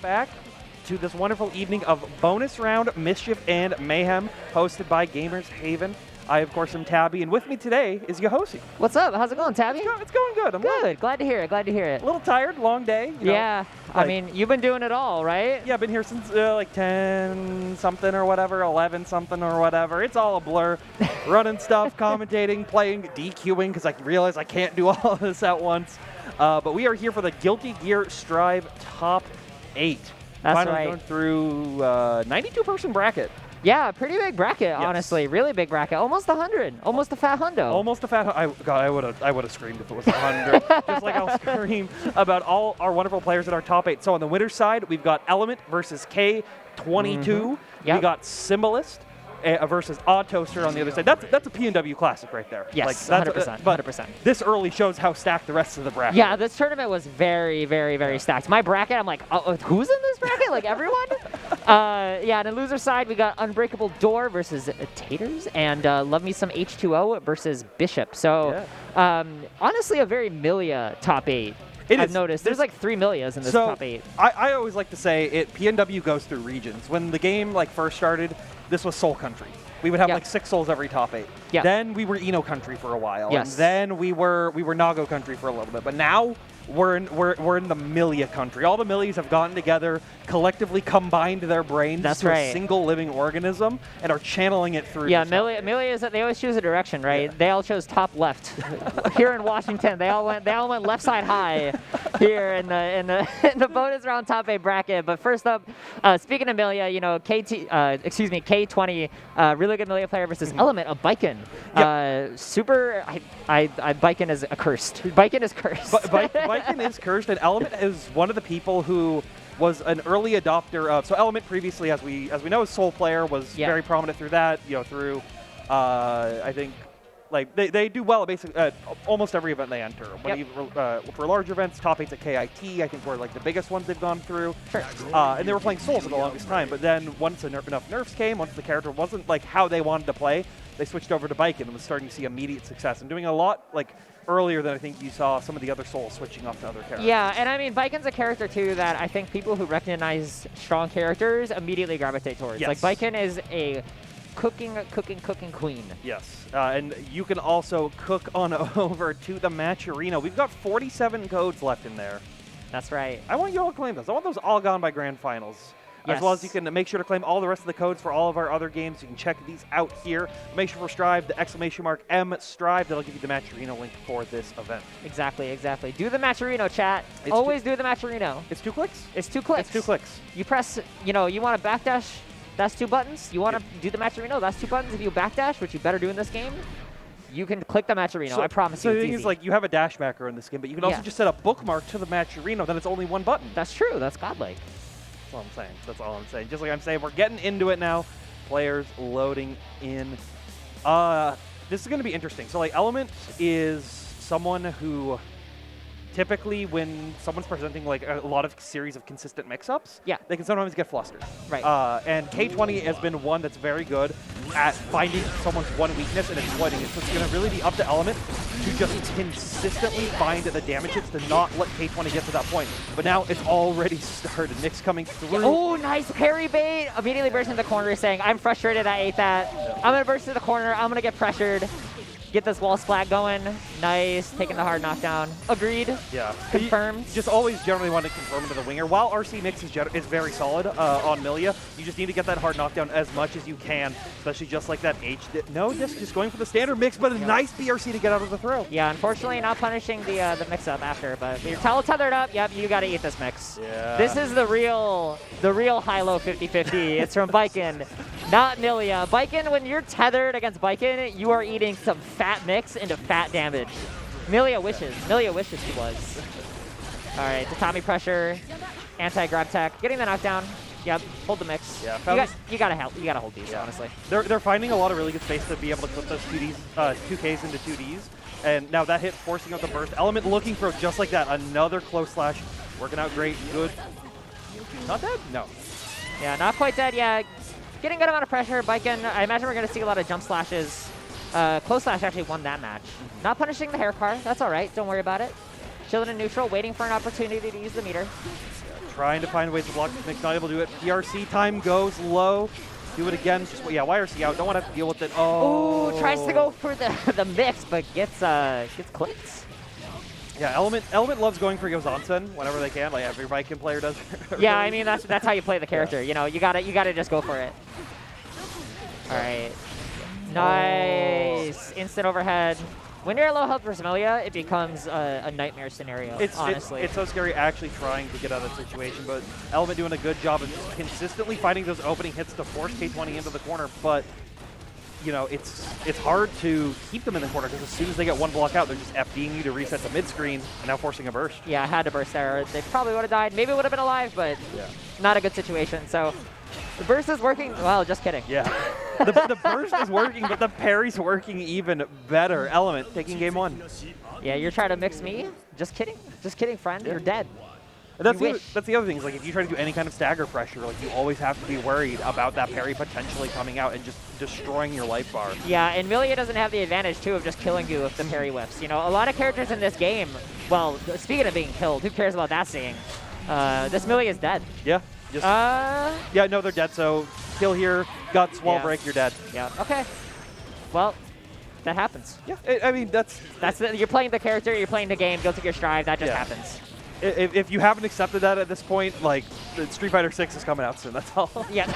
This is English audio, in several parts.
back to this wonderful evening of Bonus Round, Mischief, and Mayhem, hosted by Gamers Haven. I, of course, am Tabby, and with me today is Yohosi. What's up? How's it going, Tabby? It's going good. I'm good. Glad to hear it. Glad to hear it. A little tired, long day. You know, yeah. I mean, you've been doing it all, right? Yeah, I've been here since like 10-something or whatever, 11-something or whatever. It's all a blur. Running stuff, commentating, playing, DQing, because I realize I can't do all of this at once. But we are here for the Guilty Gear Strive Top 8. That's Finally right. going through 92-person bracket. Yeah, pretty big bracket, honestly. Really big bracket. Almost 100. Almost a fat hundo. Almost a fat. God, I would have screamed if it was 100. Just like I'll scream about all our wonderful players in our top 8. So on the winner's side, we've got Element versus K22. Yep. We got Symbolist versus OddToaster on the other side. That's a PNW classic right there. Yes, like, 100%. But 100%. this early shows how stacked the rest of the bracket. Yeah, this tournament was very, very, very stacked. My bracket, I'm like, oh, who's in this bracket? Like everyone? Yeah, and on the loser side, we got UnbreakableDoof versus Taters, and Love Me Some H2O versus Bishop. So, honestly, a very Milia top 8. I've noticed. There's like 3 Milias in this top 8. I always like to say PNW goes through regions. When the game first started, this was Soul Country. We would have like 6 souls every top 8. Yeah. Then we were Eno Country for a while. Yes. And then we were Nago Country for a little bit. But now we're in the Milia Country. All the Milias have gotten together, collectively combined their brains to a single living organism, and are channeling it through. Yeah, Milia is that they always choose a direction, right? Yeah. They all chose top left. Here in Washington, they all went left side high here in the bonus round top 8 bracket. But first up, speaking of Milia, you know, K20, really good Milia player versus Element of Biken. Yep. Super, Biken is accursed. Biken is cursed. Biken is cursed, and Element is one of the people who was an early adopter of. So Element previously, as we know, as Soul player was very prominent through that. You know, through I think they do well at basically almost every event they enter. For large events, top 8's at KIT, I think were like the biggest ones they've gone through. Sure. And they were playing Souls for the longest time. But then once enough nerfs came, once the character wasn't like how they wanted to play, they switched over to Biken and was starting to see immediate success and doing a lot earlier than I think you saw some of the other Souls switching off to other characters. Yeah, and I mean, Biken's a character, too, that I think people who recognize strong characters immediately gravitate towards. Yes. Like, Biken is a cooking queen. Yes, and you can also cook on over to the match arena. We've got 47 codes left in there. That's right. I want you all to claim those. I want those all gone by grand finals. Yes. As well as you can make sure to claim all the rest of the codes for all of our other games. You can check these out here. Make sure for Strive, the !M Strive. That'll give you the Match Arena link for this event. Exactly. Do the Matcherino, chat. Always do the Matcherino. It's 2 clicks? It's 2 clicks. It's 2 clicks. You press, you want to backdash, that's 2 buttons. You want to do the Matcherino, that's 2 buttons. If you backdash, which you better do in this game, you can click the Matcherino. So, I promise you. So the thing is, you have a dash backer in this game, but you can also just set a bookmark to the Matcherino, then it's only 1 button. That's true. That's godlike. That's all I'm saying. That's all I'm saying. Just like I'm saying, we're getting into it now. Players loading in. This is going to be interesting. So, Element is someone who typically, when someone's presenting a lot of series of consistent mix-ups, they can sometimes get flustered. Right. And K20 has been one that's very good at finding someone's one weakness and exploiting it. So it's going to really be up to Element to just consistently find the damage hits to not let K20 get to that point. But now it's already started. Nick's coming through. Oh, nice parry bait. Immediately burst into the corner saying, I'm frustrated, I ate that. I'm going to burst into the corner. I'm going to get pressured. Get this wall splat going. Nice. Taking the hard knockdown. Agreed. Yeah. Confirmed. You just always generally want to confirm into the winger. While RC Mix is very solid on Milia, you just need to get that hard knockdown as much as you can, especially just like that H. No, just going for the standard mix, but a nice BRC to get out of the throw. Yeah, unfortunately not punishing the mix-up after, but you're tethered up. Yep, you got to eat this mix. Yeah. This is the real high-low 50-50. It's from Biken, not Milia. Biken, when you're tethered against Biken, you are eating some fat mix into fat damage. Milia wishes he was. All right, Tatami pressure, anti-grab tech, getting the knockdown. Yep, hold the mix. Yeah, you gotta hold these, honestly. They're finding a lot of really good space to be able to put those 2Ks into 2Ds. And now that hit forcing out the burst. Element looking for just like that. Another close slash. Working out great. Good. Not dead? No. Yeah, not quite dead yet. Getting good amount of pressure. Biken, I imagine we're going to see a lot of jump slashes. Close slash actually won that match. Not punishing the hair car. That's all right. Don't worry about it. Chilling in neutral, waiting for an opportunity to use the meter. trying to find ways to block this mix, not able to do it. PRC time goes low. Do it again. Just yeah, YRC out. Don't want to have to deal with it. Oh, tries to go for the mix, but gets clipped. Yeah, Element loves going for Yozansen whenever they can. Like every Viking player does. Yeah, I mean that's how you play the character. You know, you gotta just go for it. All right, nice instant overhead. When you're at low health versus Amelia, it becomes a nightmare scenario. Honestly, it's so scary actually trying to get out of that situation. But Element doing a good job of just consistently finding those opening hits to force K20 into the corner, but. You know, it's hard to keep them in the corner because as soon as they get one block out, they're just FDing you to reset the mid-screen and now forcing a burst. Yeah, I had to burst there. They probably would have died. Maybe would have been alive, but not a good situation. So the burst is working. Well, just kidding. Yeah. the burst is working, but the parry's working even better. Element taking game 1. Yeah, you're trying to mix me? Just kidding. Just kidding, friend. You're dead. That's the other thing is like if you try to do any kind of stagger pressure, like you always have to be worried about that parry potentially coming out and just destroying your life bar. Yeah, and Milia doesn't have the advantage too of just killing you if the parry whiffs. You know, a lot of characters in this game. Well, speaking of being killed, who cares about that saying? This Milia is dead. Yeah. Just, yeah, no, they're dead. So kill here, guts, wall break, you're dead. Yeah. Okay. Well. That happens. Yeah, I mean you're playing the character, you're playing the game. Go take your stride. That just happens. If you haven't accepted that at this point, like Street Fighter 6 is coming out soon. That's all. Yeah.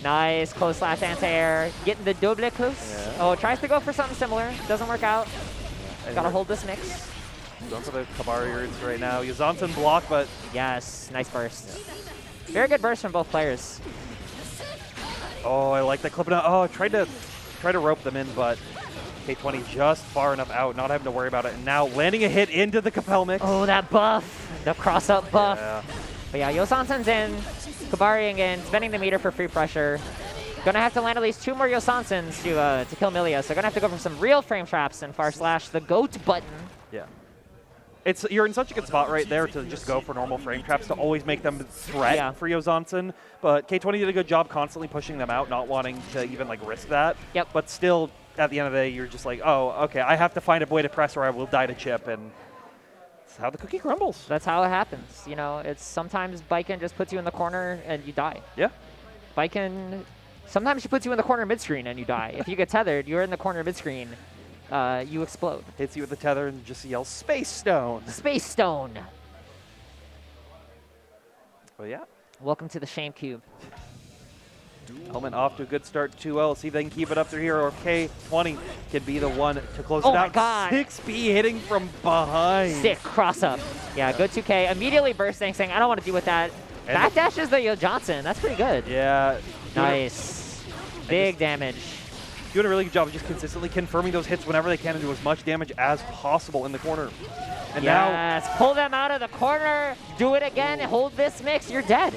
Nice close slash anti-air, getting the double close. Yeah. Oh, tries to go for something similar. Doesn't work out. Gotta hold this mix. Going for the Kabari roots right now. Yuzansen block, but yes, nice burst. Yeah. Very good burst from both players. Oh, I like that clip. Oh, tried to rope them in, but K20 just far enough out, not having to worry about it. And now landing a hit into the Capel mix. Oh, that buff, the cross-up buff. Yeah. But yeah, Yosansen's in, Kabariing in, spending the meter for free pressure. Gonna have to land at least 2 more Yosansens to kill Milia. So gonna have to go for some real frame traps and far slash the GOAT button. Yeah. You're in such a good spot right there to just go for normal frame traps to always make them threat for Yozansen. But K20 did a good job constantly pushing them out, not wanting to even like risk that. Yep. But still, at the end of the day, you're just like, oh, okay, I have to find a way to press or I will die to chip. And that's how the cookie crumbles. That's how it happens. You know, it's sometimes Biken just puts you in the corner and you die. Yeah. Biken, sometimes she puts you in the corner mid-screen and you die. If you get tethered, you're in the corner mid-screen. You explode. Hits you with the tether and just yells, Space Stone. Space Stone. Well, yeah. Welcome to the Shame Cube. Element off to a good start, 2-0. See if they can keep it up through here, or K20 can be the one to close it out. Oh my God. 6B hitting from behind. Sick cross-up. Yeah, good 2K. Immediately bursting, saying, I don't want to deal with that. Backdashes the Yo Johnson. That's pretty good. Yeah. Nice. Big damage. Doing a really good job of just consistently confirming those hits whenever they can and do as much damage as possible in the corner. And yes, pull them out of the corner. Do it again. Hold this mix. You're dead.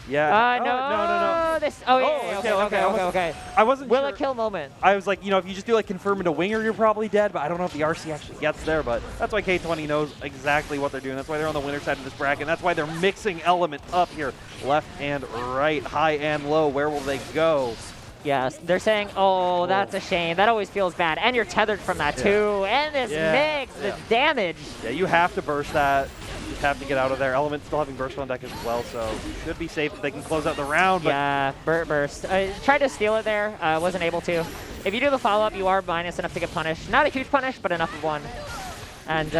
Yeah. No. This. Oh, yeah. Okay. I wasn't Will sure. it kill moment? I was like, you know, if you just do like confirm into winger, you're probably dead. But I don't know if the RC actually gets there. But that's why K20 knows exactly what they're doing. That's why they're on the winner side of this bracket. And that's why they're mixing Element up here, left and right, high and low. Where will they go? Yes, they're saying, oh, that's a shame. That always feels bad. And you're tethered from that, too. And this mix, the damage. Yeah, you have to burst that. You just have to get out of there. Element still having burst on deck as well, so should be safe if they can close out the round. But yeah, burst. Tried to steal it there. Wasn't able to. If you do the follow-up, you are minus enough to get punished. Not a huge punish, but enough of one. And,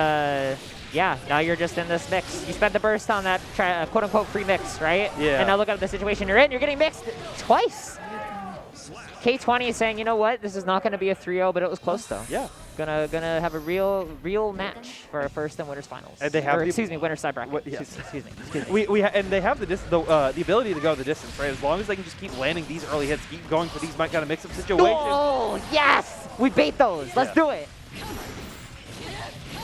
yeah, now you're just in this mix. You spent the burst on that quote-unquote free mix, right? Yeah. And now look at the situation you're in. You're getting mixed twice. K20 is saying, you know what, this is not going to be a 3-0, but it was close though. Yeah. Gonna have a real match for our first and winners finals. And they have winners side bracket. Excuse me. And they have the ability to go the distance, right? As long as they can just keep landing these early hits, keep going for these kind of mix-up situations. Oh yes, we bait those. Let's do it.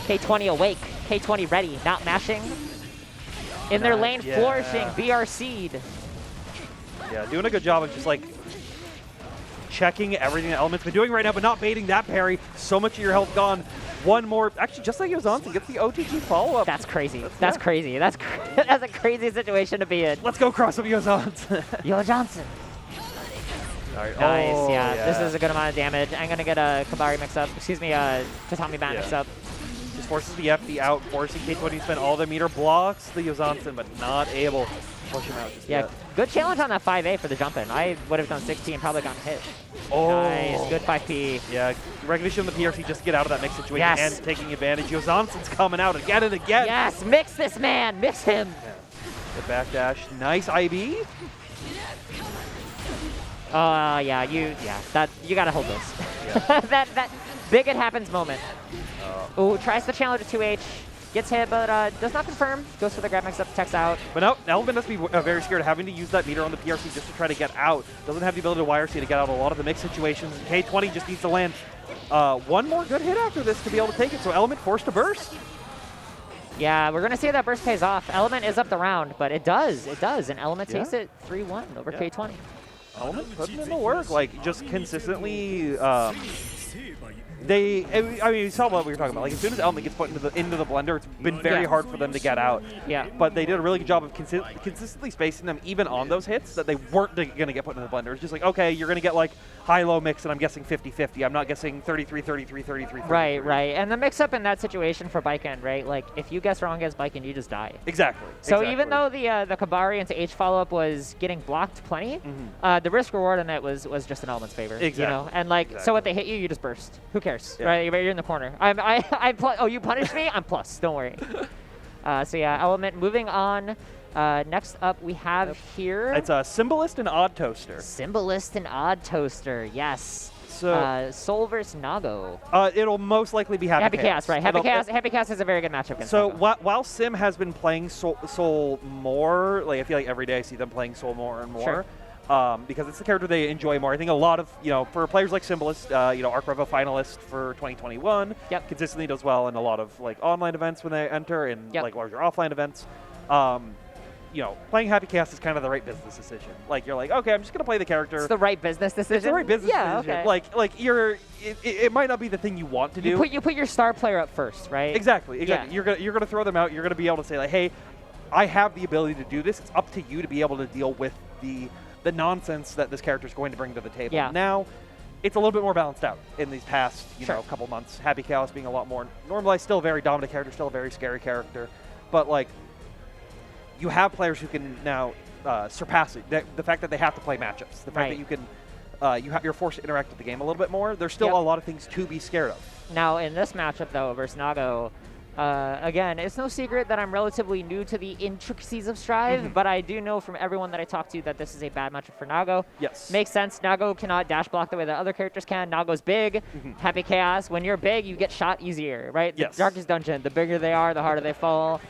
K20 awake. K20 ready, not mashing. In their lane, flourishing. BRC'd. Yeah, doing a good job of just like checking everything that Element's been doing right now, but not baiting that parry. So much of your health gone. One more, actually, just like Yozansen gets the OTG follow-up. That's crazy. That's crazy. That's a crazy situation to be in. Let's go cross up Yozansen. Yo Johnson. Right. Nice, oh, yeah. This is a good amount of damage. I'm gonna get a Kabari mix-up. Excuse me, Tatami Bat mix-up. just forces the FD out, forcing K20 to spend all the meter, blocks the Yozansen, but not able to push him out just yet. Good challenge on that 5A for the jump in. I would have done 60 and probably gotten hit. Oh. Nice, good 5P. Yeah, recognition of the PRC just to get out of that mix situation Yes. and taking advantage. Yozansen's coming out again and again. Yes, mix this man, mix him. Yeah. The backdash, nice IB. Yeah, you gotta hold this. Yeah. that big it happens moment. Ooh, tries to challenge a 2H, gets hit, but does not confirm. Goes for the grab mix up, techs out. But now Element must be very scared of having to use that meter on the PRC just to try to get out. Doesn't have the ability to YRC to get out of a lot of the mix situations. K20 just needs to land one more good hit after this to be able to take it. So Element forced to burst. Yeah, we're going to see that burst pays off. Element is up the round, but it does. And Element takes it 3-1 over K20. Element putting in the work, like just consistently. I mean, you saw what we were talking about. Like as soon as Element gets put into the blender, it's been very hard for them to get out. Yeah. But they did a really good job of consistently spacing them, even on those hits that they weren't going to get put into the blender. It's just like, okay, you're going to get like high-low mix, and I'm guessing 50-50. I'm not guessing 33, 33, 33. Right. And the mix-up in that situation for Baiken, right? Like if you guess wrong against Baiken, you just die. Exactly. So even though the Kabari into H follow-up was getting blocked plenty, the risk-reward in it was just in Element's favor. Exactly. You know? And like, so if they hit you, you just burst. Who cares, right? You're in the corner. Oh, you punished me? I'm plus. Don't worry. So yeah, Element moving on. Next up, we have here. It's a Symbolist and OddToaster. Symbolist and OddToaster, yes. So Soul versus Nago. It'll most likely be Happy Chaos, right? Happy Chaos is a very good matchup against So Nago. while Sim has been playing Soul more, like I feel like every day I see them playing Soul more and more. Sure. Because it's the character they enjoy more. I think a lot of, for players like Symbolist, Arc Revo finalist for 2021, consistently does well in a lot of like online events when they enter and like larger offline events. Playing Happy Chaos is kind of the right business decision. Like you're like, okay, I'm just gonna play the character. It's the right business decision. It's the right business decision. Okay. Like it might not be the thing you want to do. You put your star player up first, right? Exactly. Yeah. You're gonna throw them out. You're gonna be able to say like, hey, I have the ability to do this. It's up to you to be able to deal with the nonsense that this character is going to bring to the table. Yeah. Now, it's a little bit more balanced out in these past, couple months. Happy Chaos being a lot more normalized, still a very dominant character, still a very scary character, but like, you have players who can now surpass it. The fact that they have to play matchups, the fact that you can, you're forced to interact with the game a little bit more. There's still a lot of things to be scared of. Now, in this matchup though versus Nago. Again, it's no secret that I'm relatively new to the intricacies of Strive, but I do know from everyone that I talk to that this is a bad matchup for Nago. Yes. Makes sense. Nago cannot dash block the way that other characters can. Nago's big. Happy Chaos. When you're big, you get shot easier, right? Yes. The Darkest Dungeon, the bigger they are, the harder they fall.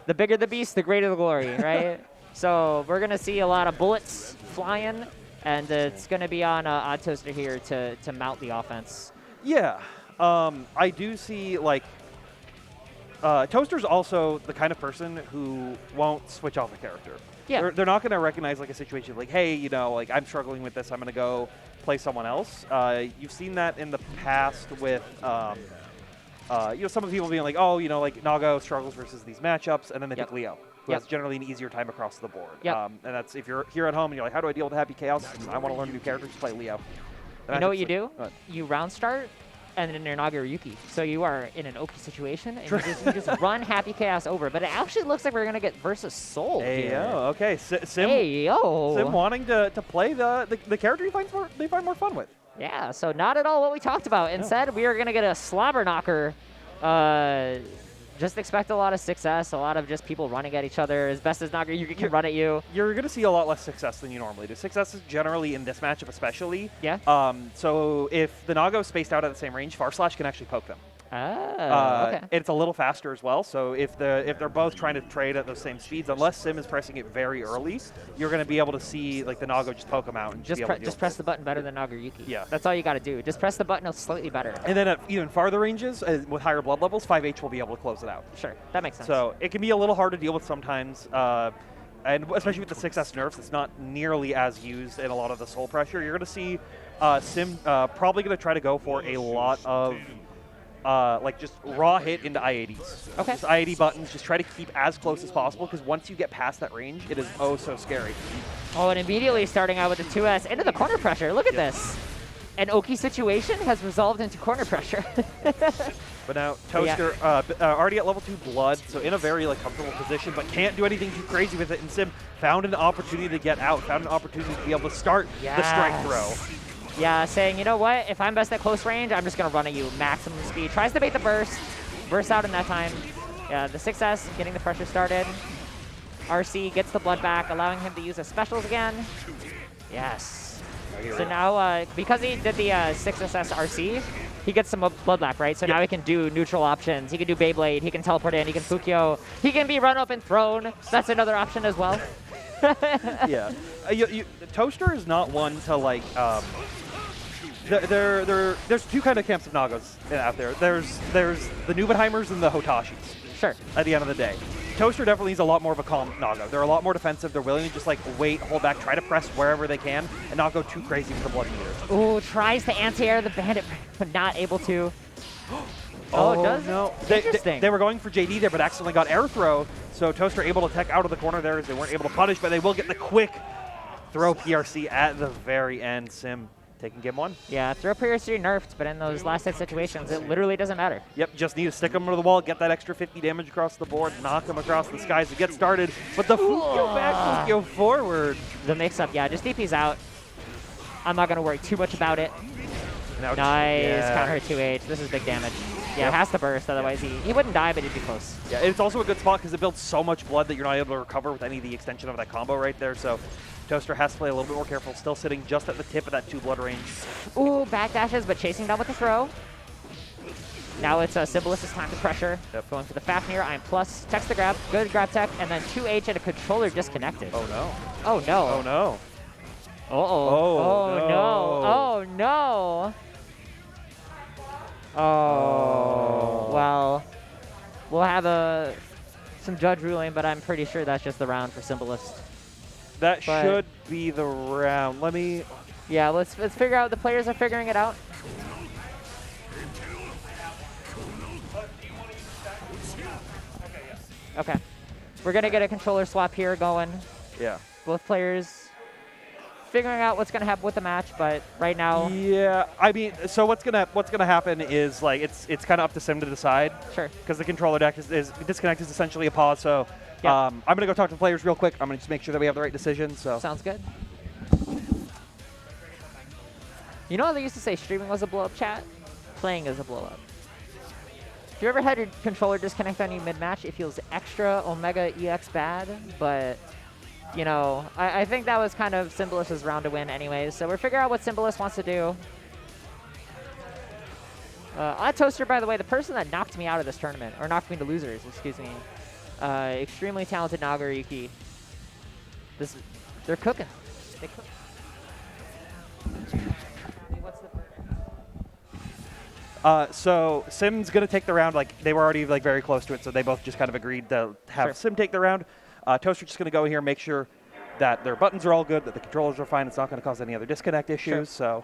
The bigger the beast, the greater the glory, right? So we're going to see a lot of bullets flying, and it's going to be on OddToaster here to mount the offense. Yeah. I do see, like, Toaster's also the kind of person who won't switch off a character. Yeah. They're not going to recognize like a situation like, hey, like I'm struggling with this, I'm going to go play someone else. You've seen that in the past with, some of the people being like, oh, like Nago struggles versus these matchups, and then they pick Leo, who has generally an easier time across the board. And that's if you're here at home and you're like, how do I deal with Happy Chaos? And I want to learn a new character, just play Leo. You know what you do? You round start, and then you're Naga or Yuki. So you are in an OP situation, and you just run Happy Chaos over. But it actually looks like we're going to get versus Soul here. Okay. Sim wanting to play the character they find more fun with. Yeah, so not at all what we talked about. Instead, we are going to get a slobber knocker. Just expect a lot of success, a lot of just people running at each other. As best as Naga Yuki can run at you. You're going to see a lot less success than you normally do. Success is generally in this matchup especially. Yeah. So if the Nago is spaced out at the same range, Farslash can actually poke them. Okay. It's a little faster as well. So if they're both trying to trade at those same speeds, unless Sim is pressing it very early, you're going to be able to see like the Nago just poke them out and just press the button better than Naga Yuki. Yeah. That's all you got to do. Just press the button slightly better. And then at even farther ranges with higher blood levels, 5H will be able to close it out. Sure, that makes sense. So it can be a little hard to deal with sometimes. And especially with the 6S nerfs, it's not nearly as used in a lot of the soul pressure. You're going to see Sim probably going to try to go for a lot of like just raw hit into I-80s. Okay. Just I-80 buttons, just try to keep as close as possible, because once you get past that range, it is oh so scary. Oh, and immediately starting out with the 2S into the corner pressure. Look at this. An Oki situation has resolved into corner pressure. But now Toaster already at level 2 blood, so in a very comfortable position, but can't do anything too crazy with it. And Sim found an opportunity to get out, found an opportunity to be able to start the strike throw. Yeah, saying, you know what, if I'm best at close range, I'm just going to run at you maximum speed. Tries to bait the burst, bursts out in that time. Yeah, the 6S getting the pressure started. RC gets the blood back, allowing him to use his specials again. Yes. So now, because he did the 6SS RC, he gets some blood back, right? So now he can do neutral options. He can do Beyblade. He can teleport in. He can Fukyo. He can be run up and thrown. That's another option as well. Yeah. Toaster is not one to there's two kind of camps of Nagos out there. There's the Nubenheimers and the Hotashis. Sure. At the end of the day. Toaster definitely is a lot more of a calm Naga. They're a lot more defensive. They're willing to just wait, hold back, try to press wherever they can, and not go too crazy with the blood meter. Ooh, tries to anti-air the bandit, but not able to. Does no. Interesting. They were going for JD there, but accidentally got air throw, so Toaster able to tech out of the corner there as they weren't able to punish, but they will get the quick throw PRC at the very end. Sim taking game 1. Yeah, throw PRC nerfed, but in those last hit situations, it literally doesn't matter. Yep, just need to stick them to the wall, get that extra 50 damage across the board, knock them across the skies to get started. But the Fukyo back, Fukyo forward. The mix-up, yeah, just DP's out. I'm not going to worry too much about it. Now, nice, counter hit 2H. This is big damage. Yeah, it has to burst, otherwise he wouldn't die, but he'd be close. Yeah, it's also a good spot because it builds so much blood that you're not able to recover with any of the extension of that combo right there. So Toaster has to play a little bit more careful, still sitting just at the tip of that 2 blood range. Ooh, backdashes, but chasing down with the throw. Now it's Symbolist's time to pressure. Yep. Going for the Fafnir, I'm plus, text the grab, good grab tech, and then 2H and a controller disconnected. Oh no. Oh no. Oh no. Oh no. Oh no. Oh, well, we'll have some judge ruling, but I'm pretty sure that's just the round for Symbolist. That should be the round. Let me... Yeah, let's figure out. The players are figuring it out. Okay. We're going to get a controller swap here going. Yeah. Both players figuring out what's going to happen with the match, but right now... Yeah, I mean, so what's gonna happen is, it's kind of up to Sim to decide. Sure. Because the controller deck is disconnect is essentially a pause, so... Yep. I'm going to go talk to the players real quick. I'm going to just make sure that we have the right decision. So sounds good. You know how they used to say streaming was a blow-up, chat? Playing is a blow-up. If you ever had your controller disconnect on you mid-match, it feels extra Omega EX bad, but, you know, I think that was kind of Symbolist's round to win anyways, so we're figuring out what Symbolist wants to do. OddToaster, by the way, the person that knocked me out of this tournament, or knocked me to losers, excuse me, extremely talented Nagoriyuki. They're cooking. They cook. What's the verdict? So Sim's gonna take the round. They were already very close to it, so they both just kind of agreed to have Sim take the round. Toaster's just gonna go here, make sure that their buttons are all good, that the controllers are fine. It's not gonna cause any other disconnect issues. So.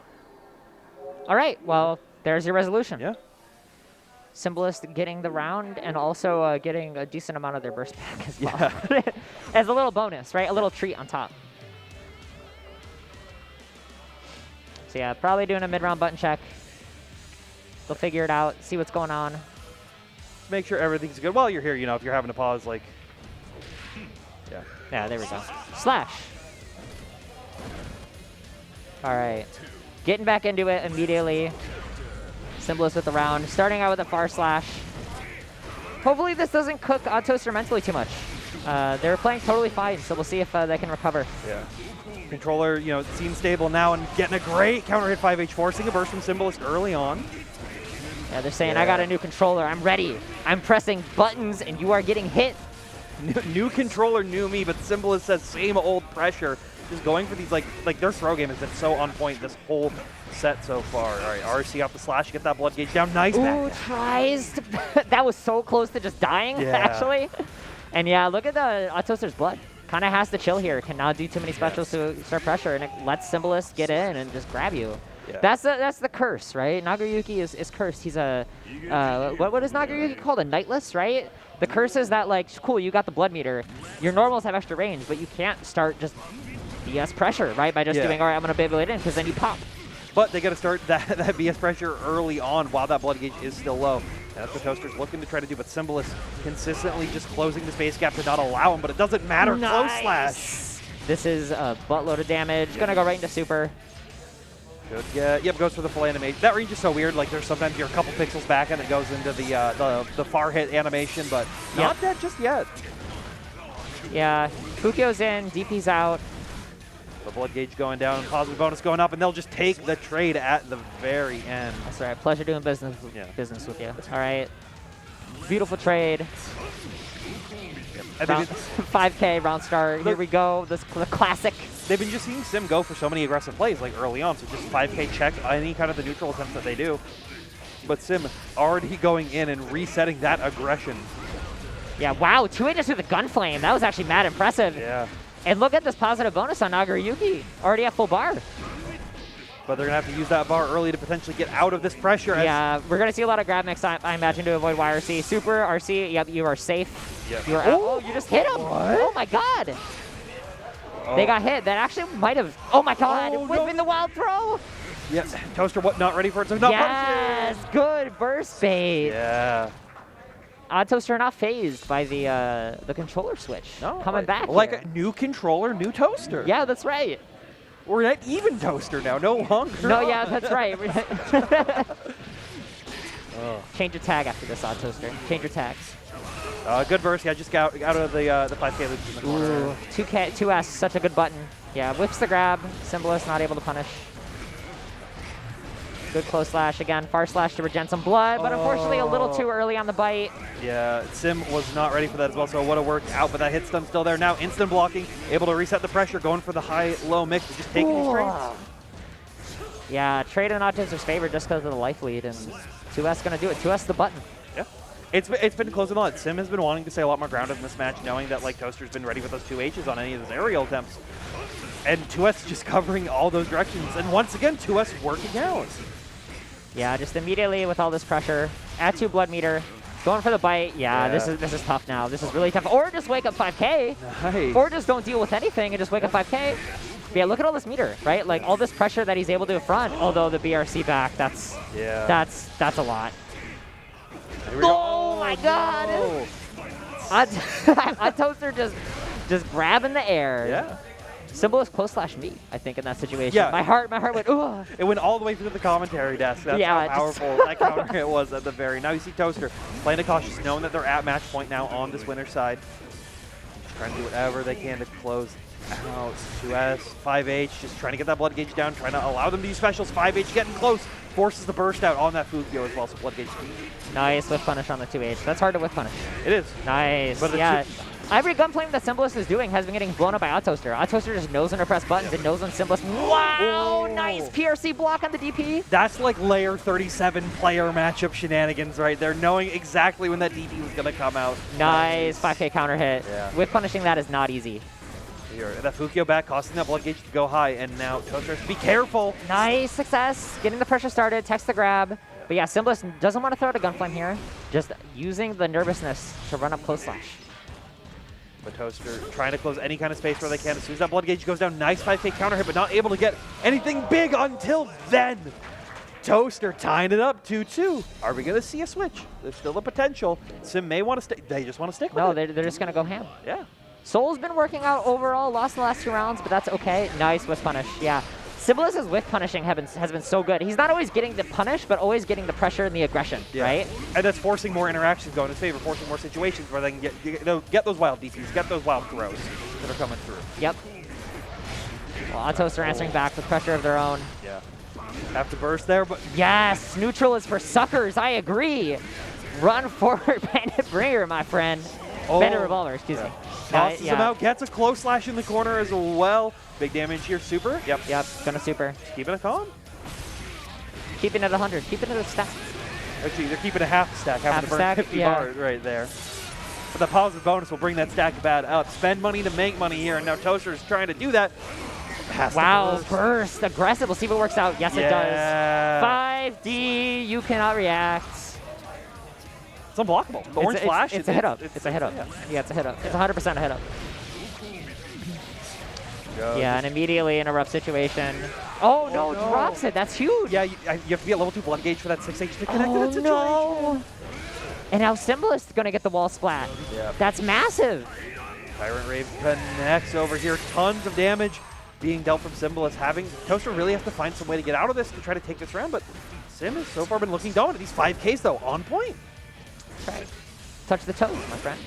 All right. Well, there's your resolution. Yeah. Symbolist getting the round and also getting a decent amount of their burst back as well. Yeah. As a little bonus, right? A little treat on top. So yeah, probably doing a mid-round button check. They'll figure it out, see what's going on. Make sure everything's good. While you're here, if you're having to pause, yeah. Yeah, there we go. Slash. All right. Getting back into it immediately. Symbolist with the round, starting out with a far slash. Hopefully this doesn't cook OddToaster mentally too much. They're playing totally fine, so we'll see if they can recover. Yeah. Controller, seems stable now and getting a great counter hit 5H, forcing a burst from Symbolist early on. Yeah, they're saying, I got a new controller, I'm ready. I'm pressing buttons and you are getting hit. New controller, new me, but Symbolist says same old pressure. Just going for these, their throw game has been so on point this whole set so far. All right, RC off the slash, get that blood gauge down. Nice back. Ooh, tries to... That was so close to just dying, actually. And yeah, look at the OddToaster's blood. Kind of has to chill here. Cannot do too many specials to start pressure, and it lets Symbolist get in and just grab you. Yeah. That's the curse, right? Nagoriyuki is cursed. He's a... what is Nagoriyuki called? A Knightless, right? The curse is that, cool, you got the blood meter. Your normals have extra range, but you can't start just BS pressure, right? By just doing, all right, I'm going to Beyblade in, because then you pop. But they got to start that BS pressure early on while that blood gauge is still low. That's what Toaster's looking to try to do, but Symbolist consistently just closing the space gap to not allow him, but it doesn't matter. Close slash. This is a buttload of damage. Gonna go right into super. Good get. Yep, goes for the full animation. That range is so weird. Like, there's sometimes you're a couple pixels back and it goes into the far hit animation, but not dead just yet. Yeah, Fukio's in, DP's out. The blood gauge going down, positive bonus going up, and they'll just take the trade at the very end. That's right. Pleasure doing business with you. All right. Beautiful trade. Yep. 5K round start. Here we go. The classic. They've been just seeing Sim go for so many aggressive plays like early on, so just 5K check any kind of the neutral attempts that they do. But Sim already going in and resetting that aggression. Yeah, wow. 2-8 with a gun flame. That was actually mad impressive. Yeah. And look at this positive bonus on Nagoriyuki. Already at full bar. But they're going to have to use that bar early to potentially get out of this pressure. Yeah, we're going to see a lot of grab mix, I imagine, to avoid YRC. Super, RC, yep, you are safe. Yep. You are out. Oh, you just hit him. What? Oh, my God. Oh. They got hit. That actually might have. Oh, my God. Whipping the wild throw. Yes. Toaster, what? Not ready for it. So not yes. Good burst bait. Yeah. OddToaster not phased by the controller switch. No, coming back. Like here. a new controller, new toaster. Yeah, that's right. We're at even toaster now, no longer. No, yeah, that's right. Change your tag after this, OddToaster. Change your tags. Good burst. Yeah, just got out of the 5K loops in the corner. Ooh, 2S, such a good button. Yeah, whips the grab. Symbolist not able to punish. Good close slash again. Far slash to regen some blood, but unfortunately a little too early on the bite. Yeah, Sim was not ready for that as well, so it would have worked out, but that hit stun still there. Now instant blocking, able to reset the pressure, going for the high-low mix, just taking these trades. Yeah, trade in OddToaster's favor just because of the life lead, and 2S going to do it. 2S the button. Yeah. It's been close a lot. Sim has been wanting to stay a lot more grounded in this match, knowing that like Toaster's been ready with those 2Hs on any of his aerial attempts. And 2S just covering all those directions, and once again, 2S working out. Yeah, just immediately with all this pressure, add 2 blood meter, going for the bite. Yeah, this is tough now. This is really tough. Or just wake up 5K. Nice. Or just don't deal with anything and just wake up 5K. But yeah, look at all this meter, right? Like all this pressure that he's able to front. Although the BRC back, that's a lot. Oh my God! No. OddToaster just grabbing the air. Yeah. Symbolist close slash me, I think, in that situation. Yeah. My heart went, ooh. It went all the way through the commentary desk. That's how powerful that counter hit was at the very. Now you see Toaster playing it cautious, knowing that they're at match point now on this winner's side. Just trying to do whatever they can to close out. 2S, 5H, just trying to get that blood gauge down, trying to allow them to use specials. 5H getting close, forces the burst out on that Fukio as well, so blood gauge. Nice whiff punish on the 2H. That's hard to whiff punish. It is. Nice. But yeah. Every gun flame that Symbolist is doing has been getting blown up by OddToaster. OddToaster just knows when to press buttons and knows when Symbolist. Wow! Ooh. Nice PRC block on the DP. That's like layer 37 player matchup shenanigans right there, knowing exactly when that DP was going to come out. Nice 5K counter hit. Yeah. Whiff punishing that is not easy. Here, that Fukio back, costing that blood gauge to go high, and now Toaster has to be careful. Nice success. Getting the pressure started, text the grab. But yeah, Symbolist doesn't want to throw out a gun flame here. Just using the nervousness to run up close slash. But Toaster trying to close any kind of space where they can. As soon as that blood gauge goes down, nice 5K counter hit, but not able to get anything big until then. Toaster tying it up 2-2. Are we going to see a switch? There's still a potential. Sim may want to stick. They just want to stick with it. No, they're just going to go ham. Yeah. Soul's been working out overall. Lost the last 2 rounds, but that's okay. Nice whiff punish. Yeah. Symbolist's whiff punishing has been so good. He's not always getting the punish, but always getting the pressure and the aggression, right? And that's forcing more interactions going in his favor, forcing more situations where they can get those wild DPs, get those wild throws that are coming through. Yep. Well, OddToaster answering back with pressure of their own. Yeah. Have to burst there, but... Yes! Neutral is for suckers, I agree! Run forward, Bandit Bringer, my friend. Bandit Revolver, excuse me. Tosses him out, gets a close slash in the corner as well. Big damage here, super. Yep, gonna super. Keeping it calm. Keeping it 100, keeping it a stack. Actually, they're keeping a half stack, having to burn 50 bars right there. But the positive bonus will bring that stack of bad up. Spend money to make money here, and now Toaster is trying to do that. Wow, burst, aggressive. We'll see if it works out. Yes, it does. 5D, you cannot react. It's unblockable. The orange flash. It's a hit up. It's a hit up. Yeah, it's a hit up. It's 100% a hit up. Yeah, and immediately in a rough situation. Oh no, drops it. That's huge. Yeah, you have to be a level 2 blood gauge for that 6H to connect to that situation. No. And now Symbolist is going to get the wall splat. Yep. That's massive. Tyrant Rave connects over here. Tons of damage being dealt from Symbolist. Toaster really has to find some way to get out of this to try to take this round, but Sim has so far been looking dominant. These 5Ks, though, on point. That's right. Touch the toes, my friend.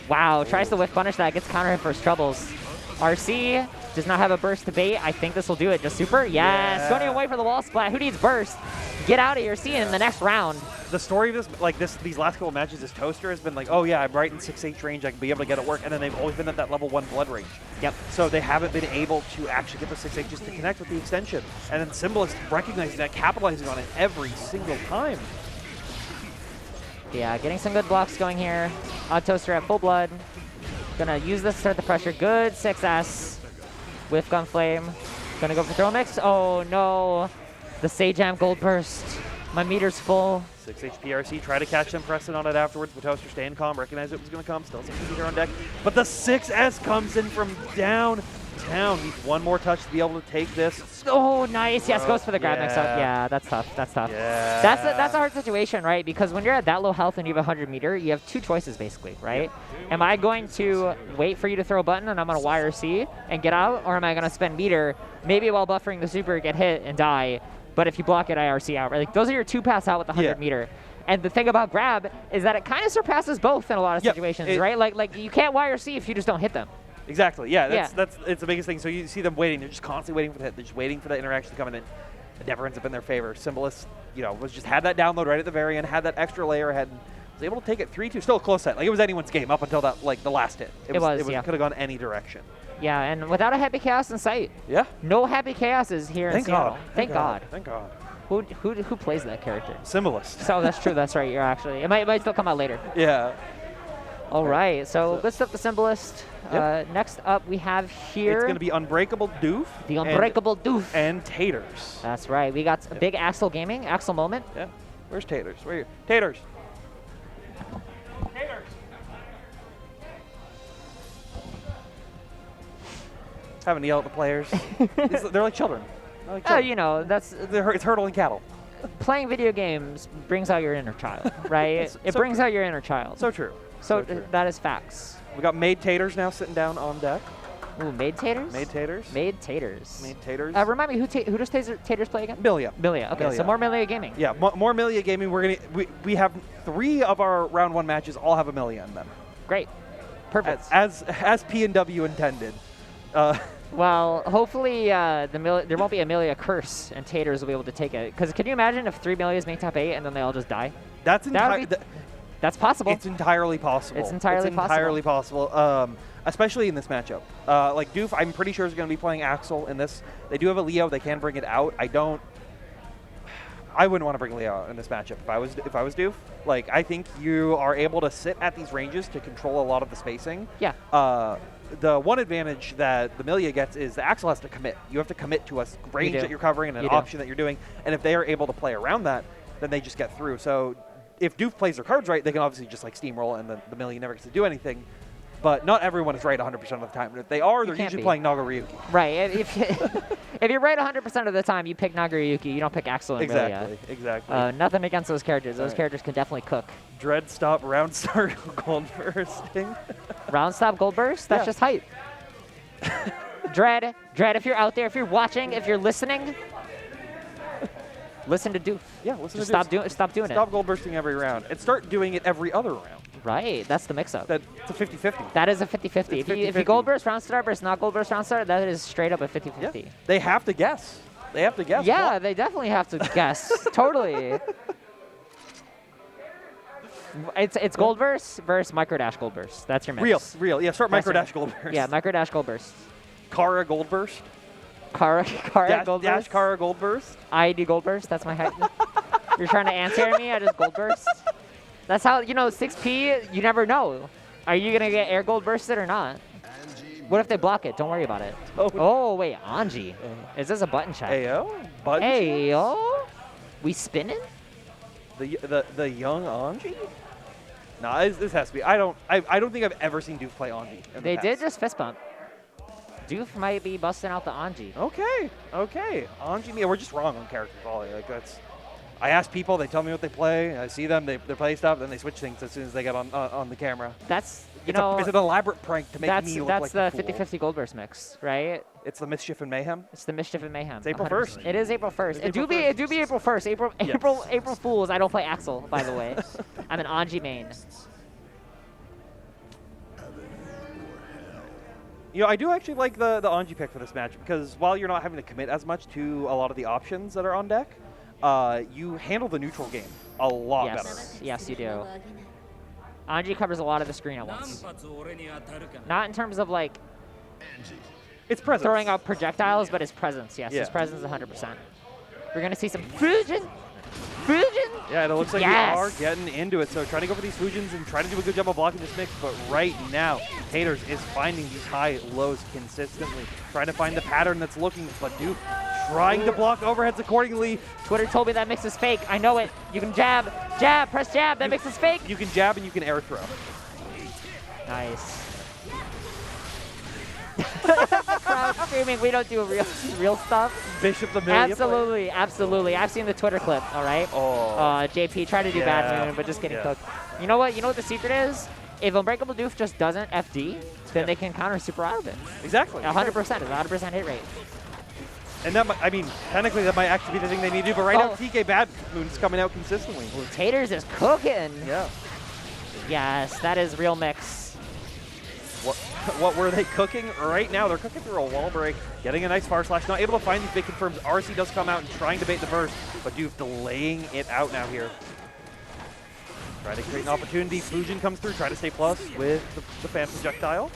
Wow, tries to whiff punish that. Gets counter hit for his troubles. RC does not have a burst to bait. I think this will do it. Just super? Yes. Yeah. Going away for the wall splat. Who needs burst? Get out of here. See you in the next round. The story of these last couple of matches is Toaster has been like, oh yeah, I'm right in 6H range. I can be able to get it work. And then they've always been at that level 1 blood range. Yep. So they haven't been able to actually get the 6Hs to connect with the extension. And then Symbolist recognizing that, capitalizing on it every single time. Yeah, getting some good blocks going here. OddToaster at full blood. Gonna use this to start the pressure. Good 6S. Whiff Gun Flame. Gonna go for throw mix. Oh no. The Sajam Gold Burst. My meter's full. 6H PRC, try to catch them, pressing on it afterwards, but Toaster staying calm, recognize it was going to come, still 6 meter on deck. But the 6S comes in from downtown. Needs one more touch to be able to take this. Oh, nice. Yes, goes for the grab mix up. Yeah, that's tough. That's tough. Yeah. That's a hard situation, right? Because when you're at that low health and you have 100 meter, you have two choices, basically, right? Am I going to wait for you to throw a button and I'm going to YRC and get out, or am I going to spend meter, maybe while buffering the super, get hit and die? But if you block it, IRC out. Right? Like, those are your two paths out with the 100 meter. And the thing about grab is that it kind of surpasses both in a lot of situations, right? Like you can't YRC if you just don't hit them. Exactly. Yeah. It's the biggest thing. So you see them waiting. They're just constantly waiting for the hit. They're just waiting for that interaction to come in. And it never ends up in their favor. Symbolist, had that download right at the very end, had that extra layer ahead, and was able to take it 3-2. Still a close set. Like, it was anyone's game up until that, the last hit. It could have gone any direction. Yeah, and without a Happy Chaos in sight. Yeah. No Happy Chaoses here in Seattle. Thank God. Thank God. Who plays that character? Symbolist. So that's true. That's right. You're actually. It might still come out later. Yeah. All right. So let's up the Symbolist. Next up, we have here. It's going to be UnbreakableDoof. The UnbreakableDoof. And taters. That's right. We got a big Axel Gaming, Axel moment. Yeah. Where's taters? Where are you? Taters. Taters. Having to yell at the players. They're like children. It's hurdling cattle. Playing video games brings out your inner child, right? It brings out your inner child. So true. That is facts. We got Made Taters now sitting down on deck. Ooh, Made Taters? Made Taters. Made Taters. Made Taters. Remind me, who does Taters play again? Milia. Okay, so more Milia Gaming. Yeah, more Milia Gaming. We have 3 of our round 1 matches all have a Milia in them. Great. Perfect. As P&W intended. Well, hopefully there won't be a Milia curse, and Taters will be able to take it. Because can you imagine if 3 Milias make top 8 and then they all just die? That's possible. It's entirely possible. It's entirely possible. Especially in this matchup. Like Doof, I'm pretty sure is going to be playing Axel in this. They do have a Leo. They can bring it out. I wouldn't want to bring Leo out in this matchup if I was Doof. Like, I think you are able to sit at these ranges to control a lot of the spacing. Yeah. The one advantage that the Milia gets is the Axel has to commit. You have to commit to a range that you're covering and an option that you're doing. And if they are able to play around that, then they just get through. So if Doof plays their cards right, they can obviously just steamroll and the Milia never gets to do anything. But not everyone is right 100% of the time. And if they are, they're usually playing Nagaryuki. Right. If you're right 100% of the time, you pick Nagaryuki. You don't pick Axel and Milia. Exactly. Nothing against those characters. Those characters can definitely cook. Dread Stop, Round Start, Gold Bursting. Round Stop, Gold Burst? That's just hype. Dread, if you're out there, if you're watching, if you're listening, listen to Doof. Yeah, listen to Doof. Stop doing it. Stop Gold Bursting every round. And start doing it every other round. Right, that's the mix-up. It's a 50-50. That is a 50-50. If you Gold Burst, Round Start versus not Gold Burst, Round Start, that is straight up a 50-50. Yeah. They have to guess. Yeah, they definitely have to guess. Totally. It's Gold Burst versus Micro Dash Gold Burst. That's your mix. Real. Yeah, start Micro Dash Gold Burst. Yeah, Micro Dash Gold Burst. Kara Gold Burst. Kara Gold Burst. Dash Kara Gold Burst. ID Gold Burst. That's my height. You're trying to answer me? I just Gold Burst. That's how, 6P, you never know. Are you going to get air Gold Bursted or not? What if they block it? Don't worry about it. Oh wait, Anji. Is this a button check? Ayo? Ayo? We spinning? The young Anji? Nah, this has to be. I don't think I've ever seen Doof play Anji. They did just fist bump. Doof might be busting out the Anji. Okay. Anji, we're just wrong on character quality. Like, that's. I ask people, they tell me what they play. I see them, they play stuff, then they switch things as soon as they get on the camera. That's, it's an elaborate prank to make me look like the 50-50 Gold Burst mix, right? It's the Mischief and Mayhem. It's the Mischief and Mayhem. It's April 1st. It is April 1st. It do be April 1st. April Fools. I don't play Axel, by the way. I'm an Anji main. You know, I do actually like the Anji pick for this match because while you're not having to commit as much to a lot of the options that are on deck, you handle the neutral game a lot better. Yes, you do. Anji covers a lot of the screen at once. Not in terms of like its presence. Throwing out projectiles, but his presence. Yes, his presence 100%. We're going to see some Fujin. Yeah, it looks like we are getting into it. So trying to go for these Fujins and trying to do a good job of blocking this mix. But right now, Taters is finding these high-lows consistently. Trying to find the pattern that's looking, but Doof trying to block overheads accordingly. Twitter told me that mix is fake. I know it. You can jab, press jab. That mix is fake. You can jab and you can air throw. Nice. Crowd screaming, we don't do real stuff. Bishop the Million. Absolutely. I've seen the Twitter clip, all right? JP tried to do bad moon, but just getting cooked. You know what? You know what the secret is? If UnbreakableDoof just doesn't FD, then they can counter super out of it. Exactly. 100%. It's 100% hit rate. And that might, I mean, technically that might actually be the thing they need to do, but right now TK Bad Moon's coming out consistently. Ooh, Taters is cooking. Yeah. Yes, that is real mix. What were they cooking? Right now, they're cooking through a wall break, getting a nice far slash, not able to find these big confirms. RC does come out and trying to bait the burst, but Doof delaying it out now here. Trying to create an opportunity. Fujin comes through, trying to stay plus with the fan projectile.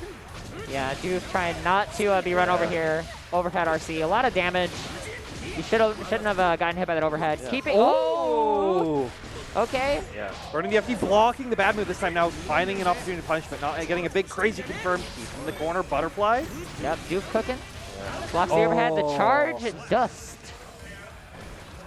Yeah, Doof trying not to be run over here. Overhead RC, a lot of damage. You shouldn't have gotten hit by that overhead. Keep it. Oh! Okay. Yeah. Burning the FD, blocking the bad move this time now, finding an opportunity to punish, but not getting a big crazy confirm. Keep in the corner, butterfly. Yep, Doof cooking. Blocks the overhead, the charge, dust.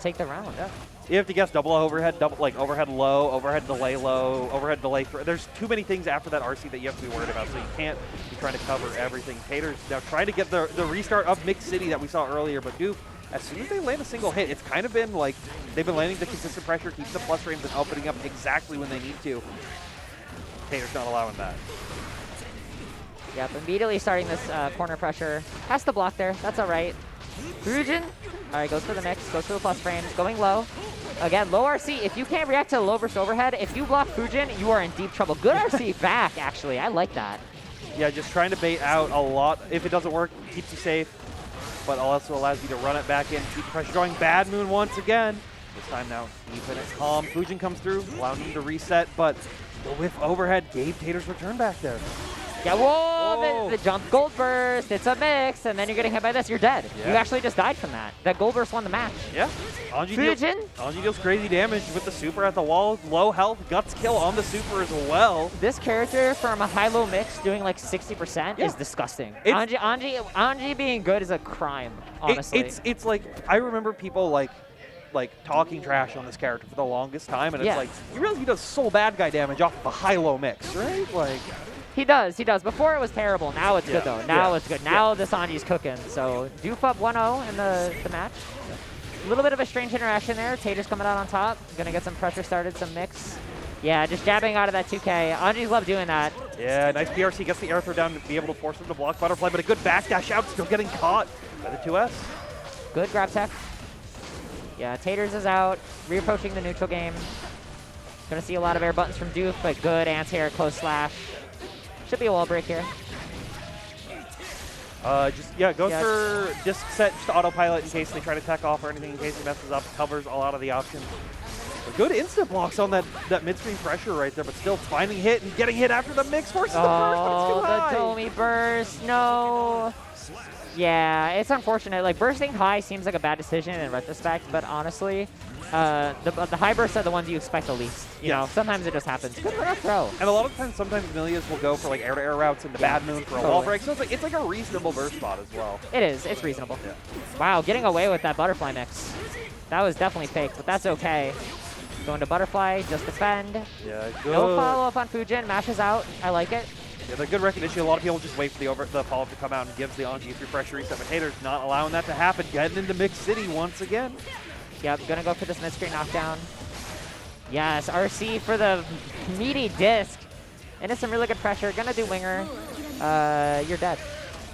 Take the round. Yeah. You have to guess double overhead, overhead low, overhead delay low, overhead delay. There's too many things after that RC that you have to be worried about, so you can't be trying to cover everything. Taters now trying to get the restart of Mixed City that we saw earlier, but Doof, as soon as they land a single hit, it's kind of been like they've been landing the consistent pressure, keeps the plus frames and opening up exactly when they need to. Taters not allowing that. Yep, immediately starting this corner pressure. Has to block there, that's all right. Fujin, all right, goes for the mix, goes for the plus frames, going low. Again, low RC, if you can't react to the low burst overhead, if you block Fujin, you are in deep trouble. Good RC back, actually, I like that. Yeah, just trying to bait out a lot. If it doesn't work, keeps you safe, but also allows you to run it back in, keep the pressure going. Bad Moon once again. This time now, even it's calm. Fujin comes through, allowing him to reset, but the whiff overhead gave Taters return back there. Yeah, whoa, the jump gold burst, it's a mix, and then you're getting hit by this, you're dead. Yeah. You actually just died from that. That gold burst won the match. Yeah. Anji deals crazy damage with the super at the wall, low health, guts kill on the super as well. This character from a high-low mix doing like 60% is disgusting. Anji being good is a crime, honestly. It's like, I remember people like talking trash on this character for the longest time, and it's like, you realize he does so bad guy damage off of a high-low mix, right? Like. He does. Before it was terrible. Now it's good, though. Now it's good. Now the Sanji's cooking. So Doof up 1-0 in the match. A little bit of a strange interaction there. Taters coming out on top. Gonna get some pressure started, some mix. Yeah, just jabbing out of that 2K. Anji's love doing that. Yeah, nice PRC. Gets the air throw down to be able to force him to block butterfly, but a good backdash out. Still getting caught by the 2S. Good grab tech. Yeah, Taters is out. Reapproaching the neutral game. Gonna see a lot of air buttons from Doof, but good anti-air close slash. Should be a wall break here. Goes for disc set just to autopilot in case they try to tech off or anything, in case he messes up, covers a lot of the options. But good instant blocks on that mid-screen pressure right there, but still finding hit and getting hit after the mix forces the burst, but it's too high. The Domi burst, no. Yeah, it's unfortunate. Like, bursting high seems like a bad decision in retrospect, but honestly, the high bursts are the ones you expect the least. You know, sometimes it just happens. Good run up throw. And a lot of times, sometimes Milias will go for like air-to-air routes into Bad Moon for a wall break. So it's like a reasonable burst spot as well. It is. It's reasonable. Yeah. Wow, getting away with that butterfly mix. That was definitely fake, but that's okay. Going to butterfly, just defend. Yeah, good. No follow-up on Fujin. Mashes out. I like it. Yeah, the good recognition. A lot of people just wait for the follow-up to come out and gives the Anji 3 pressure reset. But Taters not allowing that to happen. Getting into Mixed City once again. Yep, gonna go for this mid-screen knockdown. Yes, RC for the meaty disc. Into some really good pressure. Gonna do winger. You're dead.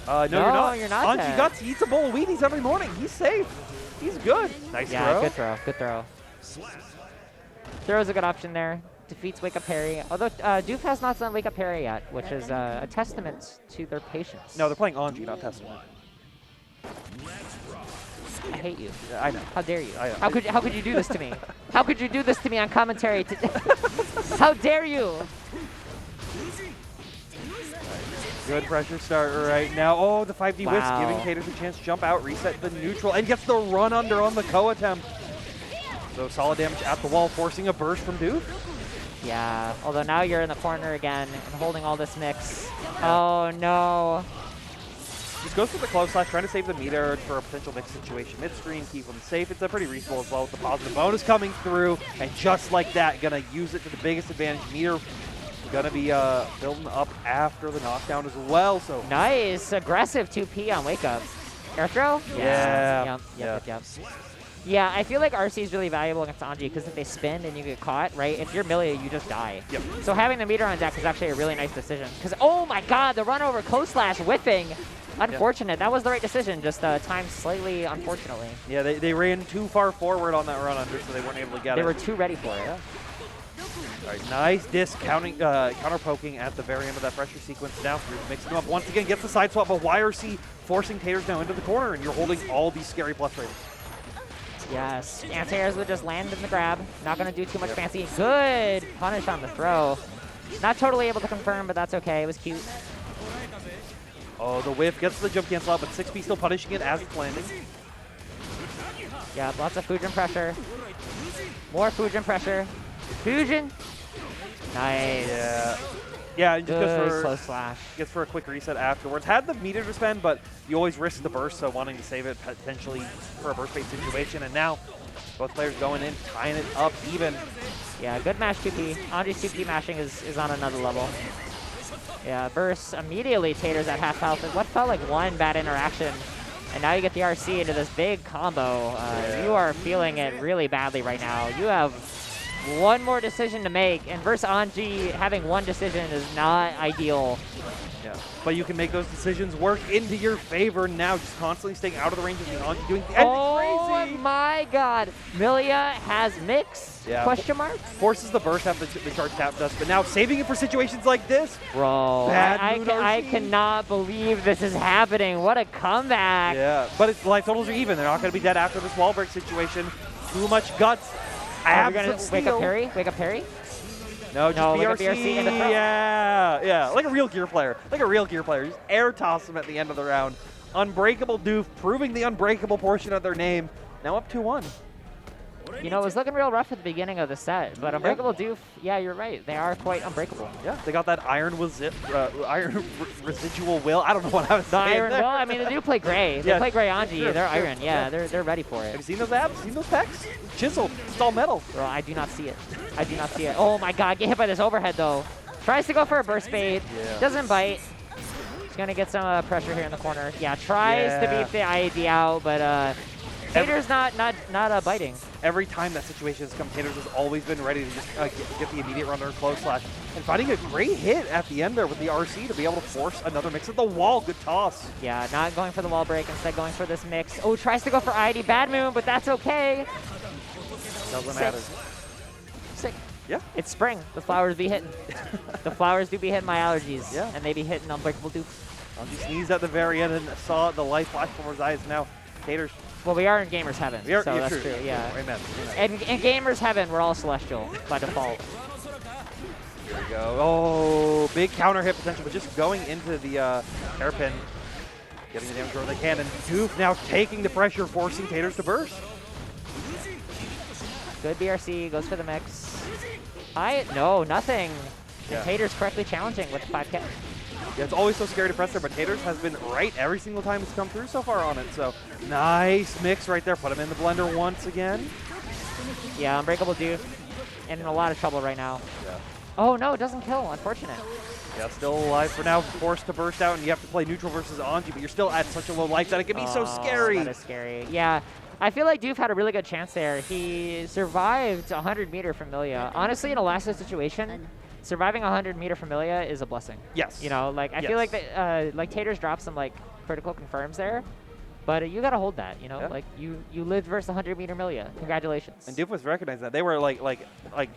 No, you're not Anji dead. Guts eats a bowl of Wheaties every morning. He's safe. He's good. Nice throw. Good throw. Good throw. Throw's a good option there. Defeats Wake Up Parry. Although Doof has not done Wake Up Parry yet, which is a testament to their patience. No, they're playing Anji, not Testament. I hate you. Yeah, I know. How dare you? I know. How could you do this to me? How could you do this to me on commentary? How dare you? Good pressure start right now. Oh, the 5D whisk giving Taters a chance to jump out, reset the neutral, and gets the run under on the co-attempt. So solid damage at the wall, forcing a burst from Doof. Yeah, although now you're in the corner again and holding all this mix. Oh, no. Just goes for the close slash, trying to save the meter for a potential mix situation. Mid-screen, keep them safe. It's a pretty reasonable as well with the positive bonus coming through. And just like that, gonna use it to the biggest advantage. Meter gonna be building up after the knockdown as well. So nice, aggressive 2P on Wake Up. Air throw? Yeah. Yep. Yeah, I feel like RC is really valuable against Anji because if they spin and you get caught, right? If you're Millia, you just die. Yep. So having the meter on deck is actually a really nice decision. Because, oh my god, the run over close slash whiffing. Unfortunate. Yep. That was the right decision, just timed slightly, unfortunately. Yeah, they ran too far forward on that run under, so they weren't able to get it. They were too ready for it. Yeah. All right, nice disc counter poking at the very end of that pressure sequence. Now mixing them up once again, gets the side swap, but YRC forcing Taters now into the corner, and you're holding all these scary plus ratings. Yes, anti-airs would just land in the grab. Not going to do too much fancy. Good punish on the throw. Not totally able to confirm, but that's okay. It was cute. Oh, the whiff gets the jump cancel out, but 6B still punishing it as it's landing. Yeah, lots of Fujin pressure. More Fujin pressure. Fujin. Nice. Yeah, and just goes for slow slash. Gets for a quick reset afterwards. Had the meter to spend, but you always risk the burst, so wanting to save it potentially for a burst-based situation. And now both players going in, tying it up even. Yeah, good mash 2P. Anji's 2P mashing is on another level. Yeah, burst immediately Taters at half health. What felt like one bad interaction. And now you get the RC into this big combo. You are feeling it really badly right now. You have one more decision to make, and versus Anji, having one decision is not ideal. Yeah, but you can make those decisions work into your favor now, just constantly staying out of the range of the Anji doing the Oh my god. Millia has mix? Yeah. Question mark? Forces the burst after the charge tap dust, but now saving it for situations like this. Bro, I cannot believe this is happening. What a comeback. Yeah, but its life totals are even. They're not going to be dead after this wall break situation. Too much guts. Are we going to wake up parry? Wake up parry? No, just BRC. BRC in the throw. Yeah, like a real gear player. Just air toss them at the end of the round. UnbreakableDoof proving the unbreakable portion of their name. Now up 2-1. You know, it was looking real rough at the beginning of the set, but UnbreakableDoof, yeah, you're right. They are quite unbreakable. Yeah, they got that iron residual will. I don't know what I was saying. Iron will? I mean, they do play gray. They play gray Anji. Sure, they're iron. Yeah, they're ready for it. Have you seen those abs? Seen those pecs? Chiseled. It's all metal. Bro, I do not see it. I do not see it. Oh my god, get hit by this overhead though. Tries to go for a burst bait. Doesn't bite. He's going to get some pressure here in the corner. Yeah, tries to beat the IAD out, but Taters not biting. Every time that situation has come, Taters has always been ready to just get the immediate runner close slash. And finding a great hit at the end there with the RC to be able to force another mix at the wall. Good toss. Yeah, not going for the wall break, instead going for this mix. Oh, tries to go for IAD. Bad move, but that's okay. Doesn't matter. Sick. Yeah. It's spring. The flowers be hitting. The flowers do be hitting my allergies. Yeah. And they be hitting UnbreakableDoof. Anji sneezed at the very end and saw the light flash before his eyes. Now, Taters. Well, we are in Gamers Heaven, so that's true. Yeah. Amen. And in Gamers Heaven, we're all Celestial by default. Here we go. Oh, big counter hit potential, but just going into the hairpin, getting the damage where they can. And Doof now taking the pressure, forcing Taters to burst. Good BRC, goes for the mix. No, nothing. Yeah. And Taters correctly challenging with 5K. Yeah, it's always so scary to press there, but Taters has been right every single time it's come through so far on it. So nice mix right there. Put him in the blender once again. Yeah, UnbreakableDoof in a lot of trouble right now. Yeah. Oh no, it doesn't kill. Unfortunate. Yeah, still alive for now. Forced to burst out, and you have to play neutral versus Anji, but you're still at such a low life that it can be so scary. That is scary. Yeah, I feel like Doof had a really good chance there. He survived 100-meter Familia. Honestly, in a last situation, surviving 100-meter Familia is a blessing. Yes. You know, like I feel like that, like taters dropped some like critical confirms there, but you gotta hold that. You know, like you lived versus 100-meter Milia. Congratulations. And Doof was recognizing that. They were like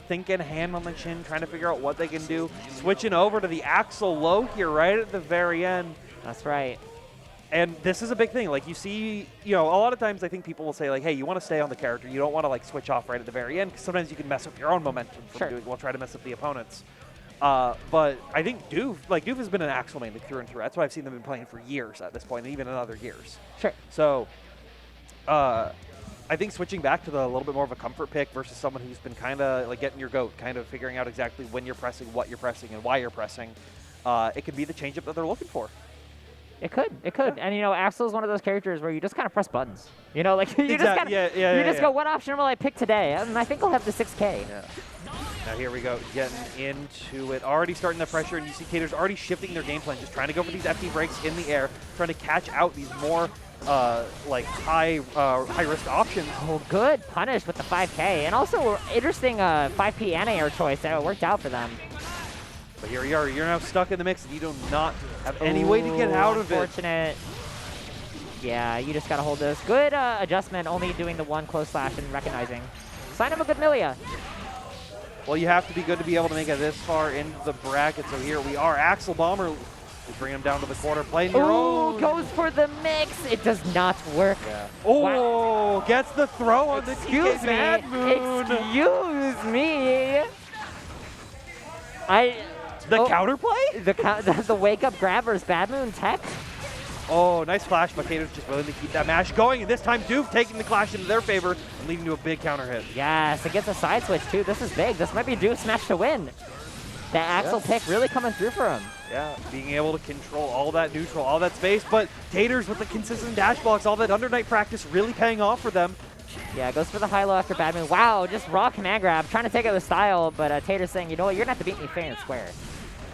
thinking, hand on the chin, trying to figure out what they can do. Switching over to the Axel low here right at the very end. That's right. And this is a big thing. Like you see, a lot of times I think people will say like, hey, you want to stay on the character. You don't want to like switch off right at the very end because sometimes you can mess up your own momentum from doing. We'll try to mess up the opponents. But I think Doof has been an Axel main through and through. That's why I've seen them been playing for years at this point, and even in other years. Sure. So I think switching back to the little bit more of a comfort pick versus someone who's been kind of like getting your goat, kind of figuring out exactly when you're pressing, what you're pressing, and why you're pressing, it could be the changeup that they're looking for. It could. Yeah. And Axel is one of those characters where you just kind of press buttons. Like you just go, what option will I pick today? And I think I'll have the 6K. Yeah. Now here we go, getting into it, already starting the pressure, and you see taters already shifting their game plan, just trying to go for these FD breaks in the air, trying to catch out these more like high risk options. Oh, good punish with the 5K, and also interesting 5P anti-air choice that worked out for them. But here you are, you're now stuck in the mix, and you do not have any way to get out of it. Unfortunate. Yeah, you just gotta hold this. Good adjustment, only doing the one close slash and recognizing. Sign of a good Milia. Well, you have to be good to be able to make it this far into the bracket. So here we are. Axel Bomber is bringing him down to the corner, playing your own. Goes for the mix. It does not work. Yeah. Oh, gets the throw on the TK Bad Moon. Excuse me. The counterplay? The wake up grabbers Bad Moon tech. Oh, nice flash, but taters just willing to keep that mash going. And this time, Doof taking the clash into their favor and leading to a big counter hit. Yes, it gets a side switch, too. This is big. This might be Doof's match to win. That Axel pick really coming through for him. Yeah, being able to control all that neutral, all that space. But taters with the consistent dash blocks, all that Undernight practice really paying off for them. Yeah, goes for the high-low after Bad Moon. Wow, just raw command grab. Trying to take it with style, but taters saying, you know what, you're going to have to beat me fair and square.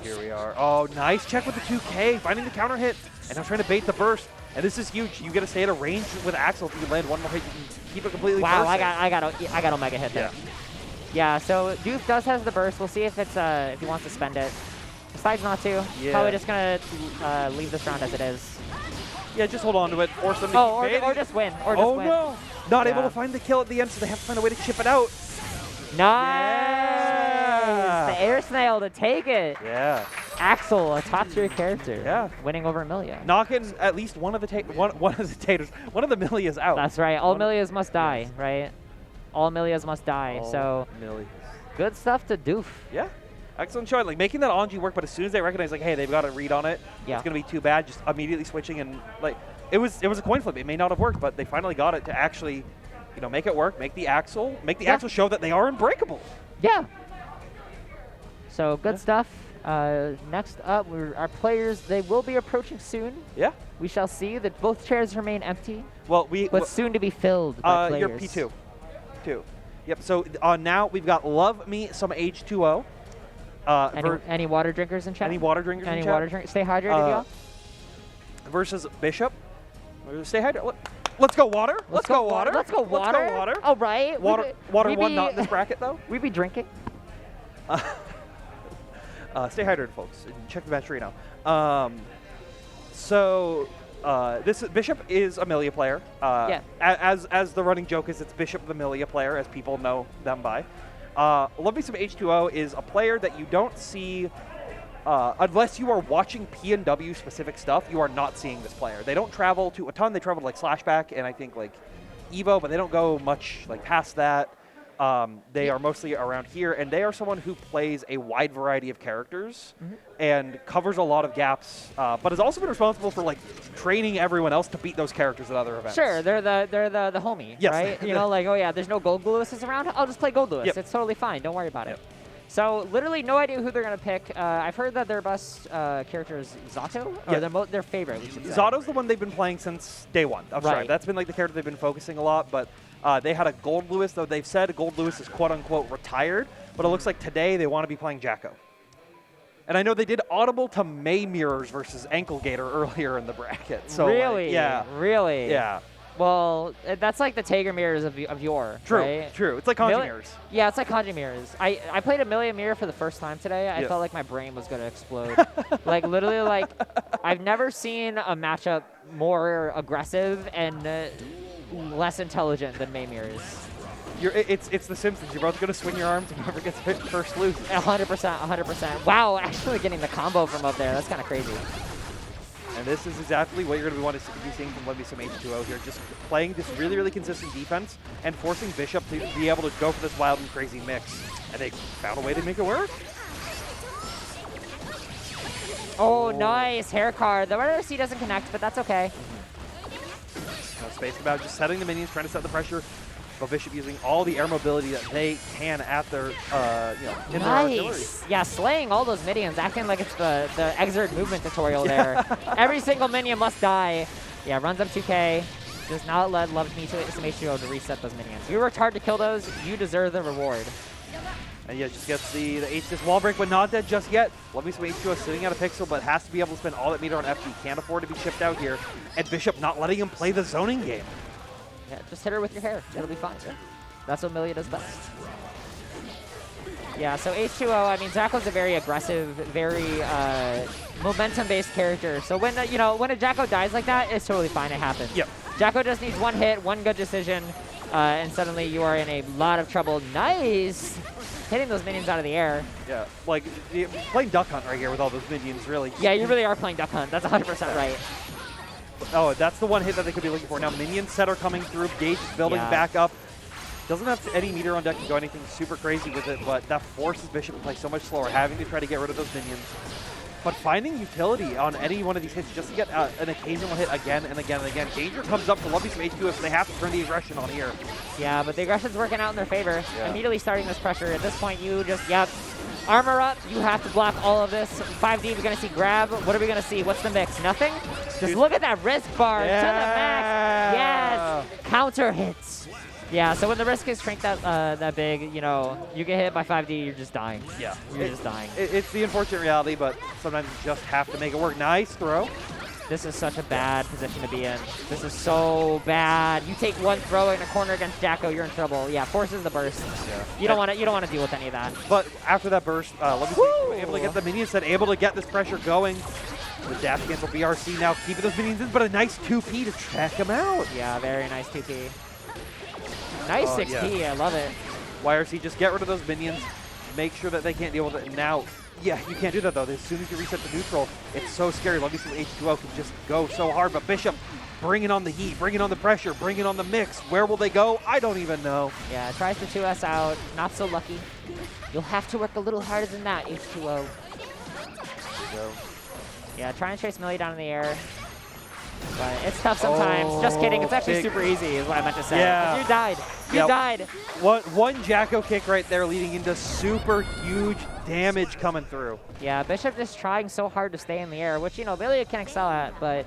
Here we are. Oh, nice check with the 2K, finding the counter hit. And now trying to bait the burst. And this is huge. You got to stay at a range with Axel. If you land one more hit, you can keep it completely Wow, I got a mega hit there. Yeah, so Doof does have the burst. We'll see if it's if he wants to spend it. Decides not to. Yeah. Probably just going to leave this round as it is. Yeah, just hold on to it. Force them to keep or just win. Or just win. No. Not able to find the kill at the end, so they have to find a way to chip it out. Nice! Yeah. The air snail to take it. Yeah. Axel, a top-tier character. Yeah. Winning over Milia. Knocking at least one of the taters, one of the Milias out. That's right. All Milias must die, right? All Milias must die. So Milias. Good stuff to Doof. Yeah. Excellent shot. Like making that Anji work, but as soon as they recognize like, hey, they've got a read on it, it's gonna be too bad, just immediately switching and like it was a coin flip. It may not have worked, but they finally got it to actually, make it work, make the Axel show that they are unbreakable. Yeah. So good stuff. Next up, our players, they will be approaching soon. Yeah. We shall see that both chairs remain empty. Well, but soon to be filled by players. You're P2. 2. Yep. So now we've got Love Me Some H2O. Any water drinkers in chat? Any water drinkers in chat? Any water drinkers? Stay hydrated, y'all. Versus Bishop. Stay hydrated. Let's go water. Let's go water. Let's go water. All right. Water one, not in this bracket, though. We be drinking. Stay hydrated, folks. Check the battery now. This Bishop is a Milia player. As the running joke is, it's Bishop the Milia player, as people know them by. Love Me Some H2O is a player that you don't see unless you are watching P&W specific stuff. You are not seeing this player. They don't travel to a ton. They travel to like Slashback and I think like Evo, but they don't go much like past that. They are mostly around here, and they are someone who plays a wide variety of characters and covers a lot of gaps, but has also been responsible for like training everyone else to beat those characters at other events. Sure, they're the homie, right? Like, oh yeah, there's no Gold Lewis's around. I'll just play Gold Lewis. It's totally fine. Don't worry about it. So literally no idea who they're gonna pick. I've heard that their best character is Zato, or their favorite. We should say. Zato's the one they've been playing since day one. Right. That's been like the character they've been focusing a lot, but. They had a Gold Lewis, though they've said Gold Lewis is quote-unquote retired, but it looks like today they want to be playing Jacko. And I know they did audible to May Mirrors versus Ankle Gator earlier in the bracket. So really? Yeah. Really? Yeah. Well, that's like the Tager mirrors of yore, True, right? true. It's like kanji mirrors. Yeah, it's like kanji mirrors. I played a Millia mirror for the first time today. I felt like my brain was going to explode. Like, literally, like, I've never seen a matchup more aggressive and less intelligent than May mirrors. It's the Simpsons. You're both going to swing your arms and whoever gets hit first loses. 100%, 100%. Wow, actually getting the combo from up there. That's kind of crazy. And this is exactly what you're going to want to be seeing from Some H2O here. Just playing this really, really consistent defense and forcing Bishop to be able to go for this wild and crazy mix. And they found a way to make it work. Oh, nice. Hair card. The RC doesn't connect, but that's okay. No space about just setting the minions, trying to set the pressure. But Bishop using all the air mobility that they can at their, in their artillery. Yeah, slaying all those minions, acting like it's the Exert movement tutorial there. Every single minion must die. Yeah, runs up 2K. Does not let Some H2O to reset those minions. You worked hard to kill those. You deserve the reward. And yeah, just gets the H-Disc wall break, but not dead just yet. Some H2O sitting at a pixel, but has to be able to spend all that meter on FD. Can't afford to be shipped out here. And Bishop not letting him play the zoning game. Yeah, just hit her with your hair. It'll be fine. That's what Millia does best. Yeah, so H2O, I mean, Jacko's a very aggressive, very momentum-based character. So when, when a Jacko dies like that, it's totally fine. It happens. Yep. Jacko just needs one hit, one good decision, and suddenly you are in a lot of trouble. Nice! Hitting those minions out of the air. Yeah, like, playing Duck Hunt right here with all those minions, really. Yeah, you really are playing Duck Hunt. That's 100% right. Oh, that's the one hit that they could be looking for. Now, minion set are coming through. Gage is building back up. Doesn't have any meter on deck to go anything super crazy with it, but that forces Bishop to play so much slower, having to try to get rid of those minions. But finding utility on any one of these hits just to get an occasional hit again and again and again. Danger comes up for Some H2O, so they have to turn the aggression on here. Yeah, but the aggression's working out in their favor. Yeah. Immediately starting this pressure. At this point, you just, armor up. You have to block all of this. 5D, we're going to see grab. What are we going to see? What's the mix? Nothing? Just look at that risk bar to the max. Yes! Counter hits. Yeah, so when the risk is shrink that big, you get hit by 5D, you're just dying. Yeah. You're just dying. It's the unfortunate reality, but sometimes you just have to make it work. Nice throw. This is such a bad position to be in. This is so bad. You take one throw in a corner against Jacko, you're in trouble. Yeah, forces the burst. Yeah. You don't want to deal with any of that. But after that burst, able to get the minion set, able to get this pressure going. The dash cancel BRC now keeping those minions in, but a nice 2P to track him out. Yeah, very nice 2P. Nice 6P, yeah. I love it. YRC, just get rid of those minions. Make sure that they can't deal with it. And now, yeah, you can't do that though. As soon as you reset the neutral, it's so scary. Some H2O can just go so hard, but Bishop bringing on the heat, bringing on the pressure, bringing on the mix. Where will they go? I don't even know. Yeah, tries to 2S out. Not so lucky. You'll have to work a little harder than that, H2O. Yeah, try and chase Millie down in the air. But it's tough sometimes. Oh, just kidding. It's actually super easy is what I meant to say. Yeah. You died. You died. One Jacko kick right there leading into super huge damage coming through. Yeah, Bishop just trying so hard to stay in the air, which, Millia can excel at. But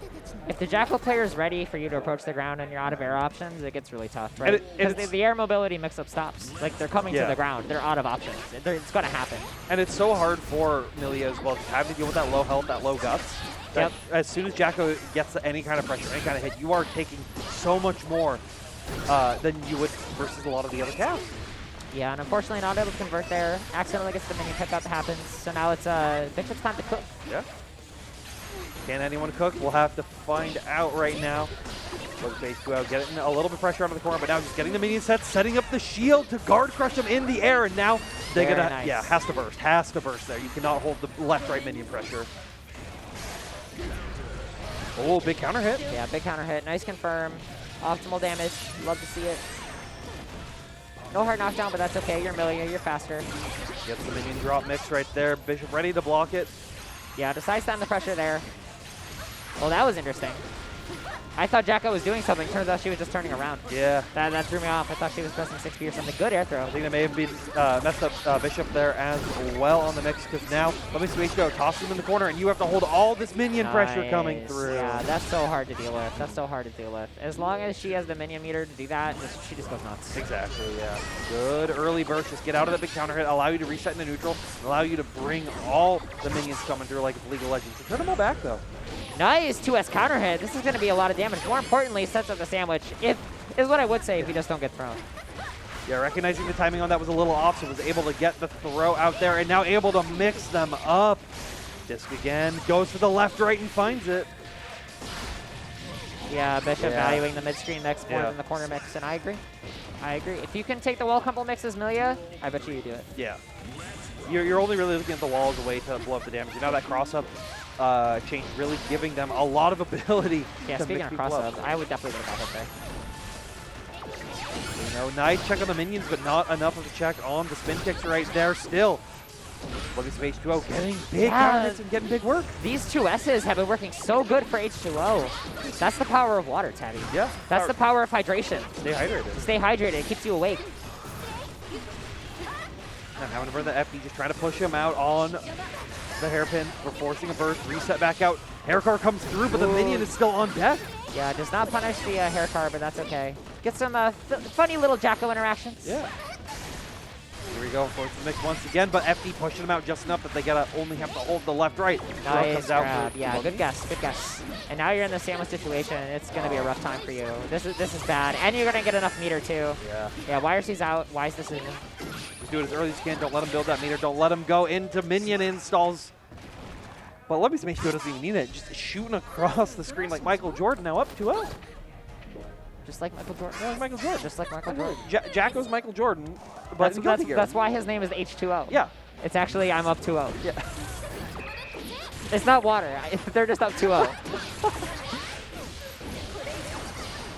if the Jacko player is ready for you to approach the ground and you're out of air options, it gets really tough, right? Because the air mobility mix-up stops. Like, they're coming to the ground. They're out of options. It's going to happen. And it's so hard for Millia as well to have to deal with that low health, that low guts. Yep. As soon as Jacko gets any kind of pressure, any kind of hit, you are taking so much more than you would versus a lot of the other casts. Yeah, and unfortunately not able to convert there. Accidentally gets the minion pickup happens. So now it's Bishop's time to cook. Yeah. Can anyone cook? We'll have to find out right now. Base out, getting a little bit of pressure onto the corner, but now just getting the minion set, setting up the shield to guard crush him in the air, and now they're gonna has to burst there. You cannot hold the left-right minion pressure. Oh, big counter hit. Yeah, big counter hit. Nice confirm. Optimal damage. Love to see it. No hard knockdown, but that's okay. You're Millia. You're faster. Gets the minion drop mix right there. Bishop ready to block it. Yeah, decides to end the pressure there. Well, that was interesting. I thought Jacko was doing something. Turns out she was just turning around. Yeah. That threw me off. I thought she was pressing 6B or something. Good air throw. I think that may have been messed up Bishop there as well on the mix, because now Some H2O tosses him in the corner, and you have to hold all this minion pressure coming through. Yeah, that's so hard to deal with. That's so hard to deal with. As long as she has the minion meter to do that, she just goes nuts. Exactly, yeah. Good early burst. Just get out of the big counter hit, allow you to reset into neutral, allow you to bring all the minions coming through like it's League of Legends. So turn them all back, though. Nice 2S counter hit. This is going to be a lot of damage. More importantly, sets up the sandwich. Is what I would say if you just don't get thrown. Yeah, recognizing the timing on that was a little off, so was able to get the throw out there and now able to mix them up. Disc again, goes for the left, right, and finds it. Yeah, Bishop valuing the mid-screen mix more than the corner mix, and I agree. I agree. If you can take the wall combo mixes, Milia, I bet you do it. Yeah. You're only really looking at the wall as a way to blow up the damage. You know that cross-up change really giving them a lot of ability to speaking mix of cross-up, I would definitely get a hit there. You know, nice check on the minions, but not enough of a check on the spin kicks right there still. Look at some H2O getting big targets and getting big work. These 2S's have been working so good for H2O. That's the power of water, Tabby. Yeah. That's the power of hydration. Stay hydrated. Stay hydrated. It keeps you awake. And having to burn the FD, just trying to push him out on the hairpin. We're forcing a burst, reset back out. Hair car comes through, but the minion is still on deck. Yeah, does not punish the hair car, but that's okay. Get some funny little Jacko interactions. Yeah. Here we go, force the mix once again, but FD pushing him out just enough that they gotta only have to hold the left, right. Nice grab. Yeah, good guess, good guess. And now you're in the sandwich situation, and it's gonna be a rough time for you. This is bad, and you're gonna get enough meter too. Yeah. Yeah, YRC's out. Wise decision. Just do it as early as you can. Don't let him build that meter. Don't let him go into minion installs. But let me make sure doesn't even need it. Just shooting across the screen like Michael Jordan. Now up 2-0. Just like Michael Jordan. Yeah, like Michael Jordan. Just like Michael Jordan. Jacko's Michael Jordan. But That's why his name is H2O. Yeah. It's actually I'm up 2-0. Yeah. It's not water. They're just up 2-0.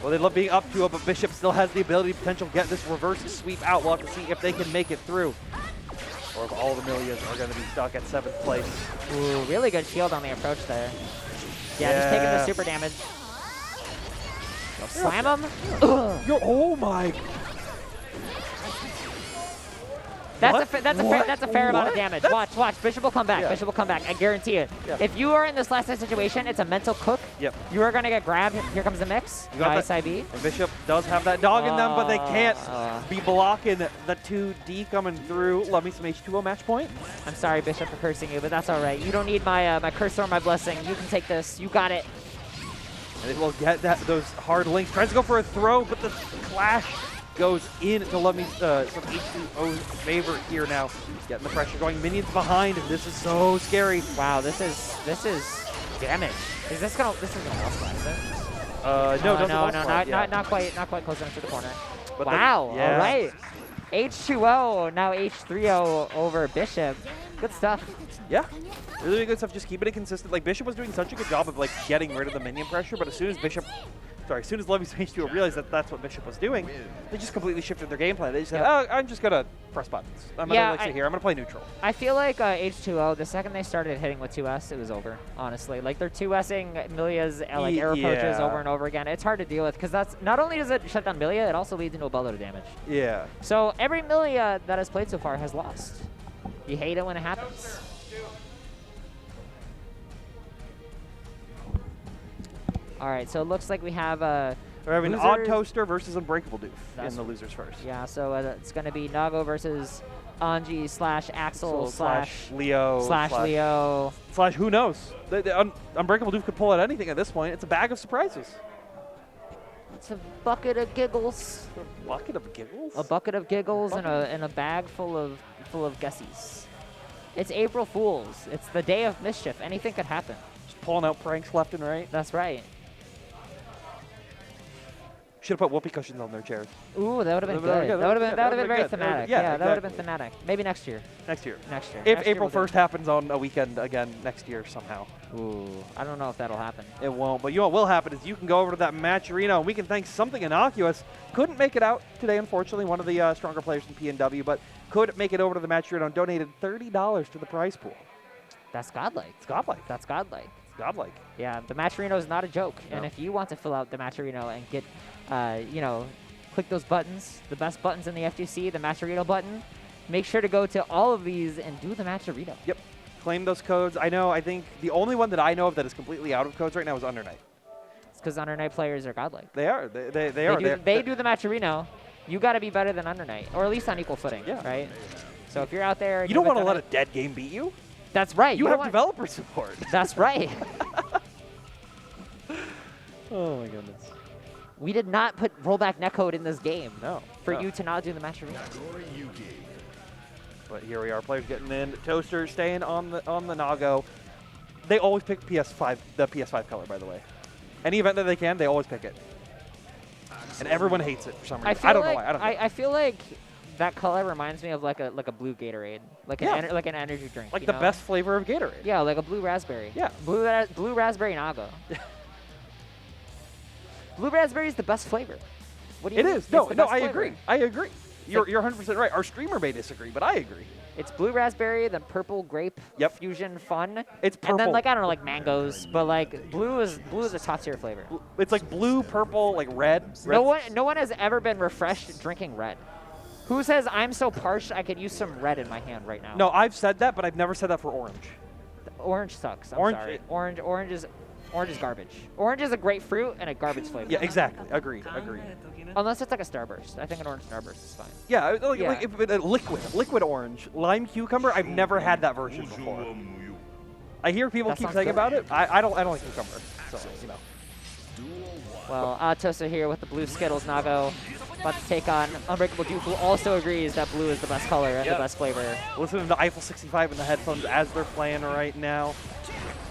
Well, they love being up 2-0, but Bishop still has the ability to potentially get this reverse sweep out. We'll have to see if they can make it through. Or if all the Milias are going to be stuck at 7th place. Ooh, really good shield on the approach there. Yeah, just taking the super damage. Slam him. Oh my! That's a fair amount of damage. Watch. Bishop will come back. Yeah. Bishop will come back. I guarantee it. Yeah. If you are in this last situation, it's a mental cook. Yep. You are gonna get grabbed. Here comes the mix. Nice IB. And Bishop does have that dog in them, but they can't be blocking the 2D coming through. Love me some H2O match point. I'm sorry, Bishop, for cursing you, but that's all right. You don't need my my curse or my blessing. You can take this. You got it. And it will get those hard links. Tries to go for a throw, but the clash goes in to let me some H2O's favor here now. Getting the pressure going. Minions behind. This is so scary. Wow, this is damage. This is gonna wall splat, is it? No, not quite close enough to the corner. But wow, all right. H2O, now H3O over Bishop. Good stuff. Yeah, really good stuff. Just keeping it consistent. Like Bishop was doing such a good job of like getting rid of the minion pressure, but as soon as Levy's H2O realized that that's what Bishop was doing, they just completely shifted their gameplay. They just said, "Oh, I'm just gonna press buttons. I'm gonna sit here. I'm gonna play neutral." I feel like H2O, the second they started hitting with 2S, it was over. Honestly, like they're 2Sing Milia's like air approaches over and over again. It's hard to deal with because that's not only does it shut down Milia, it also leads into a buttload of damage. Yeah. So every Milia that has played so far has lost. You hate it when it happens. All right, so it looks like we have we're having OddToaster versus UnbreakableDoof in the losers first. Yeah, so it's going to be Nago versus Anji / Axel / Leo / Leo / who knows? UnbreakableDoof could pull out anything at this point. It's a bag of surprises. It's a bucket of giggles. A bucket of giggles? A bucket of giggles and a bag full of guessies. It's April Fools. It's the day of mischief. Anything could happen. Just pulling out pranks left and right. That's right. Should have put whoopee cushions on their chairs. Ooh, that would have been good. That would have been very thematic. Yeah, that would have been thematic. Maybe next year. Next year. If April 1st happens on a weekend again next year somehow. Ooh, I don't know if that'll happen. It won't, but you know what will happen is you can go over to that match arena and we can thank something innocuous. Couldn't make it out today, unfortunately, one of the stronger players in PNW, but could make it over to the match arena and donated $30 to the prize pool. That's godlike. It's godlike. That's godlike. It's godlike. Yeah, the Matcherino is not a joke. No. And if you want to fill out the Matcherino and get, click those buttons, the best buttons in the FGC, the Matcherino button, make sure to go to all of these and do the Matcherino. Yep. Claim those codes. I think the only one that I know of that is completely out of codes right now is Under Night. It's because Under Night players are godlike. They are. They are. They do the Matcherino. You got to be better than Under Night, or at least on equal footing, right? So if you're out there... You don't want to let a dead game beat you. That's right. You have developer support. That's right. Oh my goodness. We did not put rollback netcode in this game. No. For you to not do the match arena. But here we are, players getting in. Toaster staying on the Nago. They always pick PS5, the PS5 color, by the way. Any event that they can, they always pick it. And everyone hates it for some reason. I don't know why. I feel like that color reminds me of like a blue Gatorade, like an energy drink. Like the best flavor of Gatorade. Yeah, like a blue raspberry. Yeah. Blue raspberry Nago. Blue raspberry is the best flavor. What do you It mean? is. No, I agree. I agree. You're 100% right. Our streamer may disagree, but I agree. It's blue raspberry, then purple grape fusion fun. It's purple. And then like I don't know, like mangoes, but like blue is a top tier flavor. It's like blue, purple, like red. No one has ever been refreshed drinking red. Who says I'm so parched I could use some red in my hand right now? No, I've said that, but I've never said that for orange. Orange sucks. I'm sorry. Orange is garbage. Orange is a great fruit and a garbage flavor. Yeah, exactly. Agreed. Unless it's like a Starburst. I think an orange Starburst is fine. Yeah, like if a liquid orange. Lime cucumber, I've never had that version before. I hear people keep saying about it. I don't like cucumber, so, you know. Well, OddToaster here with the blue Skittles Nago. About to take on UnbreakableDoof, who also agrees that blue is the best color and the best flavor. Listening to Eiffel 65 in the headphones as they're playing right now.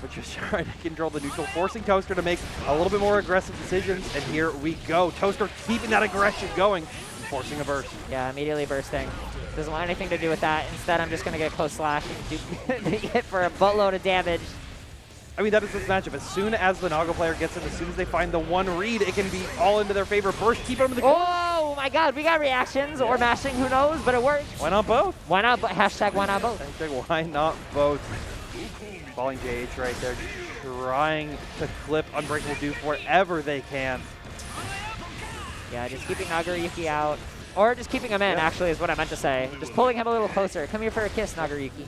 We're just trying to control the neutral, forcing Toaster to make a little bit more aggressive decisions. And here we go. Toaster keeping that aggression going, and forcing a burst. Yeah, immediately bursting. Doesn't want anything to do with that. Instead, I'm just going to get close slash and hit for a buttload of damage. I mean, that is this matchup. As soon as the Nago player gets in, as soon as they find the one read, it can be all into their favor. Burst, keep them in the corner. Oh my god, we got reactions or mashing, who knows, but it works. Why not both? Why not? Hashtag why not both? Hashtag why not both? Falling JH right there, trying to clip UnbreakableDoof wherever they can. Yeah, just keeping Nagaruyuki out. Or just keeping him in, actually, is what I meant to say. Just pulling him a little closer. Come here for a kiss, Nagaruyuki.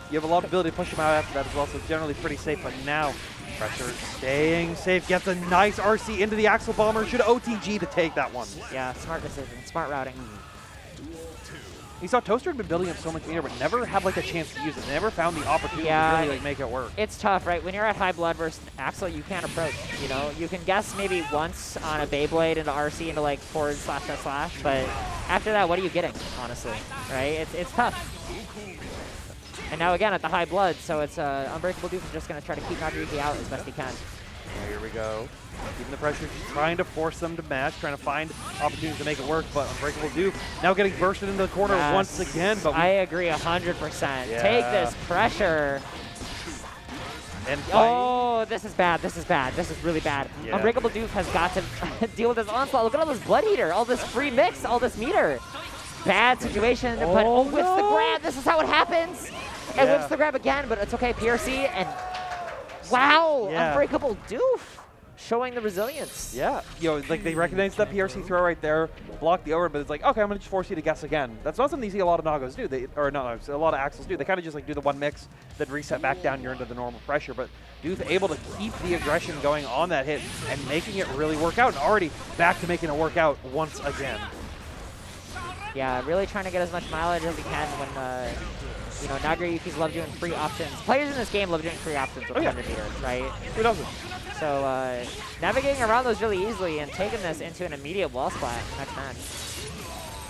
You have a lot of ability to push him out after that as well, so generally pretty safe. But now, pressure staying safe. Gets a nice RC into the Axle Bomber. Should OTG to take that one. Yeah, smart decision. Smart routing. You saw Toaster had been building up so much meter, but never had like a chance to use it. They never found the opportunity to really like make it work. It's tough, right? When you're at high blood versus Axle, you can't approach. You know, you can guess maybe once on a Beyblade into RC into like forward slash, but after that, what are you getting? Honestly, right? It's tough. And now again at the high blood, so it's UnbreakableDoof is just gonna try to keep Nagaruyuki out as best he can. Here we go. Keeping the pressure, trying to force them to match, trying to find opportunities to make it work, but UnbreakableDoof now getting bursted into the corner once again. But I agree 100%. Yeah. Take this pressure. And oh, this is bad. This is bad. This is really bad. Yeah. UnbreakableDoof has got to deal with this onslaught. Look at all this blood heater, all this free mix, all this meter. Bad situation, but whips the grab. This is how it happens. And whips the grab again, but it's okay. PRC and wow, UnbreakableDoof showing the resilience. Yeah, you know, like they recognize that PRC throw right there, block the over, but it's like, okay, I'm gonna just force you to guess again. That's not something you see a lot of Nagos do, a lot of Axles do. They kind of just like do the one mix, then reset back down, you're into the normal pressure. But Doof able to keep the aggression going on that hit and making it really work out, and already back to making it work out once again. Yeah, really trying to get as much mileage as he can when, you know, Nagaruyuki's love doing free options. Players in this game love doing free options with 100 meters, right? Who doesn't? So, navigating around those really easily and taking this into an immediate wall splat next match.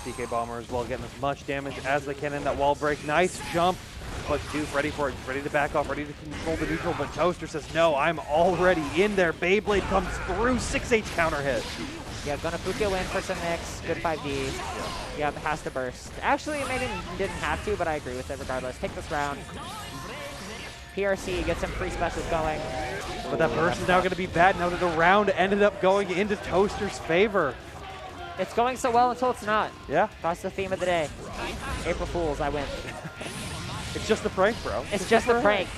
DK Bomber as well, getting as much damage as they can in that wall break. Nice jump, but Doof ready for it, ready to back off, ready to control the neutral, but Toaster says, no, I'm already in there. Beyblade comes through, 6H counter hit. Yeah, gonna Fukyo in for some mix, good 5D. Yeah, has to burst. Actually, maybe didn't have to, but I agree with it regardless. Take this round. PRC gets some free specials going. But that burst is now going to be bad now that the round ended up going into Toaster's favor. It's going so well until it's not. Yeah. That's the theme of the day. April Fools, I win. It's just a prank, bro. It's just a prank.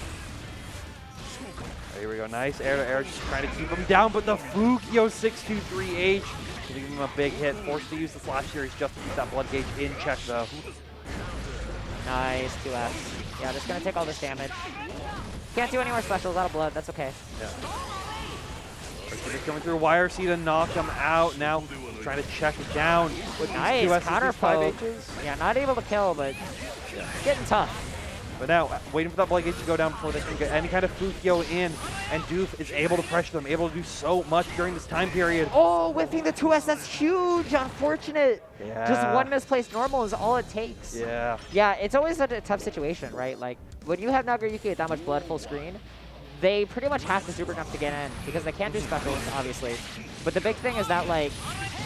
Here we go, nice air to air, just trying to keep him down, but the Fukyo 623H giving him a big hit, forced to use the slash series just to keep that blood gauge in check though. Nice, 2F. Yeah, just gonna take all this damage. Can't do any more specials out of blood, that's okay. Yeah. Just coming through YRC to knock him out. Now trying to check it down with nice counter poke. Yeah, not able to kill, but getting tough. But now, waiting for that blood gauge to go down before they can get any kind of Fukyo in, and Doof is able to pressure them, able to do so much during this time period. Oh, whiffing the 2S, that's huge, unfortunate. Yeah. Just one misplaced normal is all it takes. Yeah. Yeah, it's always a tough situation, right? Like, when you have Nagayuki with that much blood full screen, they pretty much have to super jump to get in, because they can't do specials, obviously. But the big thing is that, like,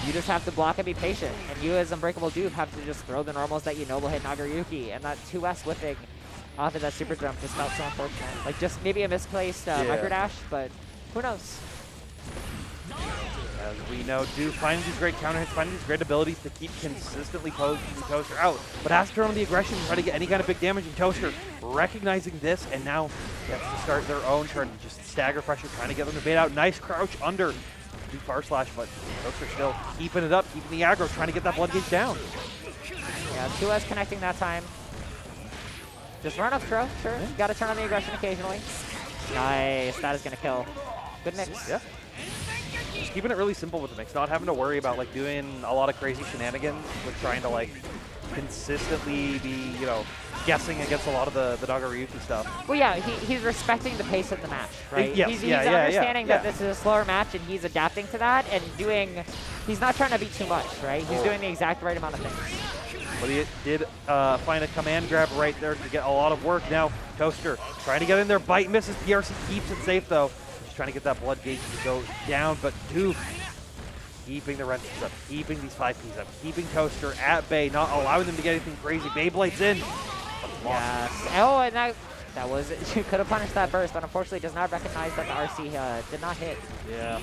you just have to block and be patient, and you as UnbreakableDoof have to just throw the normals that you know will hit Nagayuki, and that 2S whiffing off of that super jump just felt so unfortunate. Like, just maybe a misplaced micro dash, but who knows? As we know, Doof finding these great counter hits, finding these great abilities to keep consistently posing Toaster out, but has to turn on the aggression and try to get any kind of big damage, and Toaster recognizing this, and now gets to start their own turn, just stagger pressure, trying to get them to bait out. Nice crouch under the far slash, but Toaster still keeping it up, keeping the aggro, trying to get that blood gauge down. Yeah, 2S connecting that time. Just run up throw, sure. You gotta turn on the aggression occasionally. Nice, that is gonna kill. Good mix. Yeah. Just keeping it really simple with the mix, not having to worry about like doing a lot of crazy shenanigans with trying to like consistently be, you know, guessing against a lot of the Nagayuki stuff. Well, yeah, he's respecting the pace of the match, right? Yes, he's understanding that this is a slower match, and he's adapting to that, and he's not trying to be too much, right? He's doing the exact right amount of things. But he did find a command grab right there to get a lot of work. Now, Toaster trying to get in there, bite misses. PRC keeps it safe though. Just trying to get that blood gauge to go down, but Doof keeping the rents up, keeping these 5Ps up, keeping Toaster at bay, not allowing them to get anything crazy. Beyblade's in. Yes. Oh, and that was, you could have punished that burst, but unfortunately does not recognize that the RC did not hit. Yeah.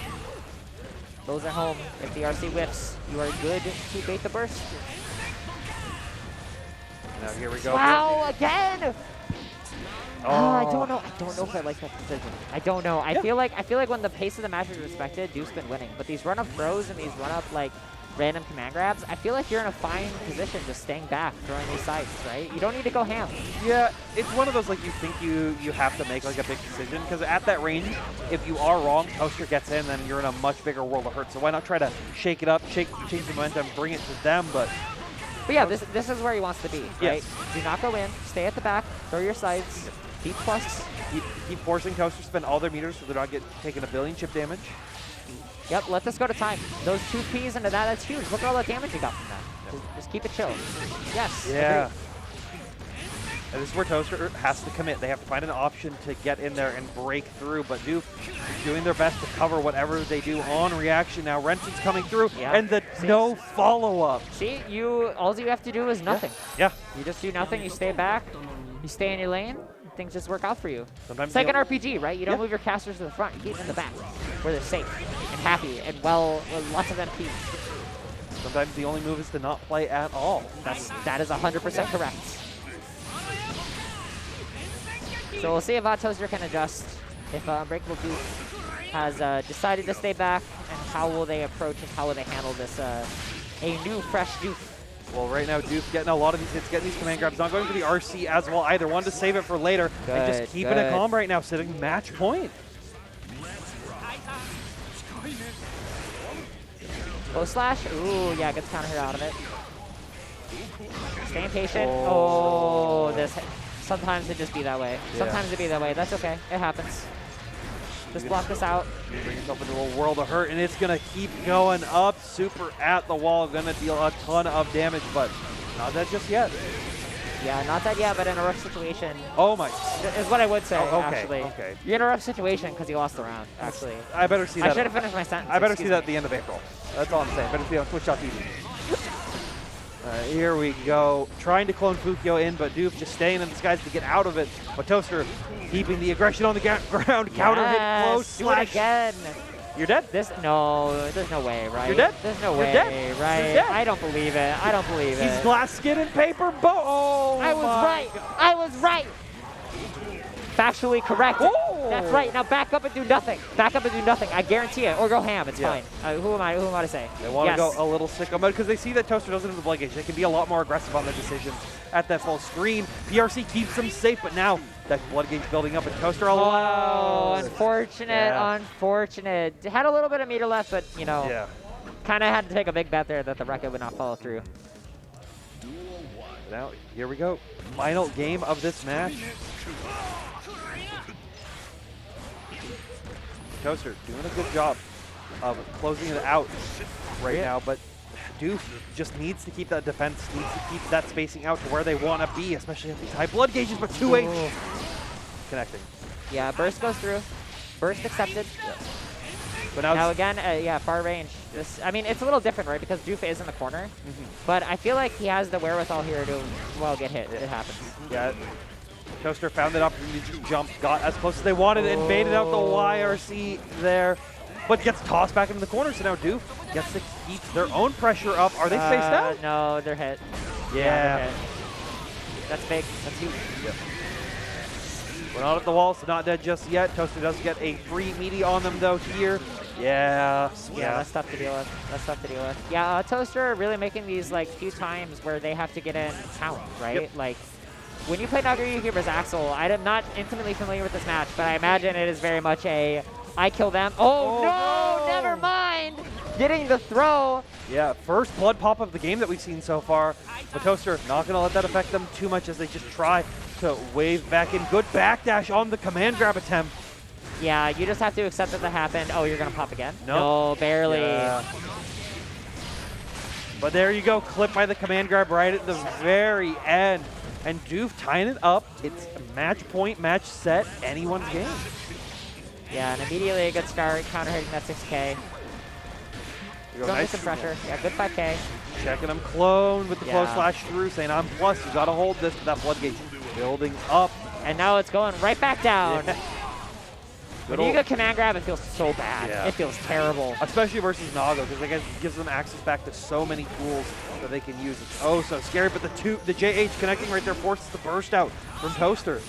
Those at home, if the RC whiffs, you are good to bait the burst. Now here we go. Wow, again! Oh. I don't know if I like that decision. I don't know. I feel like when the pace of the match is respected, Doof's been winning. But these run-up throws and these run-up like random command grabs, I feel like you're in a fine position just staying back, throwing these sides, right? You don't need to go ham. Yeah, it's one of those like you think you have to make like a big decision, because at that range, if you are wrong, Toaster gets in, then you're in a much bigger world of hurt. So why not try to shake it up, change the momentum, bring it to them, but yeah, this is where he wants to be, right? Yes. Do not go in, stay at the back, throw your sides, beat plus. Keep forcing Toaster to spend all their meters so they're not taking a billion chip damage. Yep, let this go to time. Those 2 Ps into that's huge. Look at all the damage you got from that. Yep. Just keep it chill. Yes. Yeah. Agreed. And this is where Toaster has to commit. They have to find an option to get in there and break through, but Doof is doing their best to cover whatever they do on reaction. Now Renson's coming through, and the no follow-up. See, all you have to do is nothing. Yeah. You just do nothing, you stay back, you stay in your lane, things just work out for you. Sometimes it's like an RPG, right? You don't move your casters to the front, you keep them in the back, where they're safe and happy and with lots of MP. Sometimes the only move is to not play at all. That is 100% correct. So we'll see if OddToaster can adjust, if UnbreakableDoof has decided to stay back, and how will they approach and how will they handle this, a new, fresh Doof. Well, right now, Doof getting a lot of these hits, getting these command grabs, not going for the RC as well either. One to save it for later, and just keeping it calm right now, sitting match point. Close slash, ooh, yeah, gets counter hit out of it. Staying patient, oh sometimes it just be that way. Sometimes it be that way, that's okay, it happens. Just block this out. Bring yourself into a world of hurt, and it's going to keep going up. Super at the wall, going to deal a ton of damage, but not that just yet. Yeah, not that yet, but in a rough situation. Oh my. Is what I would say, okay, actually. Okay. You're in a rough situation because you lost the round, actually. I better see that. I should have finished my sentence. I better see that at the end of April. That's all I'm saying. Better see on Twitch.tv. Here we go. Trying to clone Fukyo in, but Doof just staying in the skies to get out of it. But Toaster keeping the aggression on the ground. Counter hit close. Do it again. You're dead? No, there's no way, right? You're dead? There's no You're way, dead? right? You're dead. I don't believe it. I don't believe it. He's glass skin and paper boat. Oh, I was right. I was right. Factually correct. Ooh. That's right. Now back up and do nothing. Back up and do nothing. I guarantee it. Or go ham. It's fine. Who am I to say? They want to go a little sicko mode because they see that Toaster doesn't have the blood gauge. They can be a lot more aggressive on their decisions at that full screen. PRC keeps them safe, but now that blood gauge building up and Toaster alone. Oh, unfortunate. Unfortunate. Had a little bit of meter left, but, you know, kind of had to take a big bet there that the Rekka would not follow through. Now, here we go. Final game of this match. Toaster doing a good job of closing it out right now, but Doof just needs to keep that defense, needs to keep that spacing out to where they want to be, especially at these high blood gauges, but 2H connecting. Yeah, burst goes through. Burst accepted. Yeah. But now again, yeah, far range. I mean, it's a little different, right? Because Doof is in the corner, but I feel like he has the wherewithal here to, well, get hit. It happens. Yeah. Toaster found an opportunity to jump, got as close as they wanted, and baited out the YRC there, but gets tossed back into the corner. So now Doof gets to keep their own pressure up. Are they spaced out? No, they're hit. Yeah. They're hit. That's big. That's huge. Yep. We're not at the wall, so not dead just yet. Toaster does get a free meaty on them, though, here. Yeah, that's tough to deal with. That's tough to deal with. Yeah, Toaster really making these, like, few times where they have to get in count, right? Yep. Like, when you play Nagoriyuki versus Axel, I'm not intimately familiar with this match, but I imagine it is very much a I kill them. Oh, no, never mind. Getting the throw. Yeah, first blood pop of the game that we've seen so far. But Toaster not going to let that affect them too much as they just try to wave back in. Good backdash on the command grab attempt. Yeah, you just have to accept that happened. Oh, you're going to pop again? Nope. No, barely. Yeah. But there you go, clip by the command grab right at the very end. And Doof tying it up. It's a match point, match set, anyone's game. Yeah, and immediately a good start, counter hitting that 6K. Going with some pressure. Yeah, good 5K. Checking him clone with the close slash through, saying I'm plus, you gotta hold this, but that flood gate building up. And now it's going right back down. Yeah. When you get command grab, it feels so bad. Yeah. It feels terrible. Especially versus Nago, because it gives them access back to so many tools that they can use. It's oh so scary, but the JH connecting right there forces the burst out from Toaster.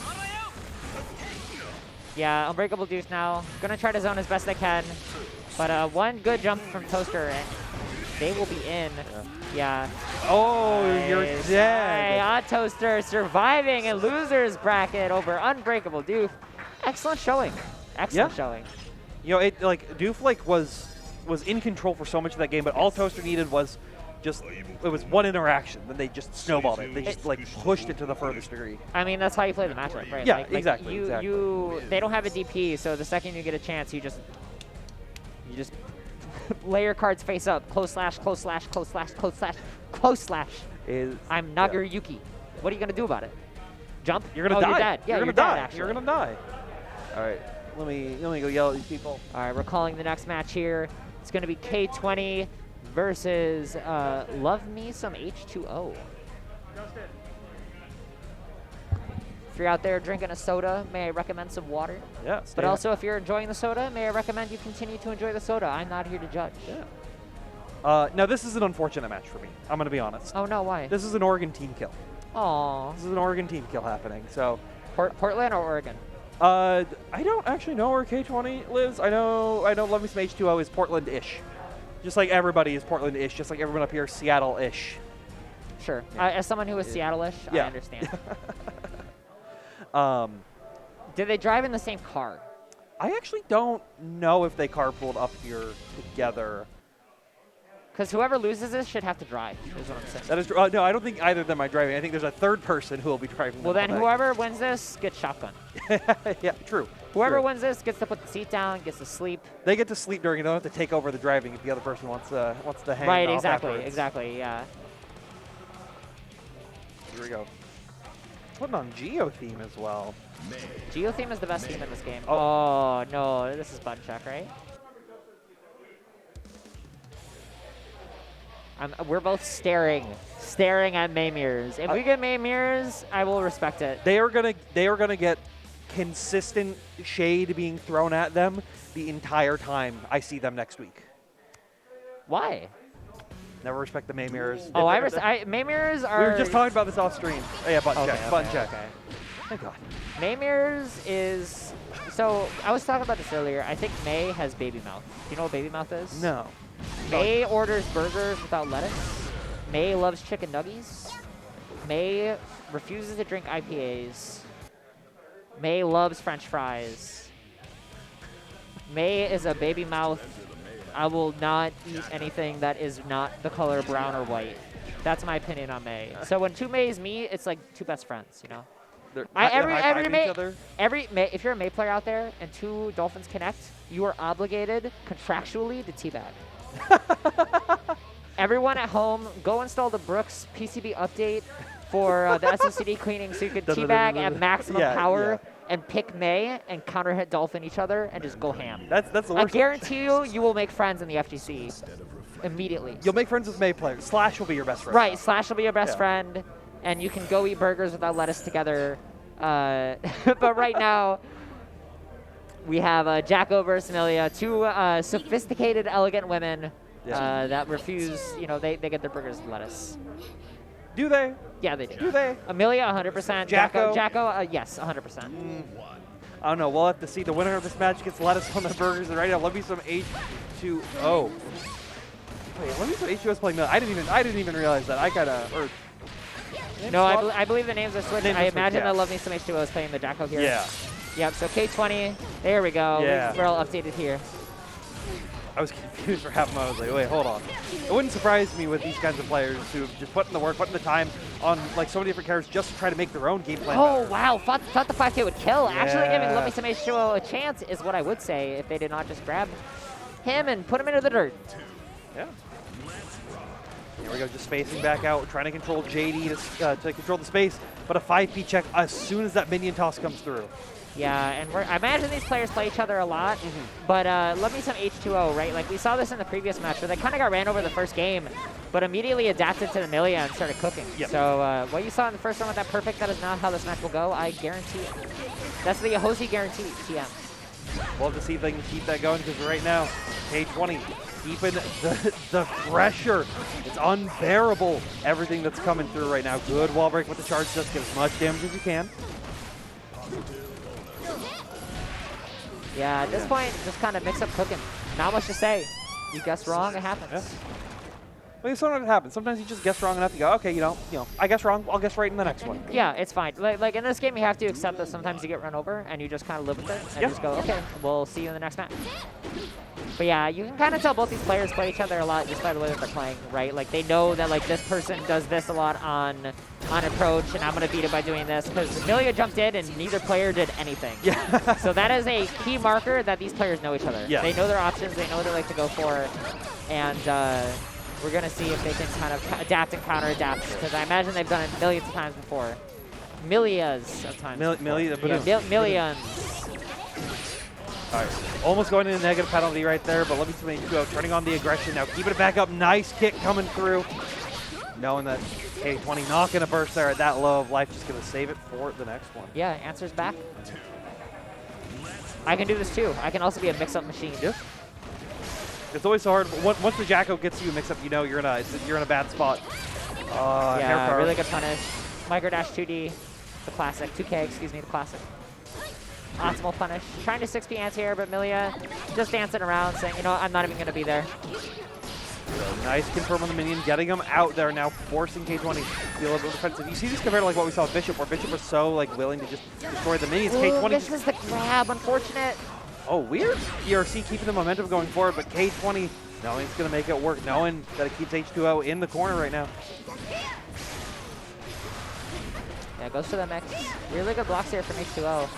Yeah, UnbreakableDoof now. Gonna try to zone as best they can. But one good jump from Toaster, and they will be in. Yeah. Oh, you're dead. OddToaster surviving a loser's bracket over UnbreakableDoof. Excellent showing. Excellent showing. You know, Doof was in control for so much of that game, but all Toaster needed was just it was one interaction. Then they just snowballed it. They just pushed it to the furthest degree. I mean, that's how you play the matchup, right? Yeah, exactly. They don't have a DP, so the second you get a chance, you just lay your cards face up. Close slash, close slash, close slash, close slash, close slash. I'm Nagoriyuki. What are you gonna do about it? Jump? You're gonna die. You're dead. Yeah, you're gonna die. Dead, actually. You're gonna die. All right. Let me go yell at these people. All right, we're calling the next match here. It's going to be K20 versus Love Me Some H2O. If you're out there drinking a soda, may I recommend some water? Yeah. But also, if you're enjoying the soda, may I recommend you continue to enjoy the soda. I'm not here to judge. Yeah. Now, this is an unfortunate match for me. I'm going to be honest. Oh, no, why? This is an Oregon team kill. Aww. This is an Oregon team kill happening. So, Portland or Oregon? I don't actually know where K20 lives. I know Love Me Some H2O is Portland-ish. Just like everybody is Portland-ish, just like everyone up here is Seattle-ish. Sure. Yeah. As someone who is Seattle-ish, I understand. Did they drive in the same car? I actually don't know if they carpooled up here together. Because whoever loses this should have to drive, is what I'm saying. That is true. No, I don't think either of them are driving. I think there's a third person who will be driving. Well, then whoever wins this gets shotgun. Yeah, true. Whoever wins this gets to put the seat down, gets to sleep. They get to sleep during it. They don't have to take over the driving if the other person wants to hang right, off exactly, afterwards. exactly, yeah. Here we go. Putting on Geo theme as well. Geo theme is the best theme in this game. Oh, no, this is button check, right? We're both staring at Maymirrors. If we get Maymirrors, I will respect it. They are gonna get consistent shade being thrown at them the entire time I see them next week. Why? Never respect the Maymirrors. Oh, Maymirrors are. We were just talking about this off stream. Oh, yeah, button check. Button check. Okay. Thank God. Maymirrors is. So I was talking about this earlier. I think May has baby mouth. Do you know what baby mouth is? No. May orders burgers without lettuce. May loves chicken nuggies. May refuses to drink IPAs. May loves French fries. May is a baby mouth. I will not eat anything that is not the color brown or white. That's my opinion on May. So when two Mays meet, it's like two best friends, you know? They're Every each May, other. if you're a May player out there and two Dolphins connect, you are obligated contractually to teabag. Everyone at home, go install the Brooks PCB update for the SOCD cleaning so you can teabag at maximum power and pick May and counter hit Dolphin each other and just go ham. That's the worst. I guarantee you will make friends in the FGC immediately. You'll make friends with May players. Slash will be your best friend. Right, Slash will be your best friend, and you can go eat burgers without lettuce together. But right now, we have Jacko versus Amelia, two sophisticated, elegant women that refuse, you know, they get their burgers with lettuce. Do they? Yeah, they do. Do they? Amelia, 100%. Jacko? Jacko, yes, 100%. I don't know. We'll have to see. The winner of this match gets lettuce on the burgers. And right now, let me some H2O. Wait, let me some H2O's playing that. I didn't even realize that. I kind of. No, I believe the names are switched. I imagine that Love Me Some H2O is playing the Jacko here. Yeah. Yep, so K20. There we go. Yeah. We're all updated here. I was confused for half a moment. I was like, wait, hold on. It wouldn't surprise me with these kinds of players who just put in the work, put in the time on like so many different characters just to try to make their own game plan better. Wow. Thought the 5K would kill. Actually giving Love Me Some H2O a chance is what I would say if they did not just grab him and put him into the dirt. Yeah. Here we go, just spacing back out, trying to control JD to control the space, but a 5P check as soon as that minion toss comes through. Yeah, and I imagine these players play each other a lot, but Love Me Some H2O, right? Like we saw this in the previous match where they kind of got ran over the first game, but immediately adapted to the Amelia and started cooking. Yep. So what you saw in the first one with that perfect, that is not how this match will go, I guarantee it. That's the Hosey guarantee, TM. We'll have to see if they can keep that going, because right now, K20 keeping the pressure. It's unbearable, everything that's coming through right now. Good wall break with the charge, just get as much damage as you can. Yeah, at this point, just kind of mix up cooking. Not much to say. You guess wrong, it happens. Yeah. Well, sometimes it happens. Sometimes you just guess wrong enough. You go, okay, you know, I guess wrong. I'll guess right in the next one. Yeah, it's fine. Like in this game, you have to accept that sometimes you get run over, and you just kind of live with it, and just go, okay, we'll see you in the next match. But yeah, you can kind of tell both these players play each other a lot just by the way that they're playing, right? Like they know that like this person does this a lot on approach, and I'm gonna beat it by doing this. Because Amelia jumped in, and neither player did anything. Yeah. So that is a key marker that these players know each other. Yeah. They know their options. They know what they like to go for, and we're gonna see if they can kind of adapt and counter-adapt. Because I imagine they've done it millions of times before. Millions of times. Millions. All right, almost going into a negative penalty right there, but let me see H2O turning on the aggression now, keeping it back up. Nice kick coming through. Knowing that K20 not going to burst there at that low of life, just going to save it for the next one. Yeah, answers back. I can do this too. I can also be a mix-up machine. Yeah. It's always so hard. Once the Jacko gets you mix up, you know you're in a bad spot. Yeah, really good punish. Micro dash 2D, the classic. 2K, excuse me, the classic. Optimal punish. Trying to 6P anti-air, but Amelia just dancing around, saying, you know what, I'm not even going to be there. So nice confirm on the minion, getting him out there now, forcing K20 to be a little bit defensive. You see this compared to like what we saw with Bishop, where Bishop was so like willing to just destroy the minions. Ooh, K20 misses the grab, unfortunate. Oh, weird. ERC keeping the momentum going forward, but K20 knowing it's going to make it work, knowing that it keeps H2O in the corner right now. Yeah, goes for the mix. Really good blocks here from H2O.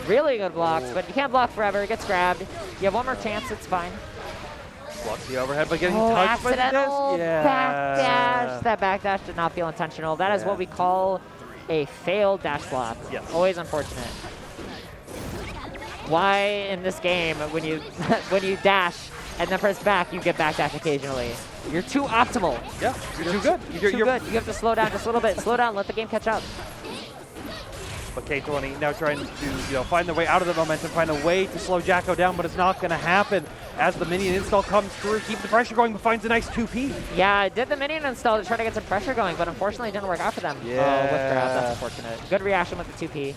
Really good blocks, but you can't block forever. It gets grabbed. You have one more chance, it's fine. Blocks the overhead by getting touched by the disc. Yeah. Backdash. That backdash did not feel intentional. That is what we call a failed dash block. Yes. Always unfortunate. Why in this game, when you when you dash and then press back, you get backdash occasionally? You're too optimal. Yeah, you're too good. You're too good. You have to slow down just a little bit. Slow down, let the game catch up. But K20 now trying to find their way out of the momentum, find a way to slow Jacko down, but it's not going to happen as the minion install comes through. Keep the pressure going, but finds a nice 2P. Yeah, did the minion install to try to get some pressure going, but unfortunately it didn't work out for them. Yeah. Oh, with grab, that's unfortunate. Good reaction with the 2P.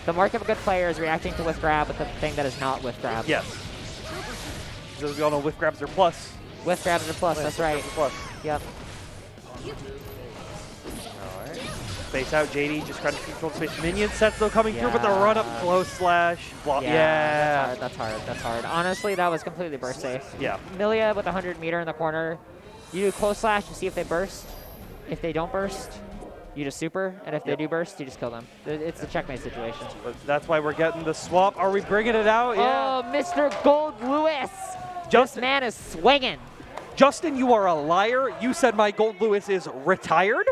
The mark of a good player is reacting to with grab with the thing that is not with grab. Yes. As we all know, with grabs are plus. With grabs are plus, that's right. Plus. Yep. Space out, JD just trying to control the space. Minion sets though coming through, but the run up close slash. Block. That's hard. Honestly, that was completely burst safe. Yeah. Amelia with 100 meter in the corner. You do close slash to see if they burst. If they don't burst, you just super, and if they do burst, you just kill them. It's a checkmate situation. But that's why we're getting the swap. Are we bringing it out? Yeah. Oh, Mr. Gold Lewis. This man is swinging. Justin, you are a liar. You said my Gold Lewis is retired.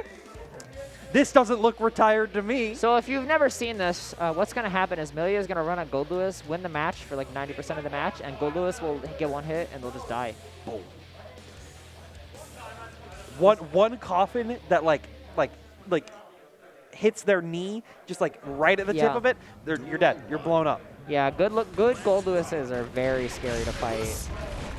This doesn't look retired to me. So if you've never seen this, what's going to happen is Milia is going to run on Gold Lewis, win the match for like 90% of the match, and Gold Lewis will get one hit and they'll just die. Boom. One coffin that like hits their knee, just like right at the tip of it, you're dead. You're blown up. Yeah, good Gold Lewises are very scary to fight.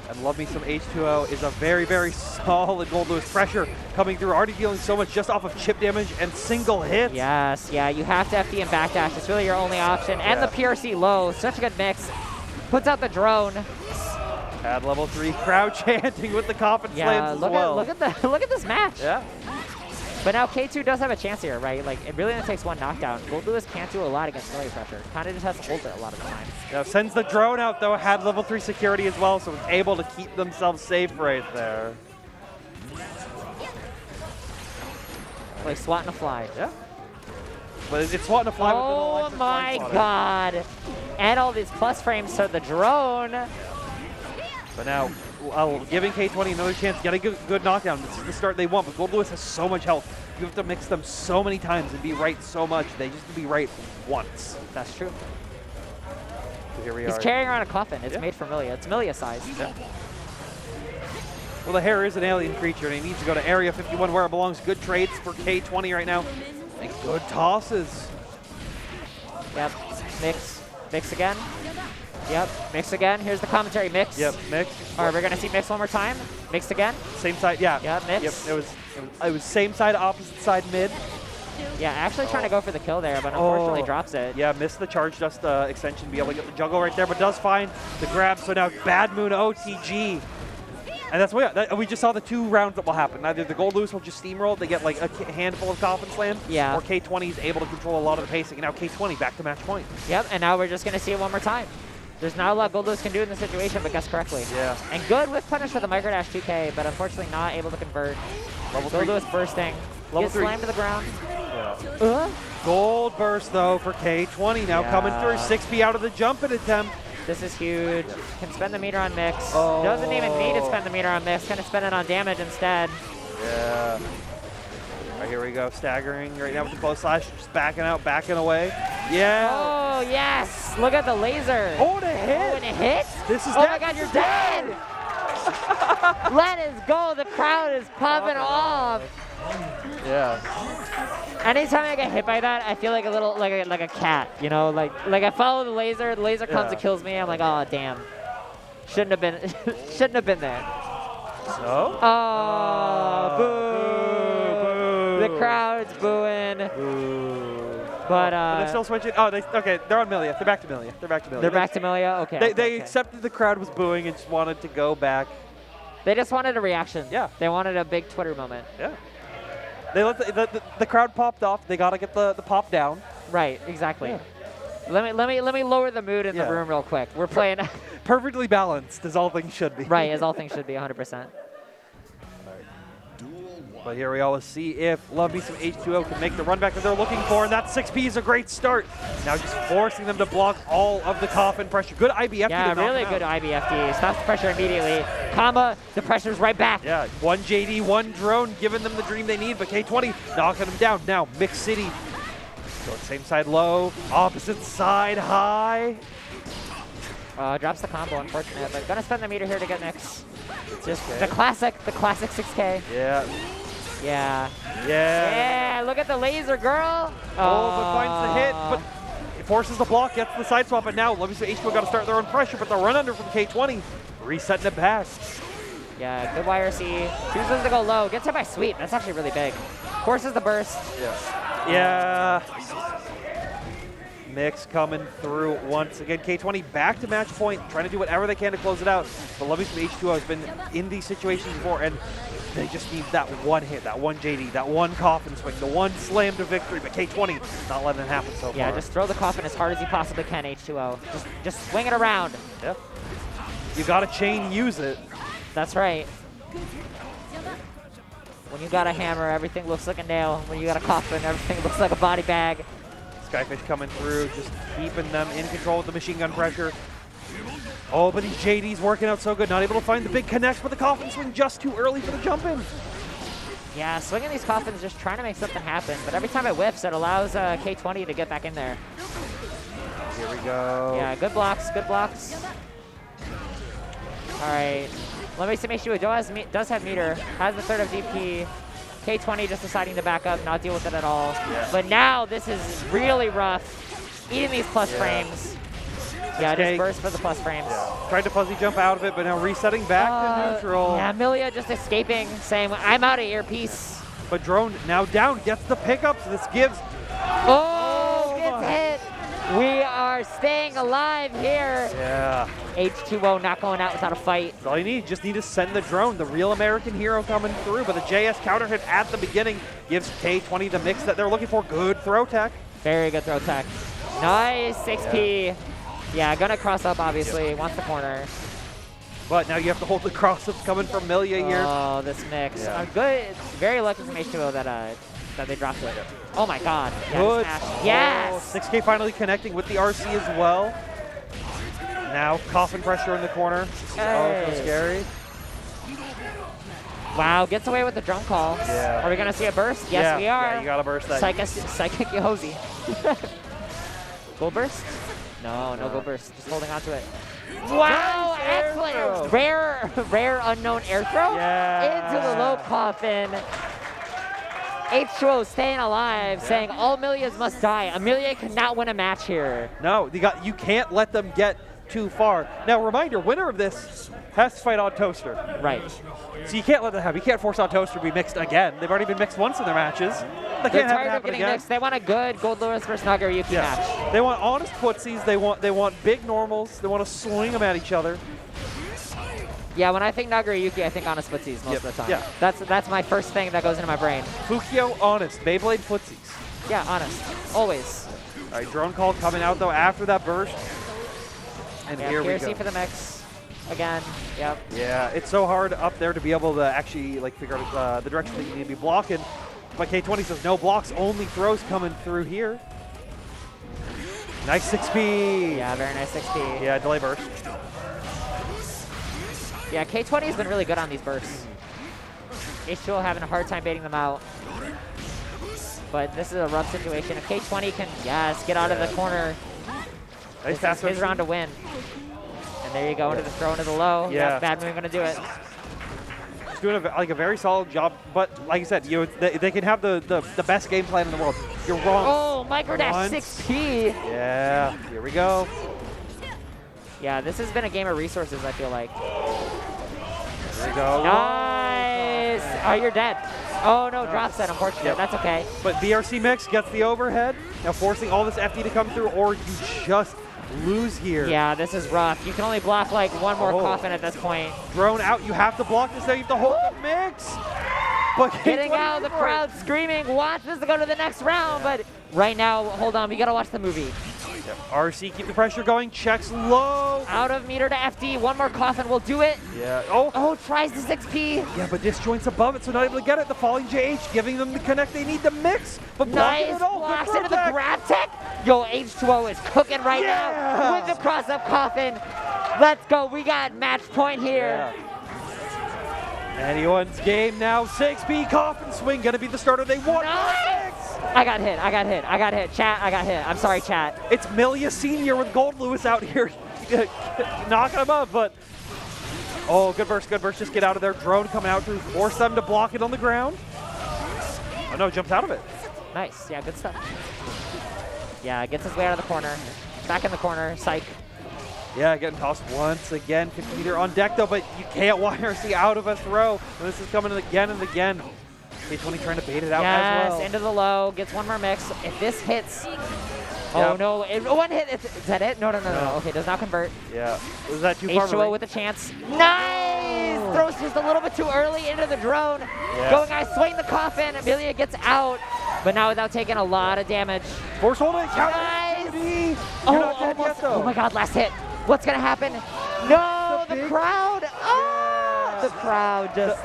And love me some H2O is a very, very solid Gold Lewis. Pressure coming through, already dealing so much just off of chip damage and single hits. Yes, yeah, you have to FD and backdash. It's really your only option. And the PRC low, such a good mix. Puts out the drone. At level 3, crowd chanting with the coffin slams as well. Look at this match. Yeah. But now K2 does have a chance here, right? Like, it really only takes one knockdown. Gold Lewis can't do a lot against melee pressure. Kind of just has to hold it a lot of the time. Now sends the drone out, though. Had level 3 security as well, so it's able to keep themselves safe right there. Like swatting a fly. Yeah. But it's swatting a fly. Oh my god. And all these plus frames to the drone. But now, giving K20 another chance, getting a good knockdown. This is the start they want, but Gold Lewis has so much health. You have to mix them so many times and be right so much. They just be right once. That's true. So here we He's are. carrying around a coffin. It's made for Milia. It's Milia size. Yeah. Well, the hair is an alien creature, and he needs to go to Area 51 where it belongs. Good trades for K20 right now. And good tosses. Yep. Mix. Mix again. Yep, mix again. Here's the commentary, mix. Yep, mix. All right, we're gonna see mix one more time. Mixed again. Same side, yeah. Yeah, mix. Yep, it was same side, opposite side, mid. Yeah, actually trying to go for the kill there, but unfortunately drops it. Yeah, missed the charge dust extension, be able to get the juggle right there, but does find the grab. So now Bad Moon OTG. And that's what we just saw the 2 rounds that will happen. Either the Gold Lewis will just steamroll, they get like a handful of coffin slams, or K20 is able to control a lot of the pacing. And now K20 back to match point. Yep, and now we're just gonna see it one more time. There's not a lot Gold Lewis can do in this situation, but guess correctly. Yeah. And good with punish for the microdash 2K, but unfortunately not able to convert. Level Gold 3. Lewis bursting. Gets slammed to the ground. Yeah. Gold burst though for K20 now coming through. 6P out of the jumping attempt. This is huge. Can spend the meter on mix. Doesn't even need to spend the meter on mix. Gonna spend it on damage instead. Yeah. All right, here we go. Staggering right now with the close slash. Just backing out, backing away. Yeah. Oh, yes. Look at the laser. Oh, and a hit. Oh, and it hit? This is Oh, my God, you're dead. Let us go. The crowd is popping off. Yeah. Anytime I get hit by that, I feel like a little, like a cat, you know? Like I follow the laser comes and kills me. I'm like, oh, damn. Shouldn't have been there. So? Oh, boo. The crowd's booing. Boo. But they're still switching. Oh, they're on Milia. They're back to Milia. They're back to Milia. They're back to Milia? Okay. They accepted the crowd was booing and just wanted to go back. They just wanted a reaction. Yeah. They wanted a big Twitter moment. Yeah. They let the crowd popped off. They got to get the pop down. Right, exactly. Yeah. Let me lower the mood in the room real quick. We're playing perfectly balanced, as all things should be. Right, as all things should be, 100%. But here we always see if Love Me Some H2O can make the run back that they're looking for, and that 6P is a great start. Now just forcing them to block all of the coffin pressure. Good IBFD. Yeah, really good IBFD. Stops the pressure immediately. Comma, the pressure's right back. Yeah, 1 JD, 1 drone, giving them the dream they need, but K20 knocking them down. Now, Mixed City. So same side low, opposite side high. Drops the combo, unfortunate, but gonna spend the meter here to get Mix. Just the classic 6K. Yeah. Yeah. Yeah. Yeah, look at the laser, girl. But finds the hit, but it forces the block, gets the side swap, and now Love Me Some H2O got to start their own pressure, but the run under from K20, resetting it back. Yeah, good YRC. Chooses to go low, gets hit by Sweep. That's actually really big. Forces the burst. Yeah. Mix coming through once again. K20 back to match point, trying to do whatever they can to close it out. But Love Me Some H2O has been in these situations before, and they just need that one hit, that one JD, that one coffin swing, the one slam to victory. But K20 not letting it happen so far. Yeah, just throw the coffin as hard as you possibly can, H2O. Just swing it around. Yeah. You got to chain use it. That's right. When you got a hammer, everything looks like a nail. When you got a coffin, everything looks like a body bag. Skyfish coming through, just keeping them in control with the machine gun pressure. Oh, but these JD's working out so good. Not able to find the big connect, but the coffin swing just too early for the jump in. Yeah, swinging these coffins, just trying to make something happen. But every time it whiffs, it allows K20 to get back in there. Here we go. Yeah, good blocks, good blocks. All right, let me see, make sure it does have meter, has the third of DP. K20 just deciding to back up, not deal with it at all. Yeah. But now this is really rough, eating these plus frames. Yeah, just burst for the plus frames. Yeah. Tried to fuzzy jump out of it, but now resetting back to neutral. Yeah, Amelia just escaping, saying, I'm out of here, peace. But Drone now down, gets the pickup, so this gives... Gets hit. We are staying alive here. Yeah. H2O not going out without a fight. That's all you need. Just need to send the Drone, the real American hero coming through. But the JS counter hit at the beginning gives K20 the mix that they're looking for. Good throw tech. Very good throw tech. Nice 6P. Yeah, gonna cross up, obviously. Wants the corner. But now you have to hold the cross-ups coming from Milia here. Oh, this mix. Good. Very lucky from H2O that they dropped it. Oh my god. Yeah, good. Yes! 6K finally connecting with the RC as well. Now coffin pressure in the corner. Hey. Oh, so scary. Wow, gets away with the drum call. Yeah. Are we gonna see a burst? Yes, we are. Yeah, you gotta burst that. Psychic Yohozi. Gold burst? No, no gold burst. Just holding on to it. Wow, excellent. Rare unknown air throw into the low coffin. H2O staying alive, saying all Amelias must die. Amelia cannot win a match here. No, you can't let them get too far. Now, reminder, winner of this has to fight OddToaster. Right. So you can't let that happen. You can't force OddToaster to be mixed again. They've already been mixed once in their matches. They can't have it happen again. Mixed. They want a good Gold Lewis versus Nagoriyuki match. They want honest footsies. They want big normals. They want to swing them at each other. Yeah, when I think Nagoriyuki, I think honest footsies most of the time. Yeah. That's my first thing that goes into my brain. Fukio, honest. Beyblade footsies. Yeah, honest. Always. All right, drone call coming out, though, after that burst. And here we go. for the mix. Again, yep. Yeah, it's so hard up there to be able to actually figure out the direction that you need to be blocking. But K20 says no blocks, only throws coming through here. Nice 6P. Yeah, very nice 6P. Yeah, delay burst. Yeah, K20 has been really good on these bursts. H2O having a hard time baiting them out. But this is a rough situation. If K20 can, get out of the corner, Nice this is his round to win. And there you go, into the throw into the low. Yeah, bad move, gonna do it. He's doing a very solid job, but like you said, they can have the best game plan in the world. You're wrong. Oh, micro dash 6P. Yeah, here we go. Yeah, this has been a game of resources, I feel like. Here we go. Nice. Oh, you're dead. Oh, no, drop set, unfortunately. Yep. That's okay. But BRC Mix gets the overhead, now forcing all this FD to come through, or you just lose here. Yeah, this is rough. You can only block like one more coffin at this point. Drone out. You have to block this now. You have to hold the mix. But getting out, the crowd screaming, wants this to go to the next round. But right now, hold on, we got to watch the movie. Yep. RC, keep the pressure going. Checks low. Out of meter to FD. One more coffin will do it. Yeah. Oh, tries the 6P. Yeah, but disjoints above it, so not able to get it. The falling JH giving them the connect. They need the mix. But nice blocks into the grab tech. Yo, H2O is cooking right now with the cross-up coffin. Let's go. We got match point here. Yeah. Anyone's game now. 6P coffin swing. Going to be the starter they want. Nice. I got hit. Chat, I got hit. I'm sorry, chat. It's Milia Sr. with Gold Lewis out here knocking him up, but oh, good burst. Just get out of there. Drone coming out through, force them to block it on the ground. Oh no, jumps out of it. Nice, yeah, good stuff. Yeah, gets his way out of the corner. Back in the corner, psych. Yeah, getting tossed once again. 50 meter on deck though, but you can't YRC out of a throw. And this is coming again and again. K20 trying to bait it out as well. Yes, into the low, gets one more mix. If this hits, oh no, one hit, is that it? No. Okay, does not convert. Yeah, was that too far? H2O with a chance. Nice! Throws just a little bit too early into the drone. Yeah. Going, I swing the coffin. Amelia gets out, but now without taking a lot of damage. Force hold it, count. Nice! Oh my god, last hit. What's gonna happen? No, the crowd. Oh, the crowd just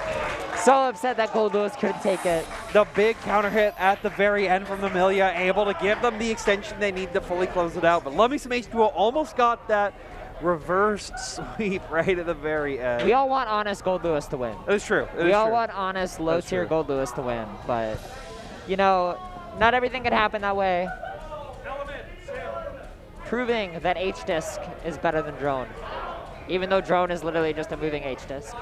So upset that Gold Lewis couldn't take it. The big counter hit at the very end from the Amelia, able to give them the extension they need to fully close it out. But Love Me Some H2O almost got that reverse sweep right at the very end. We all want honest Gold Lewis to win. It's true. We all want honest low-tier Gold Lewis to win, but, you know, not everything can happen that way. Proving that H-Disc is better than Drone, even though Drone is literally just a moving H-Disc.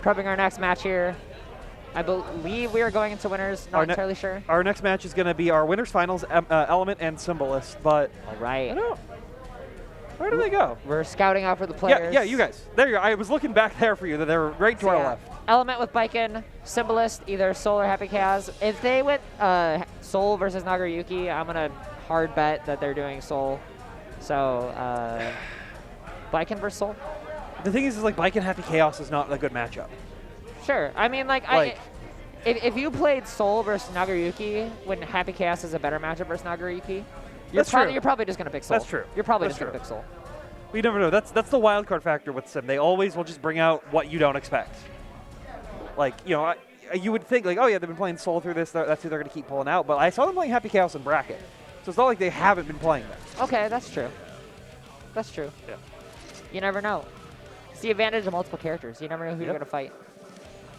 Prepping our next match here. I believe we are going into winners, not entirely sure. Our next match is going to be our winners finals, Element and Symbolist, but all right. I don't, where do they go? We're scouting out for the players. Yeah, you guys. There you go. I was looking back there for you. They're right to our left. Element with Biken, Symbolist, either Soul or Happy Chaos. If they went Soul versus Nagoriyuki, I'm going to hard bet that they're doing Soul. So, Biken versus Soul. The thing is like Biken Happy Chaos is not a good matchup. Sure. I mean, if you played Soul versus Nagoriyuki when Happy Chaos is a better matchup versus Nagoriyuki, you're probably just going to pick Soul. That's true. You're probably just going to pick Soul. We never know. That's the wild card factor with Sim. They always will just bring out what you don't expect. Like, you know, you would think like, oh yeah, they've been playing Soul through this. That's who they're going to keep pulling out. But I saw them playing Happy Chaos in bracket. So it's not like they haven't been playing that. Okay, that's true. That's true. Yeah. You never know. It's the advantage of multiple characters. You never know who you're going to fight.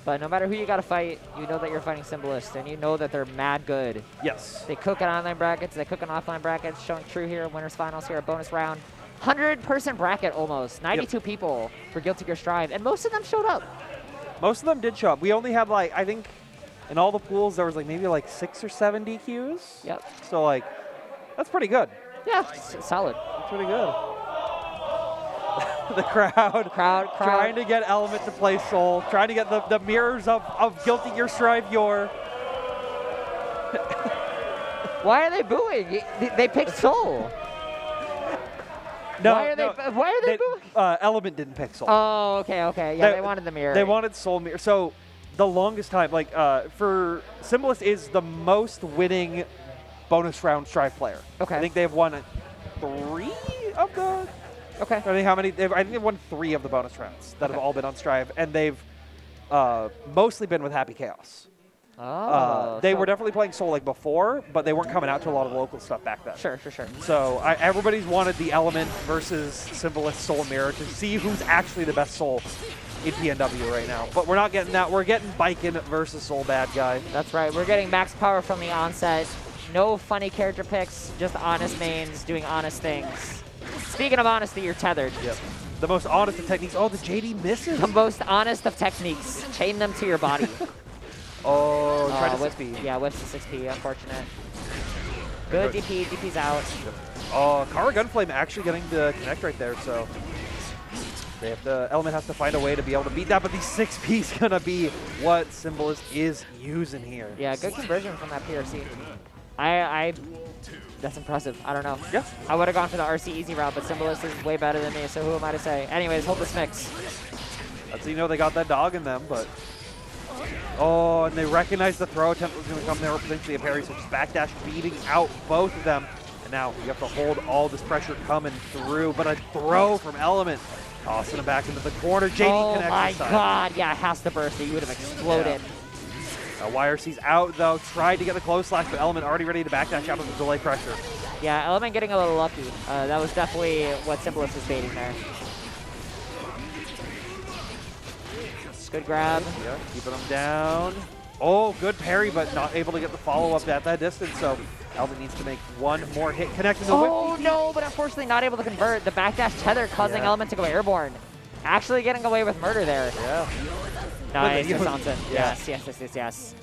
But no matter who you got to fight, you know that you're fighting Symbolist, and you know that they're mad good. Yes. They cook in online brackets. They cook in offline brackets. Showing true here. Winners finals here at bonus round. 100-person bracket almost. 92 people for Guilty Gear Strive, and most of them showed up. Most of them did show up. We only had like, I think, in all the pools there was like maybe like 6 or 7 DQs. Yep. So like, that's pretty good. Yeah, solid. That's pretty good. The crowd trying to get Element to play Soul, trying to get the mirrors of Guilty Gear Strive your. Why are they booing? They picked Soul. No, why are they booing? Element didn't pick Soul. Oh, okay. Yeah, they wanted the mirror. They wanted Soul mirror. So the longest time, like for Symbolist is the most winning bonus round Strive player. Okay. I think they've won 3 of the. Okay. I think how many? I think they've won 3 of the bonus rounds that have all been on Strive, and they've mostly been with Happy Chaos. Oh. They were definitely playing Soul like before, but they weren't coming out to a lot of local stuff back then. Sure. So everybody's wanted the Element versus Symbolist Soul mirror to see who's actually the best Soul in PNW right now. But we're not getting that. We're getting Biken versus Soul Bad Guy. That's right. We're getting max power from the onset. No funny character picks, just honest mains doing honest things. Speaking of honesty, you're tethered. Yep. The most honest of techniques. Oh, the JD misses. The most honest of techniques. Chain them to your body. Tried to 6P. Yeah, whips the 6P, unfortunate. Good DP, DP's out. Kara Gunflame actually getting the connect right there, so Element has to find a way to be able to beat that, but the 6P is going to be what Symbolist is using here. Yeah, good conversion from that PRC. That's impressive. I don't know. Yeah. I would have gone for the RC easy route, but Symbolist is way better than me, so who am I to say? Anyways, hold this mix. That's how you know they got that dog in them, but... Oh, and they recognized the throw attempt was going to come there, potentially a parry, so just backdash beating out both of them. And now you have to hold all this pressure coming through, but a throw from Element. Tossing him back into the corner. JD connects. Oh my god, yeah, it has to burst it. You would have exploded. Yeah. YRC's out though, tried to get the close slash, but Element already ready to backdash out of the delay pressure. Yeah, Element getting a little lucky. That was definitely what Symbolist was baiting there. Good grab. Yeah, keeping him down. Oh, good parry, but not able to get the follow-up at that distance, so Element needs to make one more hit connecting the whip. Oh no, but unfortunately not able to convert. The backdash tether causing Element to go airborne. Actually getting away with murder there. Yeah. Nice, Johnson. Yes.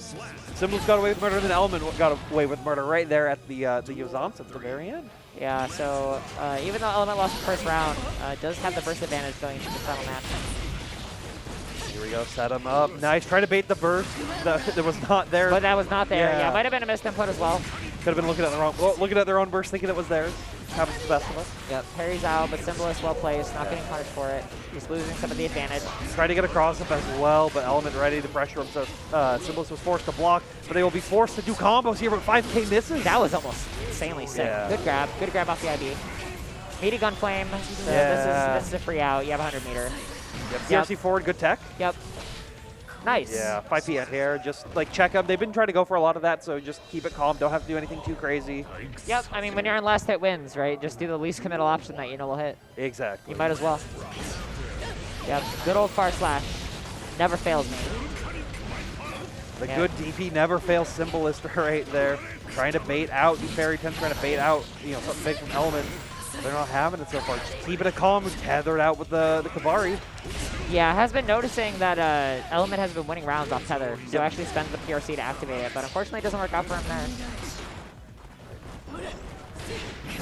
Symbolist got away with murder, and then Element got away with murder right there at the Yozansen at the very end. Yeah, so even though Element lost the first round, does have the burst advantage going into the final match. Here we go, set him up. Nice, try to bait the burst. That was not there. But that was not there. Yeah, might have been a missed input as well. Could have been looking at their own burst, thinking it was theirs. Happens to the best of us. Yep, parry's out, but Symbolist well placed, not getting punished for it. He's losing some of the advantage. Trying to get across him as well, but Element ready to pressure him, so Symbolist was forced to block, but they will be forced to do combos here, but 5K misses. That was almost insanely sick. Yeah. Good grab off the IB. Meaty Gunflame, so this is a free out, you have 100 meter. Yep. CRC forward, good tech. Yep. Nice. Yeah, 5P anti-air, just like check them. They've been trying to go for a lot of that, so just keep it calm. Don't have to do anything too crazy. Yep, I mean, when you're in last hit wins, right? Just do the least committal option that you know will hit. Exactly. You might as well. Yep, good old far slash. Never fails me. The good DP never fails Symbolist right there. Trying to bait out the Fairy 10, trying to bait out, you know, something big from Element. They're not having it so far. Just keeping it calm, tethered out with the Kabari. Yeah, I has been noticing that Element has been winning rounds off tether, so actually spends the PRC to activate it, but unfortunately it doesn't work out for him there.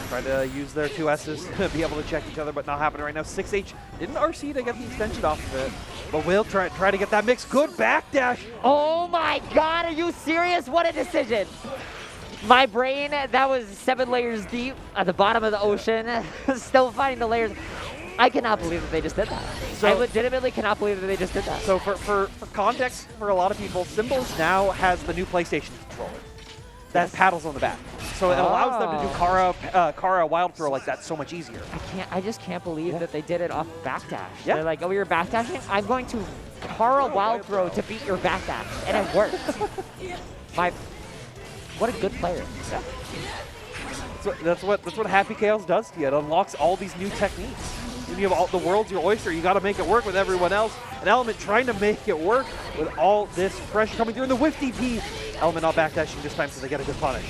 Try to use their 2S's to be able to check each other, but not happening right now. 6H didn't RC to get the extension off of it, but will try to get that mix. Good backdash. Oh my god, are you serious? What a decision. My brain, that was 7 layers deep at the bottom of the ocean, still finding the layers. I cannot believe that they just did that. So, I legitimately cannot believe that they just did that. So for context, for a lot of people, Symbolist now has the new PlayStation controller that has paddles on the back. So it allows them to do Kara wild throw like that so much easier. I just can't believe that they did it off backdash. Yeah. They're like, oh, you're backdashing? I'm going to Kara wild throw to beat your backdash. And it worked. What a good player. Yeah. That's what Happy Chaos does to you. It unlocks all these new techniques. When you have all the world's your oyster, you got to make it work with everyone else. An Element trying to make it work with all this pressure coming through in the whiff DP. Element not backdashing this time, so they get a good punish.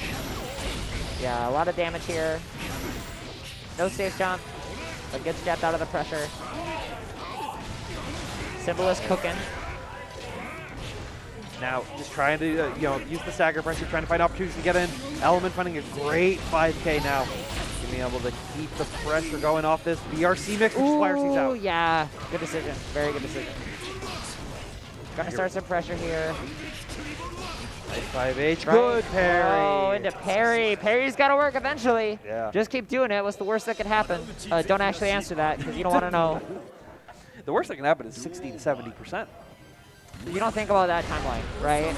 Yeah, a lot of damage here. No safe jump, but gets jabbed out of the pressure. Symbolist cooking. Now, just trying to use the stagger pressure, trying to find opportunities to get in. Element finding a great 5K now. Being able to keep the pressure going off this BRC mix, which YRC's out. Oh, yeah. Good decision. Very good decision. Gonna start some pressure here. Nice 5H. Good parry. Oh, into parry. Parry's got to work eventually. Yeah. Just keep doing it. What's the worst that could happen? Don't actually answer that because you don't want to know. The worst that can happen is 60 to 70%. You don't think about that timeline, right?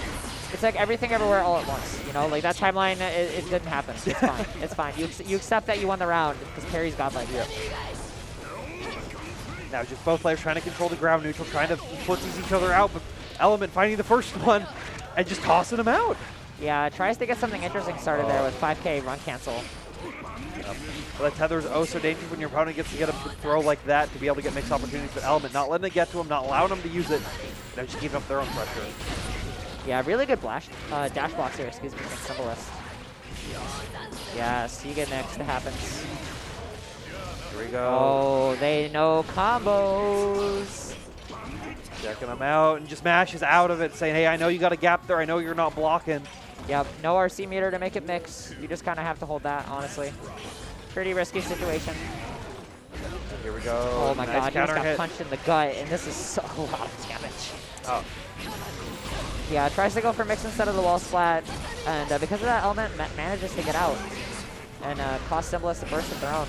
It's like everything everywhere all at once, you know? Like that timeline, it didn't happen. It's fine. It's fine. You accept that you won the round because Parry's godlike. Yep. Now just both players trying to control the ground neutral, trying to footsies each other out, but Element finding the first one and just tossing them out. Yeah, tries to get something interesting started there with 5K run cancel. Yep. Well, that tether is oh so dangerous when your opponent gets to get a throw like that to be able to get mixed opportunities, but Element not letting it get to him, not allowing them to use it. They're just keeping up their own pressure. Yeah, really good dash blocks here, excuse me, from Symbolist. Yes, you get next, it happens. Here we go. Oh, they know combos. Checking them out and just mashes out of it, saying, hey, I know you got a gap there, I know you're not blocking. Yep, no RC meter to make it mix. You just kind of have to hold that, honestly. Pretty risky situation. Here we go. Oh my god, he just got hit. punched in the gut, and this is a lot of damage. Oh. Yeah, tries to go for mix instead of the wall splat, and because of that, Element manages to get out and cost Symbolist the burst of their own.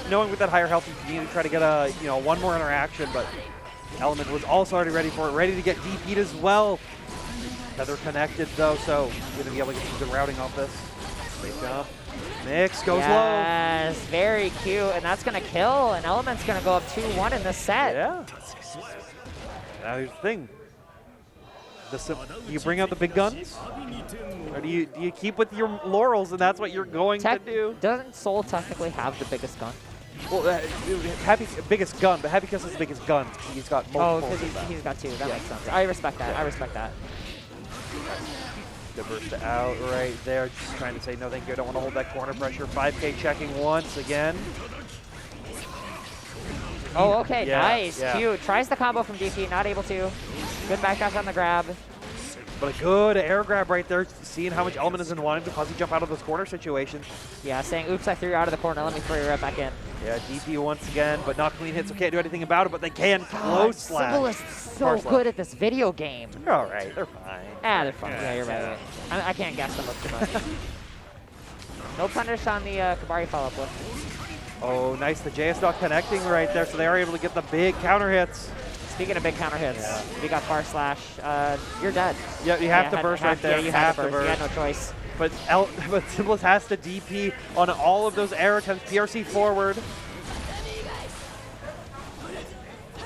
Knowing with that higher health, you need to try to get a one more interaction, but Element was also already ready for it, ready to get DP'd as well. Tether connected though, so you're gonna be able to get some good routing off this. Great job. Mix goes low. Yes, very cute, and that's gonna kill, and Element's gonna go up 2-1 in this set. Yeah. Now here's the thing. Do you bring out the big guns? Or do you keep with your laurels and that's what you're going to do? Doesn't Soul technically have the biggest gun? Well, biggest gun, but Happy Chaos is the biggest gun. He's got multiple. Oh, because he's got 2. That makes sense. I respect that. I respect that. The burst out right there. Just trying to say, no, thank you. I don't want to hold that corner pressure. 5K checking once again. Oh, okay. Yeah, nice. yeah. Cute. Tries the combo from DP. Not able to. Good backdash on the grab. But a good air grab right there, seeing how much Element is in wanting to fuzzy jump out of those corner situations. Yeah, saying, oops, I threw you out of the corner. Let me throw you right back in. Yeah, DP once again, but not clean hits, so can't do anything about it, but they can close slash. Symbolist is so good at this video game. They're all right. They're fine. Ah, they're fine. Yeah, you're right. I can't gas them up too much. No punish on the Kabari follow-up lift. Oh, nice. The JS not connecting right there, so they are able to get the big counter hits. Speaking of big counter hits, we got far slash. You're dead. Yeah, you have to burst right there. Yeah, you have to burst. You had no choice. But Symbolist has to DP on all of those air attempts. PRC forward.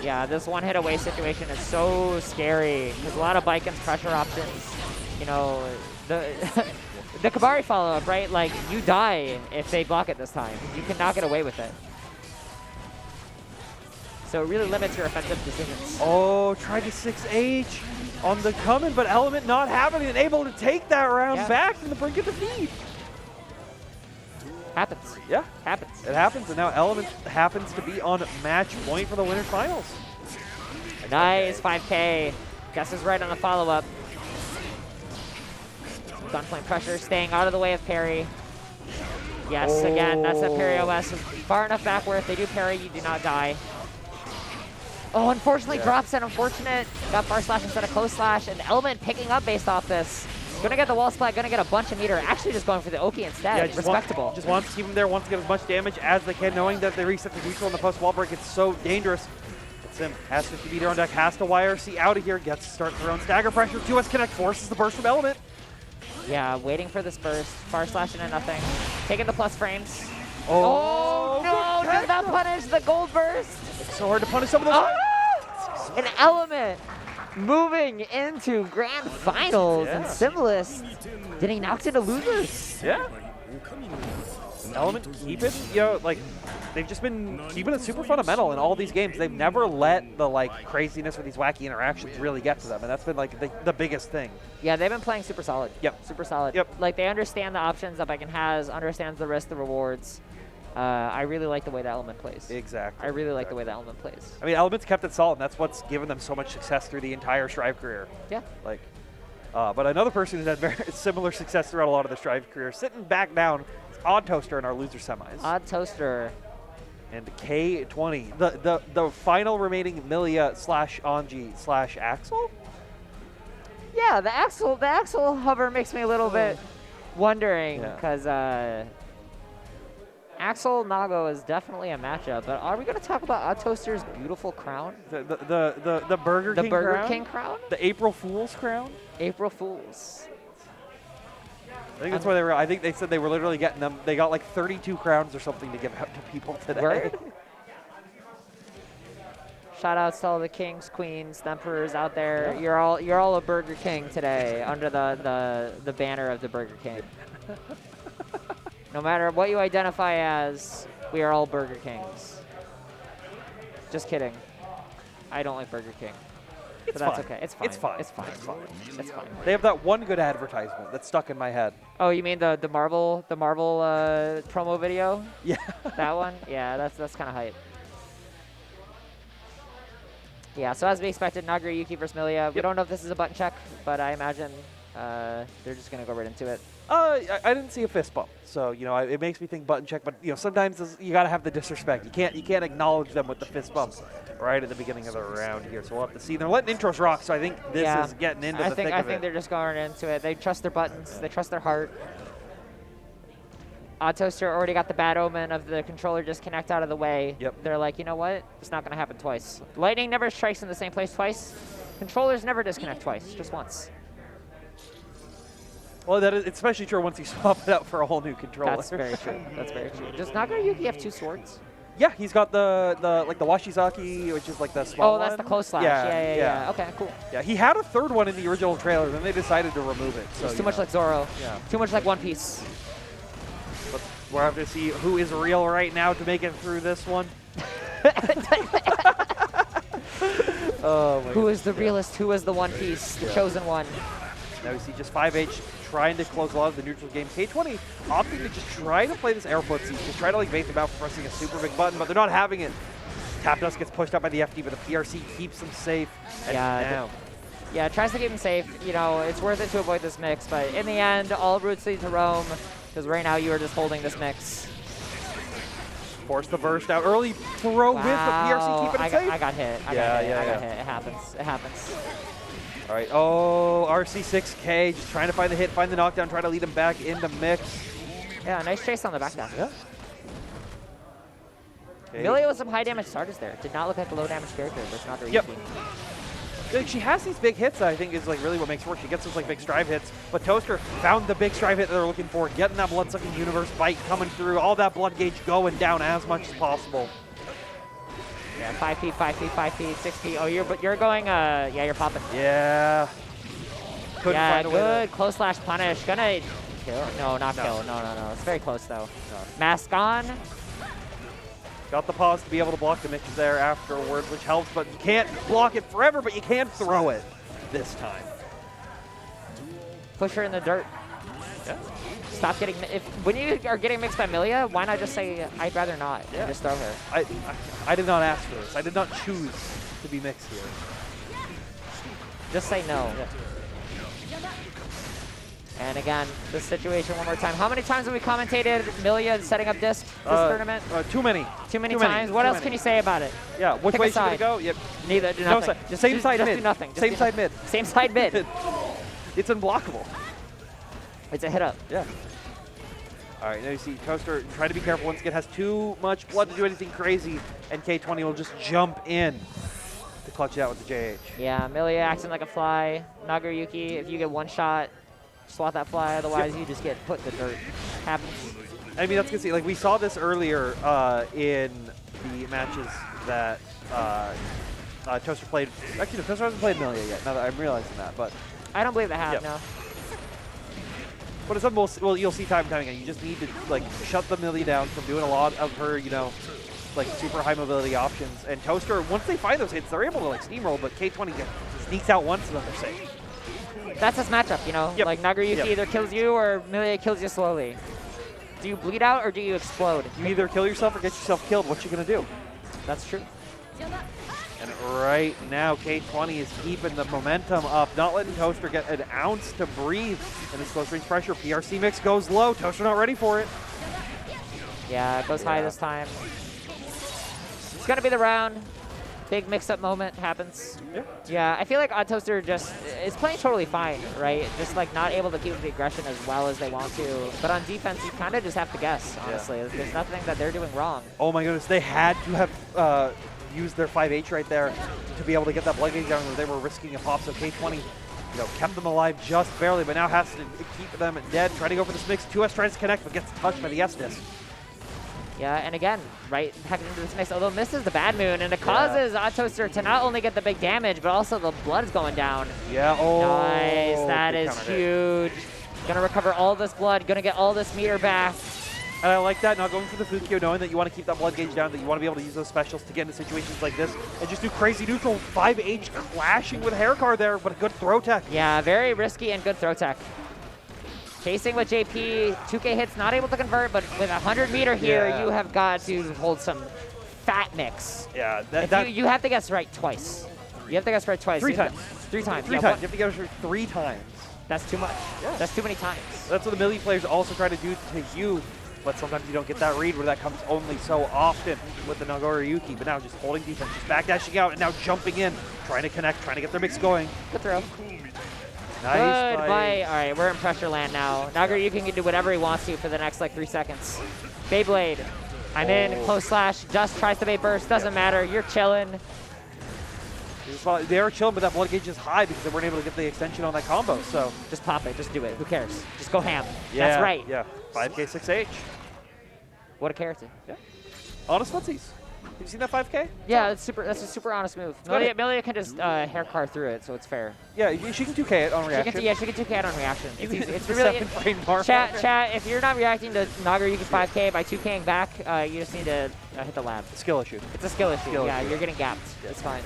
Yeah, this one hit away situation is so scary because a lot of Baiken's pressure options. You know, the the Kabari follow up, right? Like you die if they block it this time. You cannot get away with it. So it really limits your offensive decisions. Oh, tried to 6H on the coming, but Element not having it, able to take that round back from the brink of defeat. Happens. Yeah. Happens. It happens, and now Element happens to be on match point for the winners finals. Nice 5K. Gus is right on the follow-up. Gunflame pressure, staying out of the way of parry. Yes, again, that's a parry OS. Far enough back where if they do parry, you do not die. Oh, unfortunately drops it. Unfortunate. Got far slash instead of close slash, and Element picking up based off this. Gonna get the wall splat, gonna get a bunch of meter. Actually just going for the Oki instead. Yeah, respectable. Just wants to keep him there, wants to get as much damage as they can, knowing that they reset the neutral in the post wall break. It's so dangerous. But Sim has 50 meter on deck, has to YRC out of here, gets to start their own stagger pressure. 2S Connect forces the burst from Element. Yeah, waiting for this burst. Far slash into nothing. Taking the plus frames. Oh, no, does not punish the gold burst. It's so hard to punish some of those. An Element moving into grand finals, and Symbolist getting knocked into losers. Yeah. Element keeping, you know, like, they've just been keeping it super fundamental in all these games. They've never let the, like, craziness or these wacky interactions really get to them, and that's been, like, the biggest thing. Yeah, they've been playing super solid. Yep. Super solid. Yep. Like, they understand the options that Baiken has, understands the risk, the rewards. I really like the way the Element plays. Exactly. I really like the way the Element plays. I mean, Element's kept it solid, and that's what's given them so much success through the entire Strive career. Yeah. Like, but another person who's had very similar success throughout a lot of the Strive career, sitting back down, is OddToaster in our loser semis. OddToaster. And K20, the final remaining Milia / Anji / Axel? Yeah, the Axel hover makes me a little bit wondering, because Axel Nago is definitely a matchup, but are we going to talk about OddToaster's beautiful crown? The Burger King crown? The Burger King crown? The April Fool's crown? April Fools. I think that's why they were. I think they said they were literally getting them. They got like 32 crowns or something to give out to people today. Word? Shout outs to all the kings, queens, the emperors out there. Yeah. You're all a Burger King today under the banner of the Burger King. No matter what you identify as, we are all Burger Kings. Just kidding. I don't like Burger King. It's but that's fine. okay. It's fine. It's fine. It's fine. It's fine. It's fine. They have that one good advertisement that's stuck in my head. Oh, you mean the Marvel promo video? Yeah. That one? Yeah, that's kind of hype. Yeah, so as we expected, Nagura Yuki versus Milia. We don't know if this is a button check, but I imagine they're just going to go right into it. I didn't see a fist bump, so you know it makes me think button check. But you know sometimes you got to have the disrespect. You can't acknowledge them with the fist bumps right at the beginning of the round here. So we'll have to see. They're letting intros rock, so I think this is getting into the thick of it. I think they're just going into it. They trust their buttons. They trust their heart. OddToaster already got the bad omen of the controller disconnect out of the way. Yep. They're like, you know what? It's not going to happen twice. Lightning never strikes in the same place twice. Controllers never disconnect twice, just once. Well, that is especially true once you swap it out for a whole new controller. That's very true. That's very true. Does Nagura Yuki have 2 swords? Yeah, he's got the Washizaki, which is like the small one. Oh, that's the close slash. Yeah. Okay, cool. Yeah, he had a third one in the original trailer, then they decided to remove it. So it's too much like Zoro. Yeah. Too much like One Piece. But we'll have to see who is real right now to make it through this one. Oh my Who is the realist? Who is the One Piece? The chosen one. Now we see just 5H trying to close a lot of the neutral game. K20 opting to just try to play this air footsie, just try to like bait them out for pressing a super big button, but they're not having it. Tapdust gets pushed up by the FD, but the PRC keeps them safe. Yeah, tries to keep him safe. You know, it's worth it to avoid this mix, but in the end, all routes lead to Rome, because right now you are just holding this mix. Force the burst out early, throw with the PRC keeping it safe. I got hit. I got hit. It happens. It happens. All right. Oh, RC6K just trying to find the hit, find the knockdown, try to lead him back in the mix. Yeah, nice chase on the back down. Yeah. Okay. Milia with some high damage starters there. Did not look like a low damage character, but it's not very easy. Like, she has these big hits that I think is like really what makes her work. She gets those like big strive hits, but Toaster found the big strive hit that they're looking for, getting that blood-sucking universe bite coming through, all that blood gauge going down as much as possible. Yeah, 5P, 5P, 5P, 6P. Oh, you're going, yeah, you're popping. Yeah. Couldn't find a way good. Close slash punish. Gonna kill. No, not kill. No. It's very close, though. No. Mask on. Got the pause to be able to block the mix there afterwards, which helps, but you can't block it forever, but you can throw it this time. Push her in the dirt. Yeah. Stop getting, when you are getting mixed by Milia, why not just say, I'd rather not, and just throw her. I did not ask for this. I did not choose to be mixed here. Just say no. Yeah. And again, this situation one more time. How many times have we commentated Milia setting up disc this tournament? Too many. Too many times? What else can you say about it? Yeah, which way should it go? Yep. Neither, do nothing. No, same side just mid. Do nothing. Same side mid. Same side mid. It's unblockable. It's a hit up. Yeah. All right, now you see Toaster try to be careful. Once again, has too much blood to do anything crazy, and K20 will just jump in to clutch it out with the JH. Yeah, Milia acting like a fly. Nagoriyuki, if you get one shot, swat that fly. Otherwise, you just get put in the dirt. Happens. I mean, that's good to see. Like, we saw this earlier in the matches that Toaster played. Actually, no, Toaster hasn't played Milia yet, now that I'm realizing that. But I don't believe they have, no. But it's something you'll see time and time again. You just need to like shut the Milia down from doing a lot of her, you know, like super high mobility options. And Toaster, once they find those hits, they're able to like steamroll. But K20 sneaks out once and then they're safe. That's his matchup, you know. Like Nagoriyuki either kills you or Milia kills you slowly. Do you bleed out or do you explode? You either kill yourself or get yourself killed. What you gonna do? That's true. And right now, K20 is keeping the momentum up, not letting Toaster get an ounce to breathe in this close range pressure. PRC mix goes low. Toaster not ready for it. Yeah, it goes high this time. It's going to be the round. Big mix-up moment happens. Yeah, I feel like OddToaster just is playing totally fine, right? Just like not able to keep the aggression as well as they want to. But on defense, you kind of just have to guess, honestly. There's nothing that they're doing wrong. Oh my goodness, they had to have used their 5H right there to be able to get that blood gauge down where they were risking a pop. So K20, you know, kept them alive just barely, but now has to keep them dead. Trying to go for this mix. 2S tries to connect, but gets touched by the S-disc. Yeah, and again, right back into this mix, although misses the bad moon, and it causes OddToaster to not only get the big damage, but also the blood is going down. Yeah, oh. Nice, that is huge. Gonna recover all this blood, gonna get all this meter back. And I like that, not going for the Fukio, knowing that you want to keep that blood gauge down, that you want to be able to use those specials to get into situations like this, and just do crazy neutral. 5H clashing with Haircar there, but a good throw tech. Yeah, very risky and good throw tech. Chasing with JP, 2K hits, not able to convert, but with 100 meter here, you have got to hold some fat mix. Yeah, you have to guess right twice. You have to guess right twice. Three times. Three times. You have to guess right 3 times. That's too much. Yeah. That's too many times. That's what the Millie players also try to do to you, but sometimes you don't get that read where that comes only so often with the Nagoriyuki. But now just holding defense, just backdashing out, and now jumping in, trying to connect, trying to get their mix going. Good throw. Nice Good play. All right, we're in pressure land now. Nagoriyuki can do whatever he wants to for the next like 3 seconds. Beyblade. I'm in. Close slash. Just tries to bait burst. Doesn't matter. You're chilling. They are chilling, but that blood gauge is high because they weren't able to get the extension on that combo. So just pop it. Just do it. Who cares? Just go ham. Yeah, that's right. Yeah. 5K 6H. What a character. Yeah. Honest footsies. Have you seen that 5K? Yeah, that's a super honest move. Milia can just hair car through it, so it's fair. Yeah, she can 2K it on reaction. She can 2K it on reaction. It's easy. It's really chat, if you're not reacting to Nagoriyuki 5K by 2King back, you just need to hit the lab. Skill issue. It's a skill issue. Yeah, you're getting gapped. Yeah. It's fine.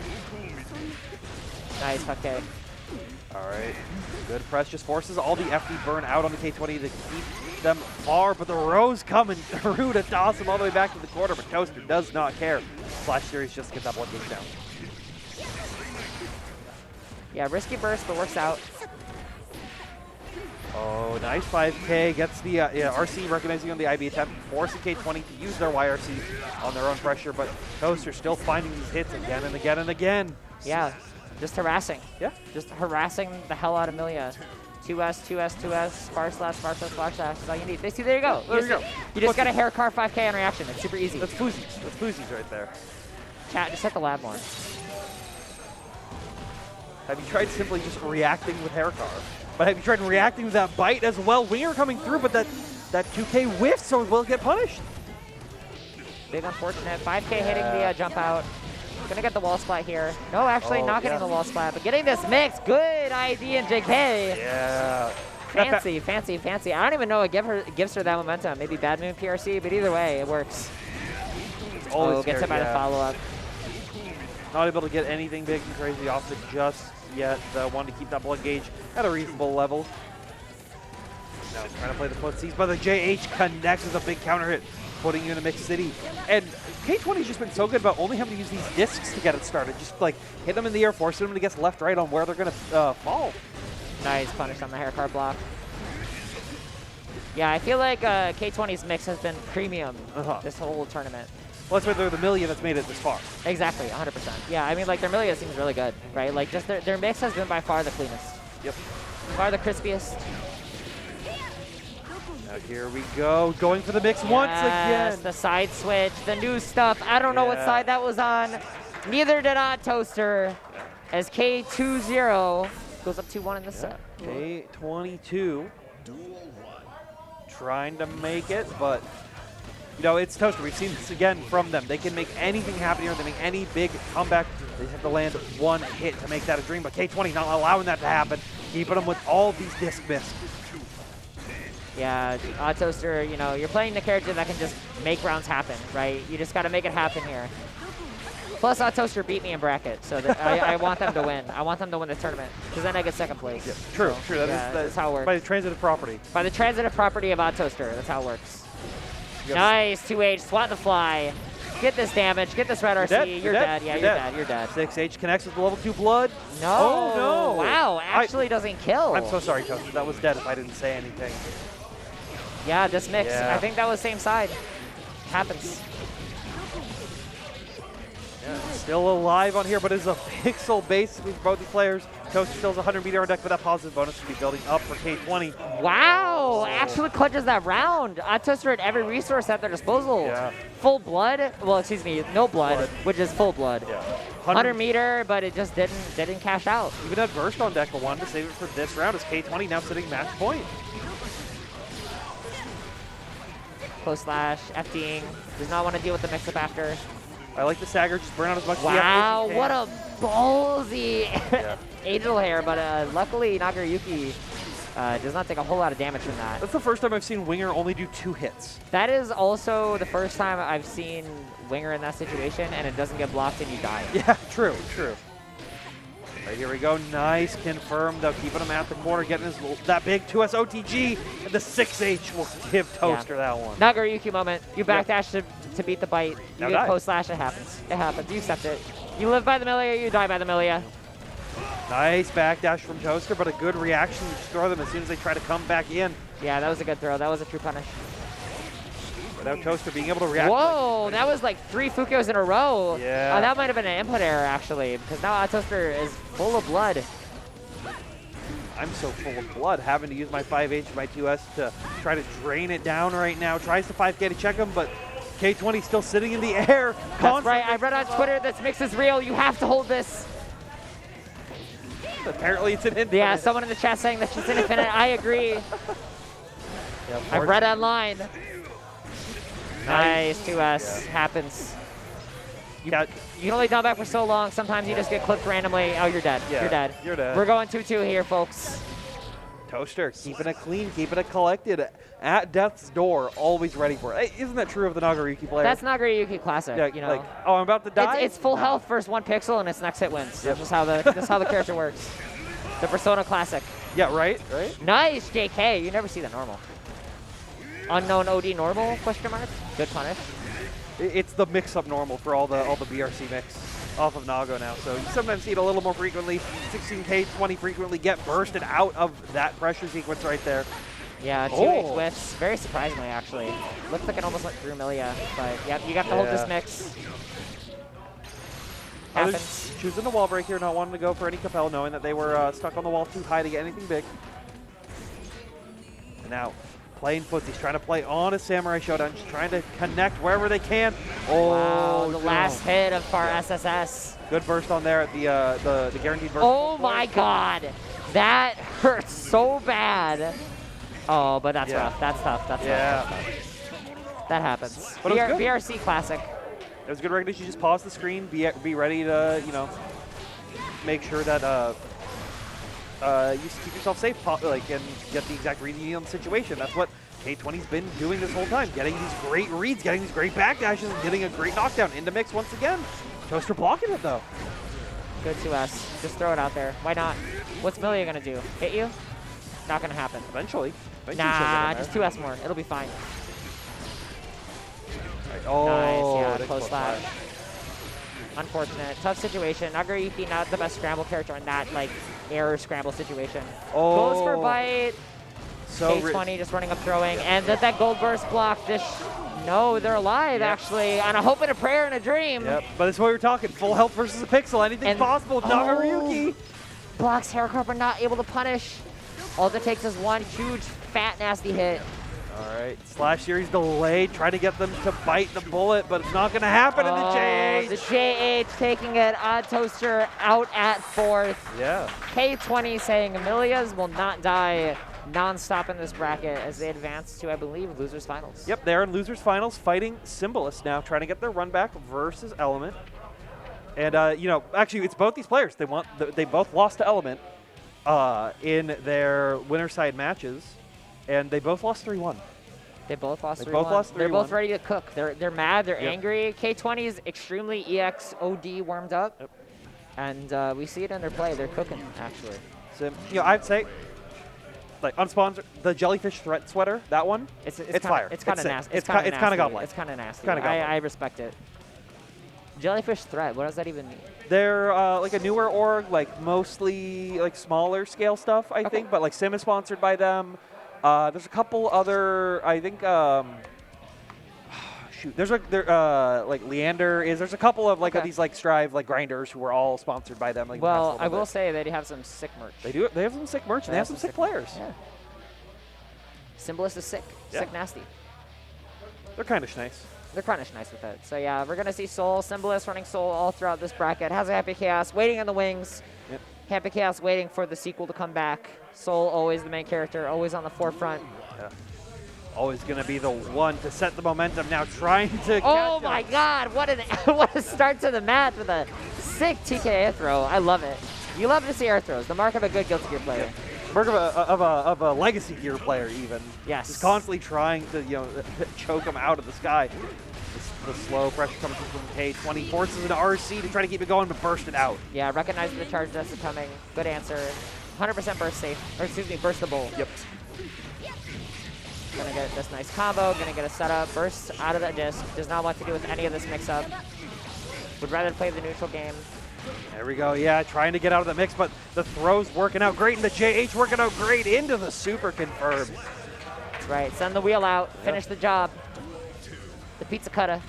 Nice 5K. All right. Good press just forces all the FD burn out on the K20 to keep them far, but the Rose coming through to toss him all the way back to the corner, but Toaster does not care. Flash Series just to get that blood gauge down. Yeah, risky burst, but works out. Oh, nice 5K. Gets the RC recognizing on the IB attempt, forcing K20 to use their YRC on their own pressure, but Toaster still finding these hits again and again and again. Yeah, just harassing. Yeah. Just harassing the hell out of Milia. 2S, 2S, 2S, spar slash, that's all you need. There you go. You just got a hair car 5K on reaction. It's super easy. That's floozies. That's floozies right there. Chat, just hit the lab more. Have you tried simply just reacting with hair car? But have you tried reacting with that bite as well? Winger coming through, but that 2K whiffs, so it will get punished. Big unfortunate. 5K hitting the jump out. Gonna get the wall splat here. No, actually not getting the wall splat, but getting this mix. Good ID in JK. Yeah. Fancy, fancy, fancy. I don't even know what gives her that momentum. Maybe Bad Moon PRC, but either way, it works. Gets hit by the follow-up. Not able to get anything big and crazy off it just yet. Wanted to keep that blood gauge at a reasonable level. Now trying to play the footsies, but the JH connects with a big counter hit, putting you in a mixed city. And K20's just been so good about only having to use these discs to get it started. Just like hit them in the air, forcing them to guess left, right on where they're going to fall. Nice punish on the hair card block. Yeah, I feel like K20's mix has been premium this whole tournament. Well, that's why they're the Millia that's made it this far. Exactly, 100%. Yeah, I mean, like, their Millia seems really good, right? Like, just their mix has been by far the cleanest. Yep. Far the crispiest. Now here we go, going for the mix once again. The side switch, the new stuff. I don't know what side that was on. Neither did OddToaster, as K20 goes up 2-1 in this set. K22 trying to make it, but you know, it's Toaster. We've seen this again from them. They can make anything happen here. They make any big comeback. They have to land one hit to make that a dream, but K20 not allowing that to happen, keeping them with all these disc misses. Yeah, OddToaster, you know, you're playing the character that can just make rounds happen, right? You just got to make it happen here. Plus, OddToaster beat me in bracket, so I want them to win. I want them to win the tournament, because then I get second place. Yeah, true, true. That's how it works. By the transitive property. By the transitive property of OddToaster. That's how it works. Yep. Nice, 2H, swat the fly. Get this damage, get this red RC. You're dead. Yeah, you're dead. You're dead. 6H connects with the level 2 blood. No. Oh, no. Wow, actually doesn't kill. I'm so sorry, Toaster. That was dead if I didn't say anything. Yeah, this mix. Yeah. I think that was same side. Happens. Yeah, still alive on here, but it's a pixel base with both these players. Toaster still has 100 meter on deck, but that positive bonus to be building up for K20. Wow, actually clutches that round. OddToaster had every resource at their disposal. Yeah. Full blood, well, excuse me, no blood, which is full blood. Yeah. 100 meter, but it just didn't cash out. Even had burst on deck, but wanted to save it for this round as K20 now sitting match point. Close slash, FDing, does not want to deal with the mix-up after. I like the stagger, just burn out as much as wow, what a ballsy angel hair, but luckily Nagoriyuki does not take a whole lot of damage from that. That's the first time I've seen Winger only do 2 hits. That is also the first time I've seen Winger in that situation and it doesn't get blocked and you die. Yeah, true, true. Right, here we go, nice confirm though, keeping him at the corner, getting that big 2S OTG, and the 6H will give Toaster that one. Nagoriyuki moment, you backdash to beat the bite, you get post slash, it happens. It happens, you accept it. You live by the Millia, you die by the Millia. Nice backdash from Toaster, but a good reaction. You just throw them as soon as they try to come back in. Yeah, that was a good throw, that was a true punish. Without Toaster being able to react. Whoa, that was like 3 Fukios in a row. Yeah. That might have been an input error actually, because now OddToaster is full of blood. I'm so full of blood, having to use my 5H, my 2S to try to drain it down right now. Tries to 5K to check him, but K20 still sitting in the air. That's right, I read on Twitter this mix is real, you have to hold this. Apparently it's an infinite. Yeah, someone in the chat saying that she's an infinite, I agree. Yeah, I've read online. Nice, 2S, happens. You can only down back for so long, sometimes you just get clipped randomly. Oh, you're dead, you're dead. You're dead. We're going 2-2 here, folks. Toaster, keeping it clean, keeping it collected. At death's door, always ready for it. Hey, isn't that true of the Nagoriyuki player? That's Nagoriyuki classic, yeah, you know. Like, oh, I'm about to die? It's full health versus 1 pixel and its next hit wins. That's just how the character works. The Persona classic. Yeah, right? Nice, JK. You never see the normal. Unknown OD normal, question mark? Good punish. It's the mix-up normal for all the BRC mix off of Nago now. So you sometimes see it a little more frequently. 16K, 20 frequently get bursted out of that pressure sequence right there. Yeah, 2H whiffs. Very surprisingly, actually. Looks like it almost went through Millia, but yeah, you got to hold this mix. Happens. Choosing the wall break here, not wanting to go for any Capel, knowing that they were stuck on the wall too high to get anything big. And now, playing footsies, trying to play on a Samurai Showdown, just trying to connect wherever they can. Oh, wow, the last hit of Far SSS. Good burst on there at the guaranteed burst. Oh my god, that hurts so bad. Oh, but that's rough. That's tough. That's tough. That happens. But BRC classic. It was good recognition. Just pause the screen, be ready to, you know, make sure that you keep yourself safe, like, and get the exact read you need on the situation. That's what K20's been doing this whole time, getting these great reads, getting these great backdashes, and getting a great knockdown into mix once again. Toaster blocking it though. Good 2S. Just throw it out there. Why not? What's Millia gonna do? Hit you? Not gonna happen. Eventually. Nah, just 2S more. It'll be fine. Right. Oh, nice, yeah, close slash. Unfortunate. Tough situation. Nagayuki, not the best scramble character in that, like, air scramble situation. Oh. Goes for bite. So K20 just running up throwing. And that gold burst block. No, they're alive, actually. On a hope and a prayer and a dream. Yep, but that's what we were talking. Full health versus a pixel. Anything's possible with Nagayuki. Blocks Hair Carper not able to punish. All it takes is one huge, fat, nasty hit. All right, Slash Series delayed, trying to get them to bite the bullet, but it's not going to happen in the JH. The JH taking it, OddToaster out at 4th. Yeah. K20 saying Amelia's will not die non-stop in this bracket as they advance to, I believe, Losers Finals. Yep, they're in Losers Finals fighting Symbolist now, trying to get their run back versus Element. And, you know, actually, it's both these players. They both lost to Element in their winner side matches. And they both lost 3-1. They both lost 3-1. They're both ready to cook. They're mad. They're angry. K20 is extremely EX-OD warmed up. Yep. And we see it in their play. They're cooking, actually. So, you know, I'd say, like, unsponsored, the Jellyfish Threat Sweater, that one, it's fire. It's kind of nasty. It's kind of godlike. It's kind of nasty. Kind of godlike. I respect it. Jellyfish Threat, what does that even mean? They're like a newer org, like mostly like smaller scale stuff, I think, but like Sim is sponsored by them. There's a couple other, I think, shoot, there's like Leander is, there's a couple of like these like Strive like grinders who are all sponsored by them. Like, well, I will say they have some sick merch. They do. They have some sick merch, and they have some sick players. Yeah. Symbolist is sick. Sick nasty. They're kind of nice. They're kind of nice with it. So yeah, we're going to see Soul, Symbolist running Soul all throughout this bracket. Has a Happy Chaos waiting in the wings. Yep. Happy Chaos waiting for the sequel to come back. Soul always the main character, always on the forefront. Yeah. Always going to be the one to set the momentum now, trying to Oh my God, what a start to the match with a sick TK air throw. I love it. You love to see air throws, the mark of a good Guilty Gear player. Yeah. Mark of a Legacy Gear player, even. Yes. Just constantly trying to, you know, choke him out of the sky. The slow pressure coming from K20 forces an RC to try to keep it going, but burst it out. Yeah, recognizing the charge that's coming. Good answer. 100% burst safe. Or excuse me, burstable. Yep. Gonna get this nice combo. Gonna get a setup. Burst out of that disc. Does not want to do with any of this mix-up. Would rather play the neutral game. There we go. Yeah, trying to get out of the mix, but the throw's working out great, and the JH working out great into the super confirmed. That's right. Send the wheel out. Finish the job. The pizza cutter.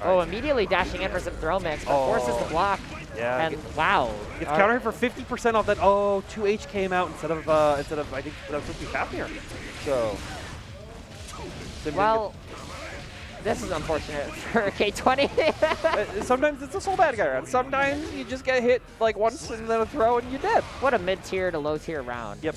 Oh, immediately dashing in for some throw mix, but forces the block. Yeah. And wow. Gets counter hit for 50% off that. Oh, 2H came out instead of I think that was supposed to be Fafnir. So. Well, this is unfortunate for K20. Sometimes it's a soul bad guy round. Sometimes you just get hit like once and then a throw and you're dead. What a mid-tier to low-tier round. Yep.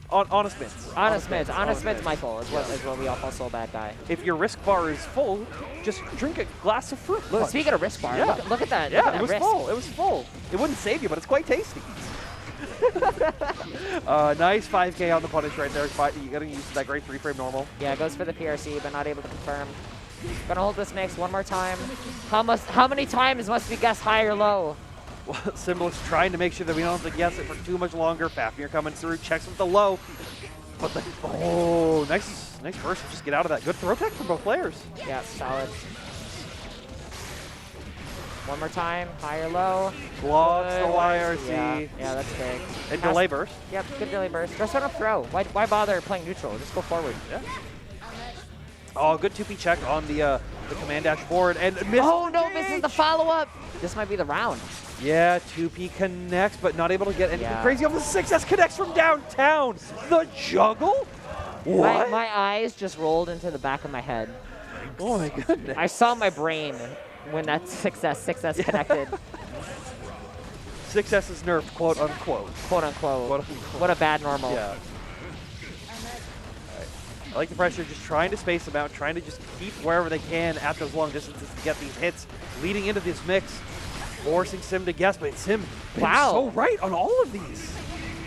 Honest mids. Honest mids Michael is what we all call soul bad guy. If your risk bar is full, just drink a glass of fruit. Look, speaking of risk bar, look at that. Yeah, it was full. It was full. It wouldn't save you, but it's quite tasty. Nice 5K on the punish right there. You gotta use that great 3-frame normal. Yeah, goes for the PRC, but not able to confirm. Gonna hold this mix one more time. How many times must we guess high or low? Well, Symbolist trying to make sure that we don't have to guess it for too much longer. Fafnir coming through, checks with the low. But nice burst to just get out of that. Good throw tech for both players. Yeah, solid. One more time, high or low. Blocks the YRC. Yeah, that's big. And delay burst. Yep, good delay burst. Just on a throw. Why bother playing neutral? Just go forward. Yeah. Oh, good 2P check on the command dash forward and oh no, misses the follow-up. This might be the round. Yeah, 2P connects, but not able to get anything crazy on the 6S connects from downtown. The juggle? What? My eyes just rolled into the back of my head. Oh my goodness. I saw my brain when that 6S connected. 6S is nerfed, quote unquote. Quote unquote. What a bad normal. Yeah. I like the pressure, just trying to space them out, trying to just keep wherever they can at those long distances to get these hits, leading into this mix, forcing Sim to guess, but Sim been so right on all of these.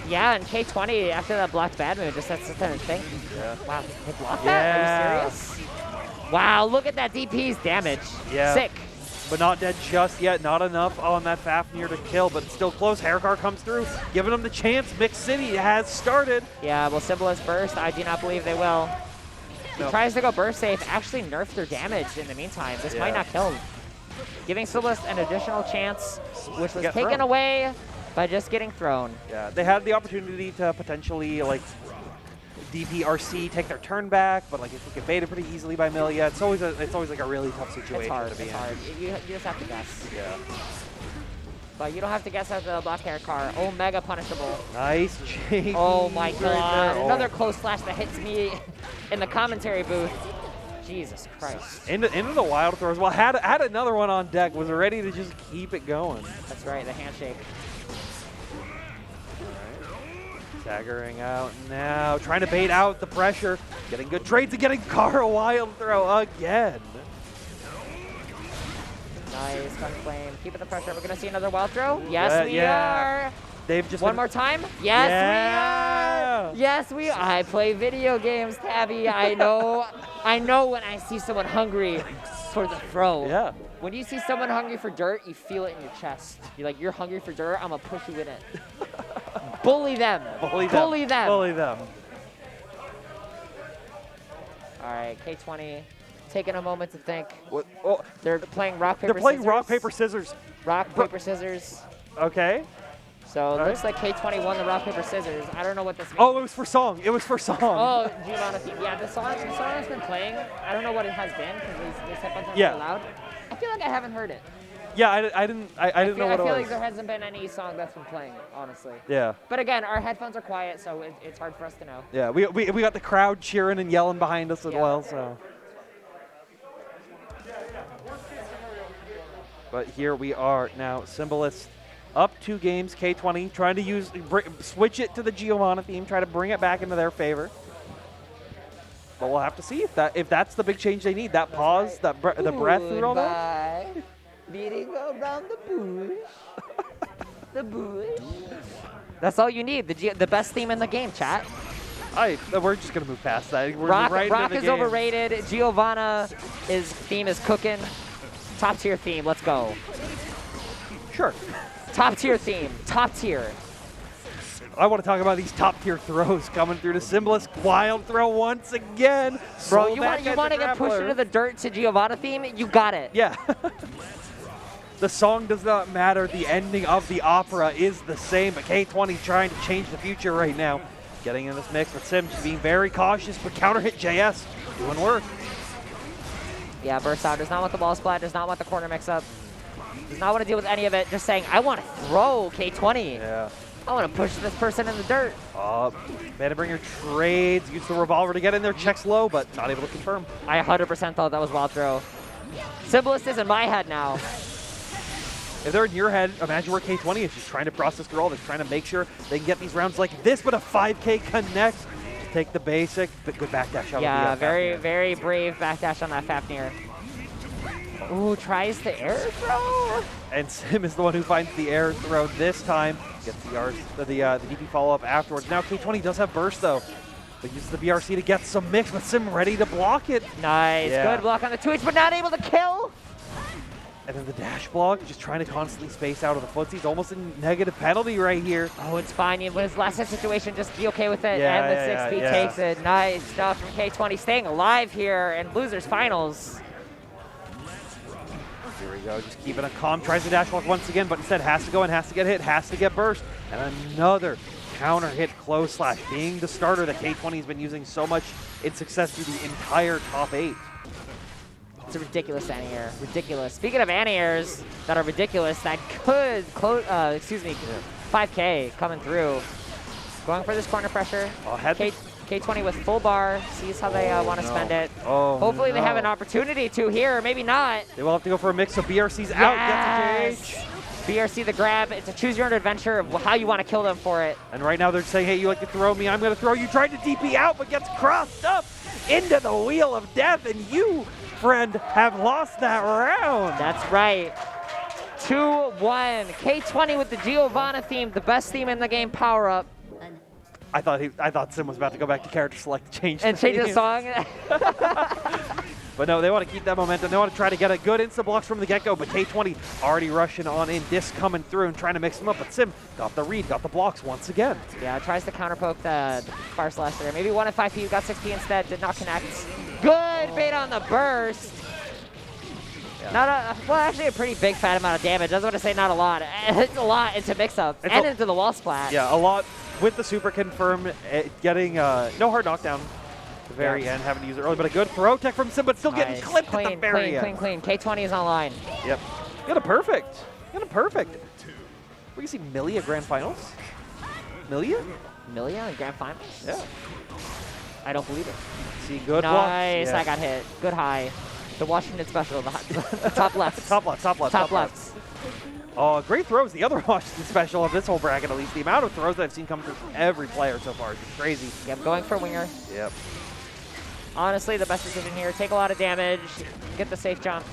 Yeah, and K20, after that blocked bad move, just that's the thing. Yeah. Wow, they blocked that? Are you serious? Wow, look at that DP's damage. Yeah. Sick. But not dead just yet. Not enough on that Fafnir to kill, but still close. Herikar comes through, giving them the chance. Mixed City has started. Yeah, will Symbolist burst? I do not believe they will. He tries to go burst safe, actually nerfed their damage in the meantime. This might not kill him. Giving Symbolist an additional chance, which was taken away by just getting thrown. Yeah, they had the opportunity to potentially, like, DPRC take their turn back, but like if we get baited pretty easily by Milia, it's always like a really tough situation to be in. It's hard. You just have to guess. Yeah. But you don't have to guess at the block Herikar. Oh, mega punishable. Nice change. Oh my god. Right Another close flash that hits me in the commentary booth. Jesus Christ. Into the wild throws. Well, had another one on deck. Was ready to just keep it going. That's right, the handshake. Staggering out now, trying to bait out the pressure. Getting good trades and getting Kara wild throw again. Nice, Gunflame. Keeping the pressure. We're going to see another wild throw? Yes, we are. They've just One more time? Yes, we are. Yes, we are. I play video games, Tabby. I know when I see someone hungry for the throw. Yeah. When you see someone hungry for dirt, you feel it in your chest. You're like, you're hungry for dirt? I'm going to push you in it. Bully them. Bully them. Bully them. All right, K20 taking a moment to think. What? Oh, they're playing rock, paper, scissors. They're playing rock, paper, scissors. Rock, paper, scissors. Okay. So it looks like K20 won the rock, paper, scissors. I don't know what this means. Oh, it was for song. It was for song. Oh, Giovanna theme. Yeah, the song has been playing. I don't know what it has been because these headphones are so loud. I feel like I haven't heard it. Yeah, I didn't know what it was. I feel like there hasn't been any song that's been playing, honestly. Yeah. But again, our headphones are quiet, so it's hard for us to know. Yeah, we got the crowd cheering and yelling behind us as well, so. But here we are now, Symbolist up 2 games, K20 trying to switch it to the Giovanna theme, try to bring it back into their favor. But we'll have to see if that's the big change they need. That pause, the breath through all that. Beating around the bush. The bush. That's all you need. The best theme in the game, chat. We're just gonna move past that. We're Rock is overrated. Giovanna's theme is cooking. Top tier theme. Let's go. Sure. Top tier theme. Top tier. I want to talk about these top tier throws coming through to Symbolist. Wild throw once again. Bro, you want to get pushed into the dirt to Giovanna theme? You got it. Yeah. The song does not matter. The ending of the opera is the same. But K20 trying to change the future right now. Getting in this mix with Sim being very cautious, but counter hit JS doing work. Yeah, burst out. Does not want the ball splat. Does not want the corner mix up. Does not want to deal with any of it. Just saying, I want to throw K20. Yeah. I want to push this person in the dirt. Manabringer trades, use the revolver to get in there, checks low, but not able to confirm. I 100% thought that was wild throw. Symbolist is in my head now. If they're in your head, imagine where K20 is just trying to process through all this, trying to make sure they can get these rounds like this, but a 5K connects. Just take the basic, but good backdash out. Yeah, very, very brave backdash on that Fafnir. Ooh, tries the air throw. And Sim is the one who finds the air throw this time. Gets the DP follow-up afterwards. Now K20 does have burst, though. But uses the BRC to get some mix, but Sim ready to block it. Nice, good block on the twitch, but not able to kill. And then the dash block, just trying to constantly space out of the footsies. Almost a negative penalty right here. Oh, it's fine. When his last hit situation, just be okay with it. And with 6 feet takes it. Nice stuff from K20. Staying alive here in Losers Finals. Here we go, just keeping a calm. Tries the dash block once again, but instead has to go and has to get hit, has to get burst. And another counter hit close slash, being the starter that K20 has been using so much in success through the entire top 8. It's a ridiculous anti-air. Ridiculous. Speaking of anti-airs that are ridiculous, that could close, 5K coming through. Going for this corner pressure. K20 with full bar, sees how they want to spend it. Hopefully they have an opportunity to here, or maybe not. They will have to go for a mix, so BRC's out, gets a JH. BRC the grab. It's a choose your own adventure of how you want to kill them for it. And right now they're saying, hey, you like to throw me, I'm going to throw you. Tried to DP out, but gets crossed up into the Wheel of Death, and you, friend, have lost that round. That's right. 2-1. K20 with the Giovanna theme, the best theme in the game, power up. I thought Sim was about to go back to character select change the song. But no, they want to keep that momentum. They want to try to get a good insta blocks from the get-go, but K20 already rushing on in, disc coming through and trying to mix them up, but Sim got the read, got the blocks once again. Yeah, tries to counter poke the Fire Slash there. Maybe 1 at 5P, got 6P instead, did not connect. Good bait on the burst. Yeah. Well, actually a pretty big fat amount of damage. I was going to say not a lot. It's a lot into mix-up and into the wall splat. Yeah, a lot with the super confirm, getting no hard knockdown. The very end, having to use it early, but a good throw tech from Sim, but still getting clipped at the very end. Clean. K20 is online. Yep. Got a perfect. We can see Millia Grand Finals. Millia in Grand Finals? Yeah. I don't believe it. See, good nice, block. I got hit. Good high. The Washington special, the top left. Top left. Oh, great throws. The other Washington special of this whole bracket, at least. The amount of throws that I've seen come through from every player so far is just crazy. Yep, going for winger. Yep. Honestly, the best decision here. Take a lot of damage, get the safe jump,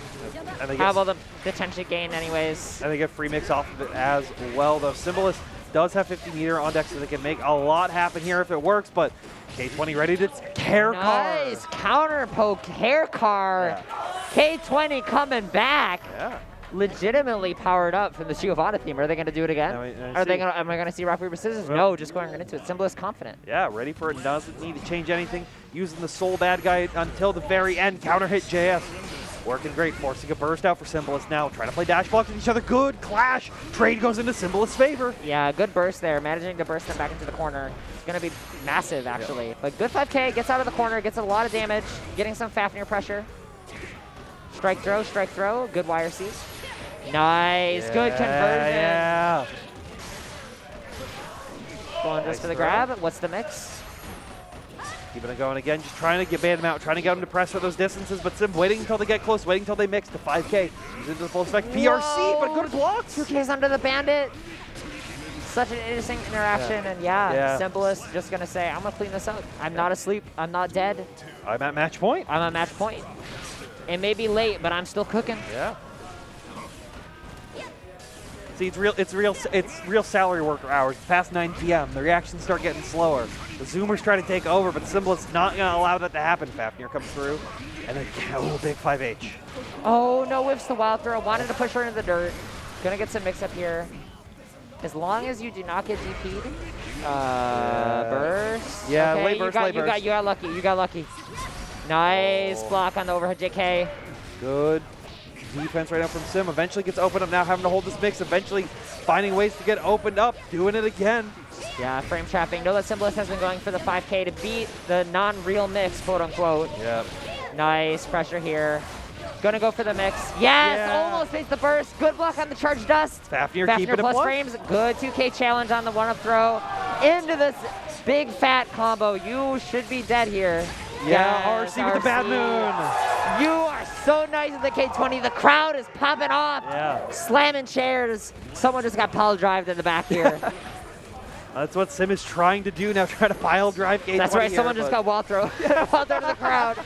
and they have all the detention gain anyways. And they get free mix off of it as well, though. Symbolist does have 50 meter on deck, so they can make a lot happen here if it works, but K20 ready to hair car. Nice counter poke hair car. Yeah. K20 coming back. Yeah. Legitimately powered up from the Giovanna theme. Are they going to do it again? Am I going to see rock, paper, scissors? No, just going right into it. Symbolist confident. Yeah, ready for it. Doesn't need to change anything. Using the sole bad guy until the very end. Counter hit JS. Working great, forcing a burst out for Symbolist now. Trying to play dash blocks with each other. Good clash. Trade goes into Symbolist's favor. Yeah, good burst there. Managing to burst them back into the corner. It's going to be massive, actually. Yep. But good 5K. Gets out of the corner. Gets a lot of damage. Getting some Fafnir pressure. Strike throw. Good wire sees. Nice, good conversion. Yeah. Going just for the grab. What's the mix? Keeping it going again, just trying to ban them out, trying to get them to press for those distances, but Sim waiting until they get close, waiting until they mix to 5K. He's into the full effect. PRC, but good blocks. 2Ks under the bandit. Such an interesting interaction, and Symbolist just gonna say, I'm gonna clean this up. I'm not asleep, I'm not dead. I'm at match point. I'm at match point. It may be late, but I'm still cooking. Yeah. See, it's real salary worker hours. It's past 9 p.m. The reactions start getting slower. The Zoomers try to take over, but Symbolist's not going to allow that to happen. Fafnir comes through, and then big 5H. Oh, no whiffs the wild throw. Wanted to push her into the dirt. Gonna get some mix-up here. As long as you do not get DP'd. Burst. Yeah, okay, late burst. You got lucky. Nice block on the overhead JK. Good defense right now from Sim. Eventually gets opened up now, having to hold this mix. Eventually finding ways to get opened up, doing it again. Yeah, frame trapping. Know that Symbolist has been going for the 5K to beat the non-real mix, quote unquote. Yep. Nice pressure here. Gonna go for the mix. Yes, almost hits the burst. Good block on the charge dust. Fafnir keeping it plus frames. Good 2K challenge on the one-up throw. Into this big fat combo. You should be dead here. Yeah, RC with the bad moon. You are so nice with the K20. The crowd is popping off. Yeah. Slamming chairs. Someone just got pile drived in the back here. That's what Sim is trying to do now, trying to pile drive K20. That's right, someone just got wall throw. Wall throw to the crowd.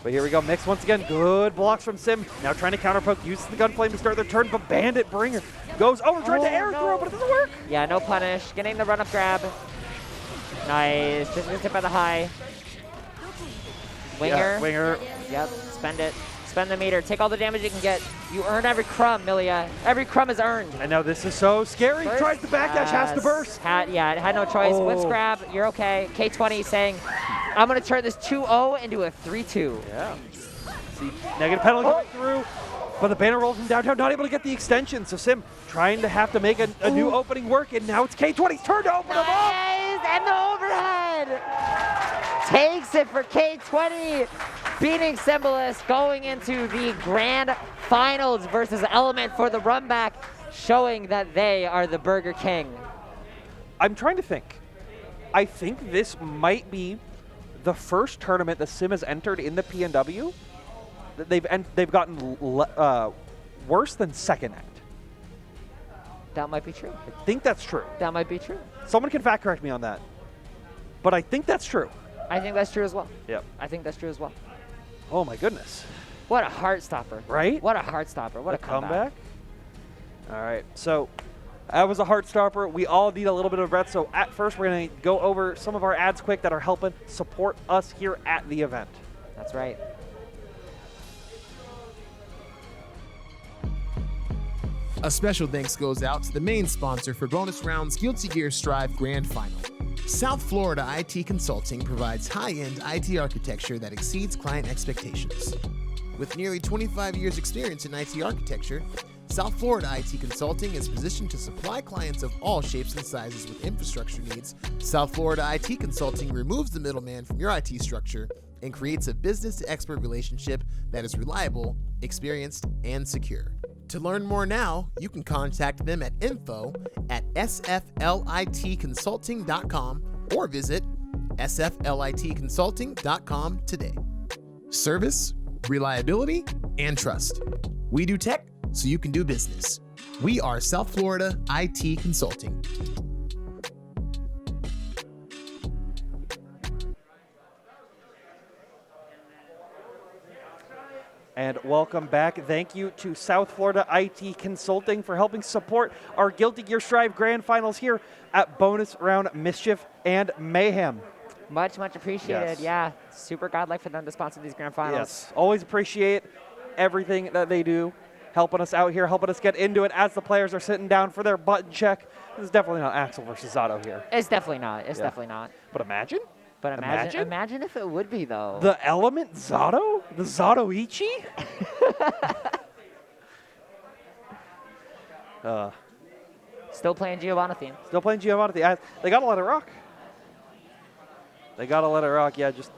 But here we go, mix once again. Good blocks from Sim. Now trying to counter poke, uses the gunflame to start their turn, but Bandit Bringer goes over, trying to air throw, but it doesn't work. Yeah, no punish. Getting the run-up grab. Nice. Just missed it by the high. Winger. Yeah, winger. Yep, spend it. Spend the meter. Take all the damage you can get. You earned every crumb, Millia. Every crumb is earned. And now this is so scary. Burst? Tries to backdash, has to burst. Had no choice. Whips grab. You're okay. K20 saying, I'm going to turn this 2-0 into a 3-2. Yeah. See, negative penalty going through. But the banner rolls from downtown, not able to get the extension. So Sim trying to have to make a new opening work, and now it's K20's turn to open him up. And the overhead takes it for K20, beating Symbolist, going into the grand finals versus Element for the run back, showing that they are the Burger King. I'm trying to think. I think this might be the first tournament that Sim has entered in the PNW. They've gotten worse than second at. That might be true. I think that's true. That might be true. Someone can fact correct me on that. But I think that's true. I think that's true as well. Yep. I think that's true as well. Oh my goodness. What a heart stopper. Right? What a heart stopper. What a comeback. All right. So that was a heart stopper. We all need a little bit of breath. So at first, we're going to go over some of our ads quick that are helping support us here at the event. That's right. A special thanks goes out to the main sponsor for Bonus Round's Guilty Gear Strive Grand Final. South Florida IT Consulting provides high-end IT architecture that exceeds client expectations. With nearly 25 years experience in IT architecture, South Florida IT Consulting is positioned to supply clients of all shapes and sizes with infrastructure needs. South Florida IT Consulting removes the middleman from your IT structure and creates a business-to-expert relationship that is reliable, experienced, and secure. To learn more now, you can contact them at info@sflitconsulting.com or visit sflitconsulting.com today. Service, reliability, and trust. We do tech so you can do business. We are South Florida IT Consulting. And welcome back. Thank you to South Florida IT Consulting for helping support our Guilty Gear Strive Grand Finals here at Bonus Round Mischief and Mayhem. Much, much appreciated. Yes. Yeah, super godlike for them to sponsor these grand finals. Yes, always appreciate everything that they do, helping us out here, helping us get into it as the players are sitting down for their button check. This is definitely not Axel versus Zato here. It's definitely not. It's definitely not. But imagine. But imagine if it would be, though. The Element Zato? The Zatoichi? Still playing Giovanna theme. Still playing Giovanna. They got to let it rock. They got to let it rock. Yeah, just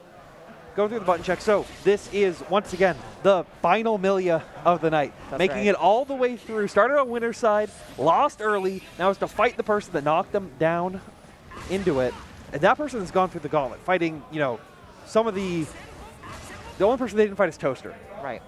go through the button check. So this is, once again, the final Milia of the night. That's making right. it all the way through. Started on winner's side, lost early. Now it's to fight the person that knocked them down into it. And that person has gone through the gauntlet, fighting, you know, some of the only person they didn't fight is Toaster. Right.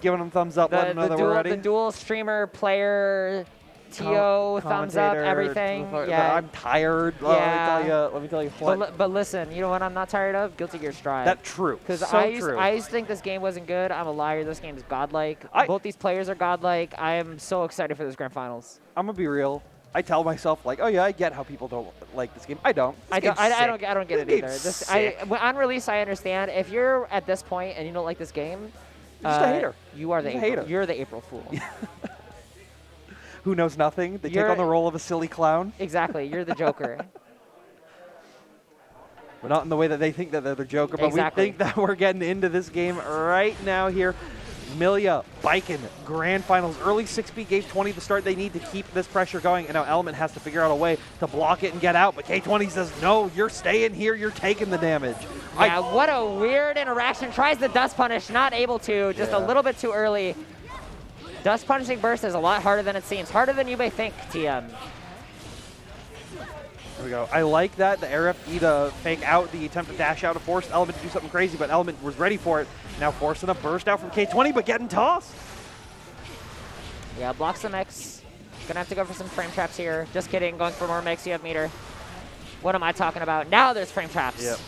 Giving them thumbs up, letting them know that we're ready. The dual streamer player, TO, thumbs up, everything. Yeah. I'm tired. Yeah. Let me tell you what. But listen, you know what I'm not tired of? Guilty Gear Strive. That's true. Because so I used to think this game wasn't good. I'm a liar. This game is godlike. Both these players are godlike. I am so excited for this grand finals. I'm gonna be real. I tell myself, like, oh yeah, I get how people don't like this game. I don't. I don't get it either. On release, I understand. If you're at this point and you don't like this game, you're just a hater. You are the hater. You're the April Fool. Who knows nothing? They take on the role of a silly clown. Exactly. You're the Joker. But not in the way that they think that they're the Joker, but Exactly. we think that we're getting into this game right now here. Milia, Biken, Grand Finals, early 6B gave 20 the start. They need to keep this pressure going, and now Element has to figure out a way to block it and get out, but K20 says, no, you're staying here, you're taking the damage. Yeah, what a weird interaction. Tries the Dust Punish, not able to, just a little bit too early. Dust Punishing Burst is a lot harder than it seems, harder than you may think, TM. There we go. I like that, the RFE to fake out, the attempt to dash out to force Element to do something crazy, but Element was ready for it. Now forcing a burst out from K20, but getting tossed. Yeah, blocks the mix. Gonna have to go for some frame traps here. Just kidding, going for more mix, you have meter. What am I talking about? Now there's frame traps. Yep.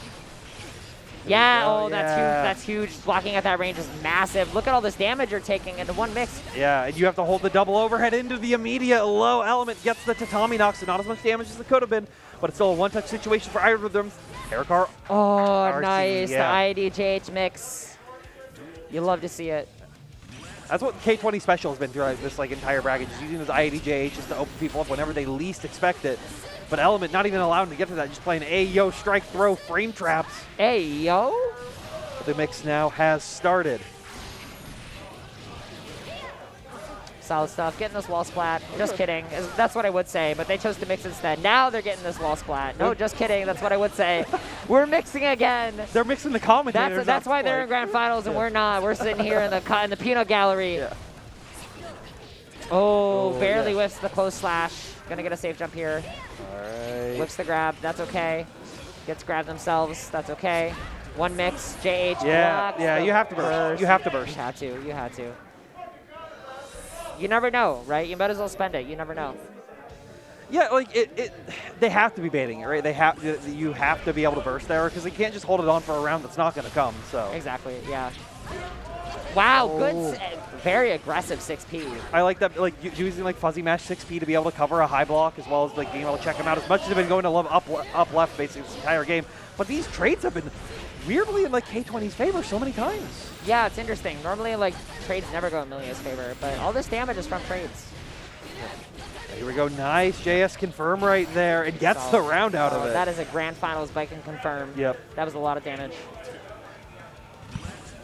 Yeah, oh, that's huge. Blocking at that range is massive. Look at all this damage you're taking into one mix. Yeah, and you have to hold the double overhead into the immediate low. Element gets the tatami knock, so not as much damage as it could have been, but it's still a one-touch situation for either of them. Herikar. Oh, RC, nice. yeah. The IDJH mix. You love to see it. That's what K20 special has been throughout this entire bracket, just using those IDJH just to open people up whenever they least expect it. But Element not even allowing to get to that, just playing Ayo, strike, throw, frame traps. Ayo? But the mix now has started. Solid stuff. Getting this wall splat. Just kidding. That's what I would say, but they chose to mix instead. Now they're getting this wall splat. No, just kidding. That's what I would say. We're mixing again. They're mixing the commentators. That's why they're in grand finals and we're not. We're sitting here in the peanut gallery. Yeah. Oh, barely whiffs the close slash. Gonna get a safe jump here. All right. Whips the grab. That's okay. Gets grabbed themselves. That's okay. One mix. JH Yeah, blocks. yeah. You have to burst. You have to burst. You had to. You had to. You never know, right? You might as well spend it. You never know. Yeah, like they have to be baiting it, right? You have to be able to burst there because they can't just hold it on for a round that's not going to come. So exactly, yeah. Wow, good, very aggressive 6P. I like that, like using like fuzzy mash 6P to be able to cover a high block as well as like being able to check him out as much as they've been going to up left basically this entire game. But these trades have been weirdly in like K20's favor so many times. Yeah, it's interesting. Normally like trades never go in Milia's favor, but all this damage is from trades. Here we go, nice JS confirm right there and gets the round out of it. That is a grand finals bike and confirm. Yep. That was a lot of damage.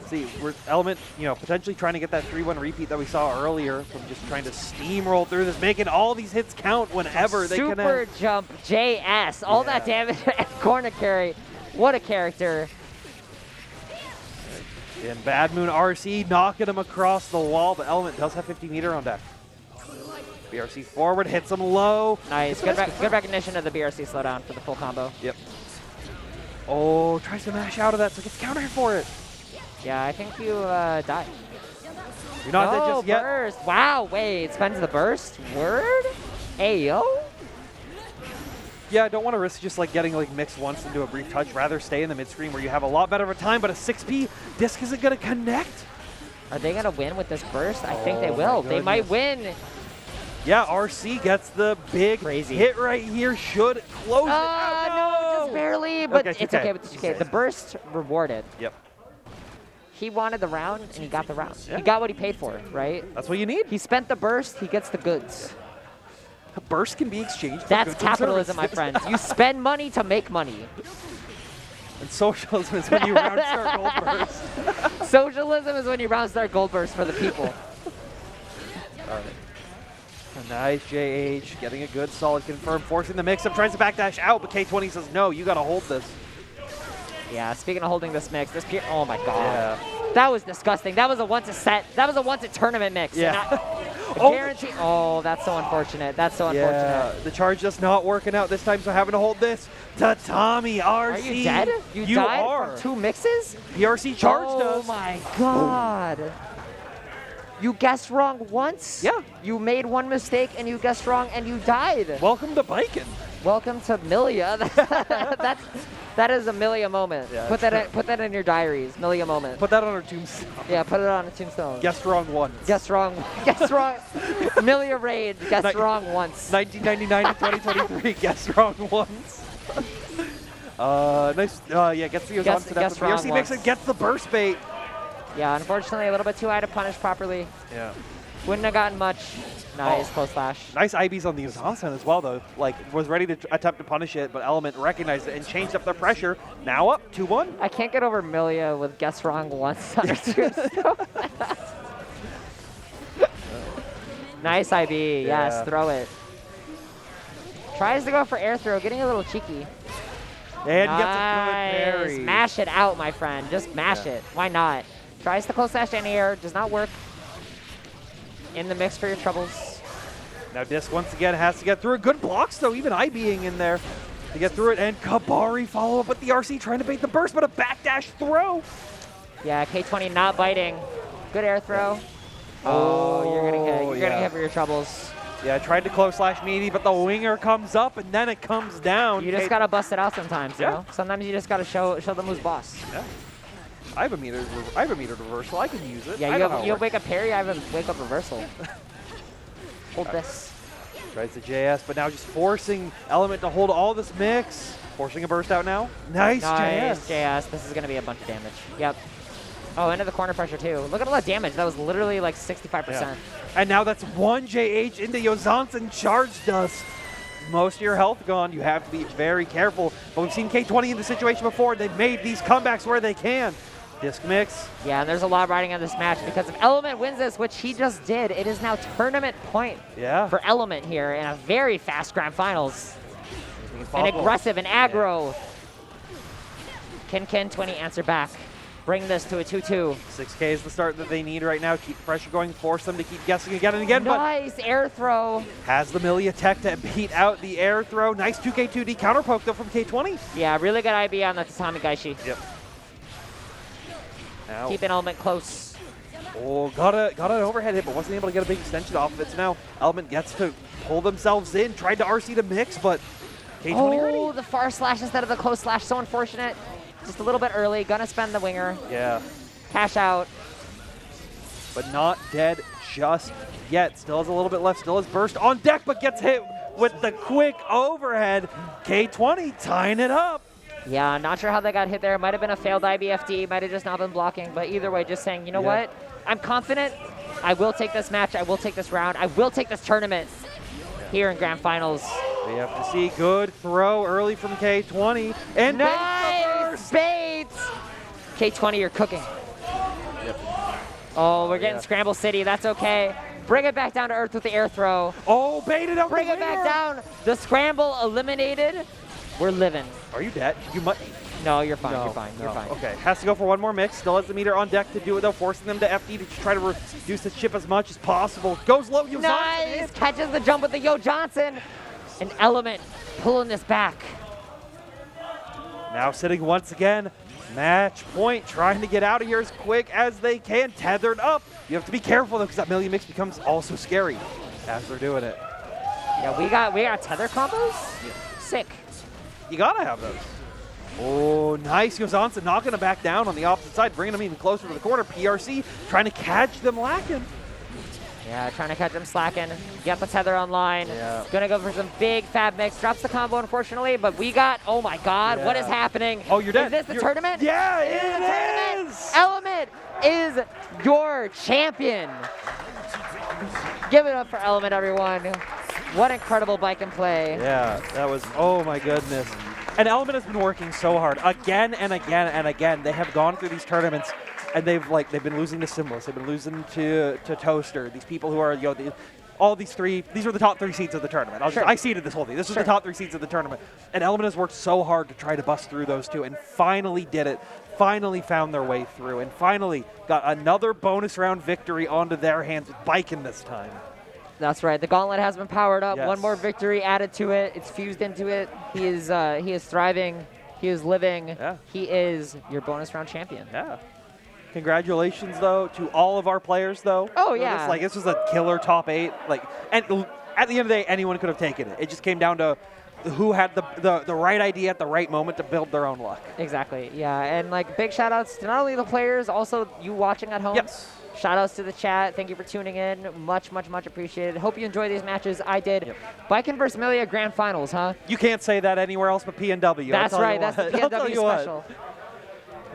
See, we're Element, potentially trying to get that 3-1 repeat that we saw earlier from just trying to steamroll through this, making all these hits count whenever they can. Super jump JS, all that damage at corner carry. What a character. And Bad Moon RC knocking him across the wall, but Element does have 50 meter on deck. BRC forward, hits him low. Nice, good recognition of the BRC slowdown for the full combo. Yep. Oh, tries to mash out of that, so gets counter hit for it. Yeah, I think you died. You're not dead just yet. Burst. Wow, wait, spends the burst? Word? Ayo? Yeah, I don't want to risk just like getting like mixed once into a brief touch. Rather stay in the mid screen where you have a lot better of a time, but a 6P disc isn't going to connect. Are they going to win with this burst? I think they will. They might win. Yeah, RC gets the big hit right here. Should close it out. No, just barely, but okay, it's okay with the 2K. The burst rewarded. Yep. He wanted the round, and he got the round. Yeah. He got what he paid for, right? That's what you need. He spent the burst, he gets the goods. A burst can be exchanged for That's goods capitalism, my friends. You spend money to make money. And socialism is when you round start gold burst. Socialism is when you round start gold burst for the people. All right. A nice JH, getting a good solid confirm, forcing the mix-up, tries to backdash out, but K20 says, no, you got to hold this. Yeah, speaking of holding this mix, oh my god. Yeah. That was disgusting. That was a once a set. That was a once a tournament mix. Yeah. Guarantee. Oh, that's so unfortunate. That's so unfortunate. The charge just not working out this time, so having to hold this. Tatami RC. Are you dead? You died from 2 mixes? The RC charged us. Oh my god. You guessed wrong once? Yeah. You made one mistake and you guessed wrong and you died. Welcome to biking. Welcome to Milia. That is a Milia moment. Yeah, put that in your diaries. Milia moment. Put that on our tombstone. Yeah, put it on a tombstone. Guessed wrong once. Guessed wrong. Guessed wrong. Milia raid. Guessed wrong once. 1999 to 2023. Guessed wrong once. Nice. Yeah, gets the on to that. The BRC makes it. Gets the burst bait. Yeah, unfortunately, a little bit too high to punish properly. Yeah. Wouldn't have gotten much. Nice, close slash. Nice IBs on the Johnson as well, though. Like, was ready to attempt to punish it, but Element recognized it and changed up their pressure. Now up, 2-1. I can't get over Milia with guess wrong once on her tombstone. Nice IB, yes, throw it. Tries to go for air throw, getting a little cheeky. And gets a good parry. Mash it out, my friend. Just mash it. Why not? Tries to close slash any air, does not work. In the mix for your troubles. Now Disc once again has to get through it. Good blocks though, even IBing in there to get through it. And Kabari follow up with the RC trying to bait the burst, but a backdash throw. Yeah, K20 not biting. Good air throw. Oh, you're gonna hit. You're gonna hit for your troubles. Yeah, tried to close slash meaty, but the winger comes up and then it comes down. You just gotta bust it out sometimes, you know? Sometimes you just gotta show them who's boss. Yeah. I have a meter reversal. I can use it. Yeah, you have wake up parry. I have a wake up reversal. Hold this. Tries the JS, but now just forcing Element to hold all this mix. Forcing a burst out now. Nice JS. This is gonna be a bunch of damage. Yep. Oh, into the corner pressure too. Look at all that damage. That was literally like 65%. Yeah. And now that's 1 JH into Yozansen charged us. Most of your health gone. You have to be very careful. But we've seen K20 in the situation before. They've made these comebacks where they can. Disc mix. Yeah, and there's a lot riding on this match because if Element wins this, which he just did, it is now tournament point for Element here in a very fast grand finals. And aggressive and aggro. Can Ken20 answer back? Bring this to a 2-2. 6K is the start that they need right now. Keep the pressure going, force them to keep guessing again and again. Nice air throw. Has the Milia tech to beat out the air throw. Nice 2K2D counter poke though from K20. Yeah, really good IB on the Tatami Gaishi. Yep. Now, keeping Element close. Oh, got an overhead hit, but wasn't able to get a big extension off of it. So now Element gets to pull themselves in. Tried to RC to mix, but K20 Oh, the far slash instead of the close slash. So unfortunate. Just a little bit early. Gonna spend the winger. Yeah. Cash out. But not dead just yet. Still has a little bit left. Still has burst on deck, but gets hit with the quick overhead. K20 tying it up. Yeah, not sure how they got hit there. Might have been a failed IBFD. Might have just not been blocking. But either way, just saying, you know what? I'm confident. I will take this match. I will take this round. I will take this tournament here in Grand Finals. We have to see good throw early from K20. And nice baits! K20, you're cooking. Yep. Oh, we're getting Scramble City. That's okay. Bring it back down to earth with the air throw. Oh, baited out. Bring it back down. The scramble eliminated. We're living. Are you dead? You might. No, you're fine. No, you're fine. no. You're fine. Okay, has to go for one more mix. Still has the meter on deck to do it though, forcing them to FD to try to reduce the chip as much as possible. Goes low. Nice. Catches the jump with the Yo Johnson. An Element pulling this back. Now sitting once again. Match point, trying to get out of here as quick as they can. Tethered up. You have to be careful though, because that million mix becomes also scary as they're doing it. Yeah, we got tether combos. Yeah. Sick. You gotta have those. Oh, nice. Yozansa knocking him back down on the opposite side, bringing him even closer to the corner. PRC trying to catch them lacking. Yeah, trying to catch them slacking. Get the tether online. Yeah. Gonna go for some big fab mix. Drops the combo, unfortunately, but we got, oh my God, what is happening? Oh, you're dead. Is this the tournament? Yeah, it is. Element is your champion. Give it up for Element, everyone. What incredible bike and play. Yeah, that was, oh my goodness. And Element has been working so hard again and again and again. They have gone through these tournaments and they've been losing to Symbolist. They've been losing to Toaster. These people who are, all these three, these are the top 3 seeds of the tournament. I seeded this whole thing. This was the top 3 seeds of the tournament. And Element has worked so hard to try to bust through those two and finally did it. Finally found their way through and finally got another bonus round victory onto their hands with Biken this time. That's right. The gauntlet has been powered up. Yes. One more victory added to it. It's fused into it. He is thriving. He is living. Yeah. He is your bonus round champion. Yeah. Congratulations, though, to all of our players, though. Oh, yeah. This was a killer top 8. And at the end of the day, anyone could have taken it. It just came down to who had the right idea at the right moment to build their own luck. Exactly. Yeah. And big shout outs to not only the players, also you watching at home. Yes. Shout outs to the chat. Thank you for tuning in. Much, much, much appreciated. Hope you enjoy these matches. I did. Yep. Biken vs. Milia Grand Finals, huh? You can't say that anywhere else but PNW. That's right. That's the PNW special.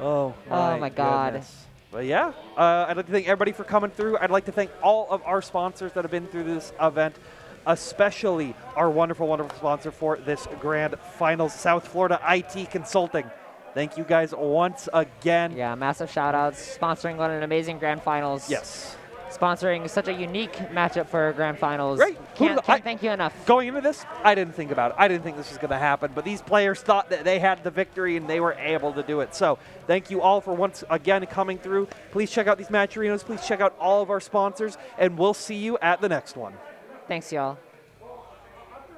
Oh my God. Goodness. But yeah, I'd like to thank everybody for coming through. I'd like to thank all of our sponsors that have been through this event, especially our wonderful, wonderful sponsor for this Grand Finals, South Florida IT Consulting. Thank you guys once again. Yeah, massive shout outs. Sponsoring on an amazing Grand Finals. Yes. Sponsoring such a unique matchup for Grand Finals. Great. Can't thank you enough. Going into this, I didn't think about it. I didn't think this was going to happen, but these players thought that they had the victory and they were able to do it. So thank you all for once again coming through. Please check out these match arenas. Please check out all of our sponsors, and we'll see you at the next one. Thanks, y'all.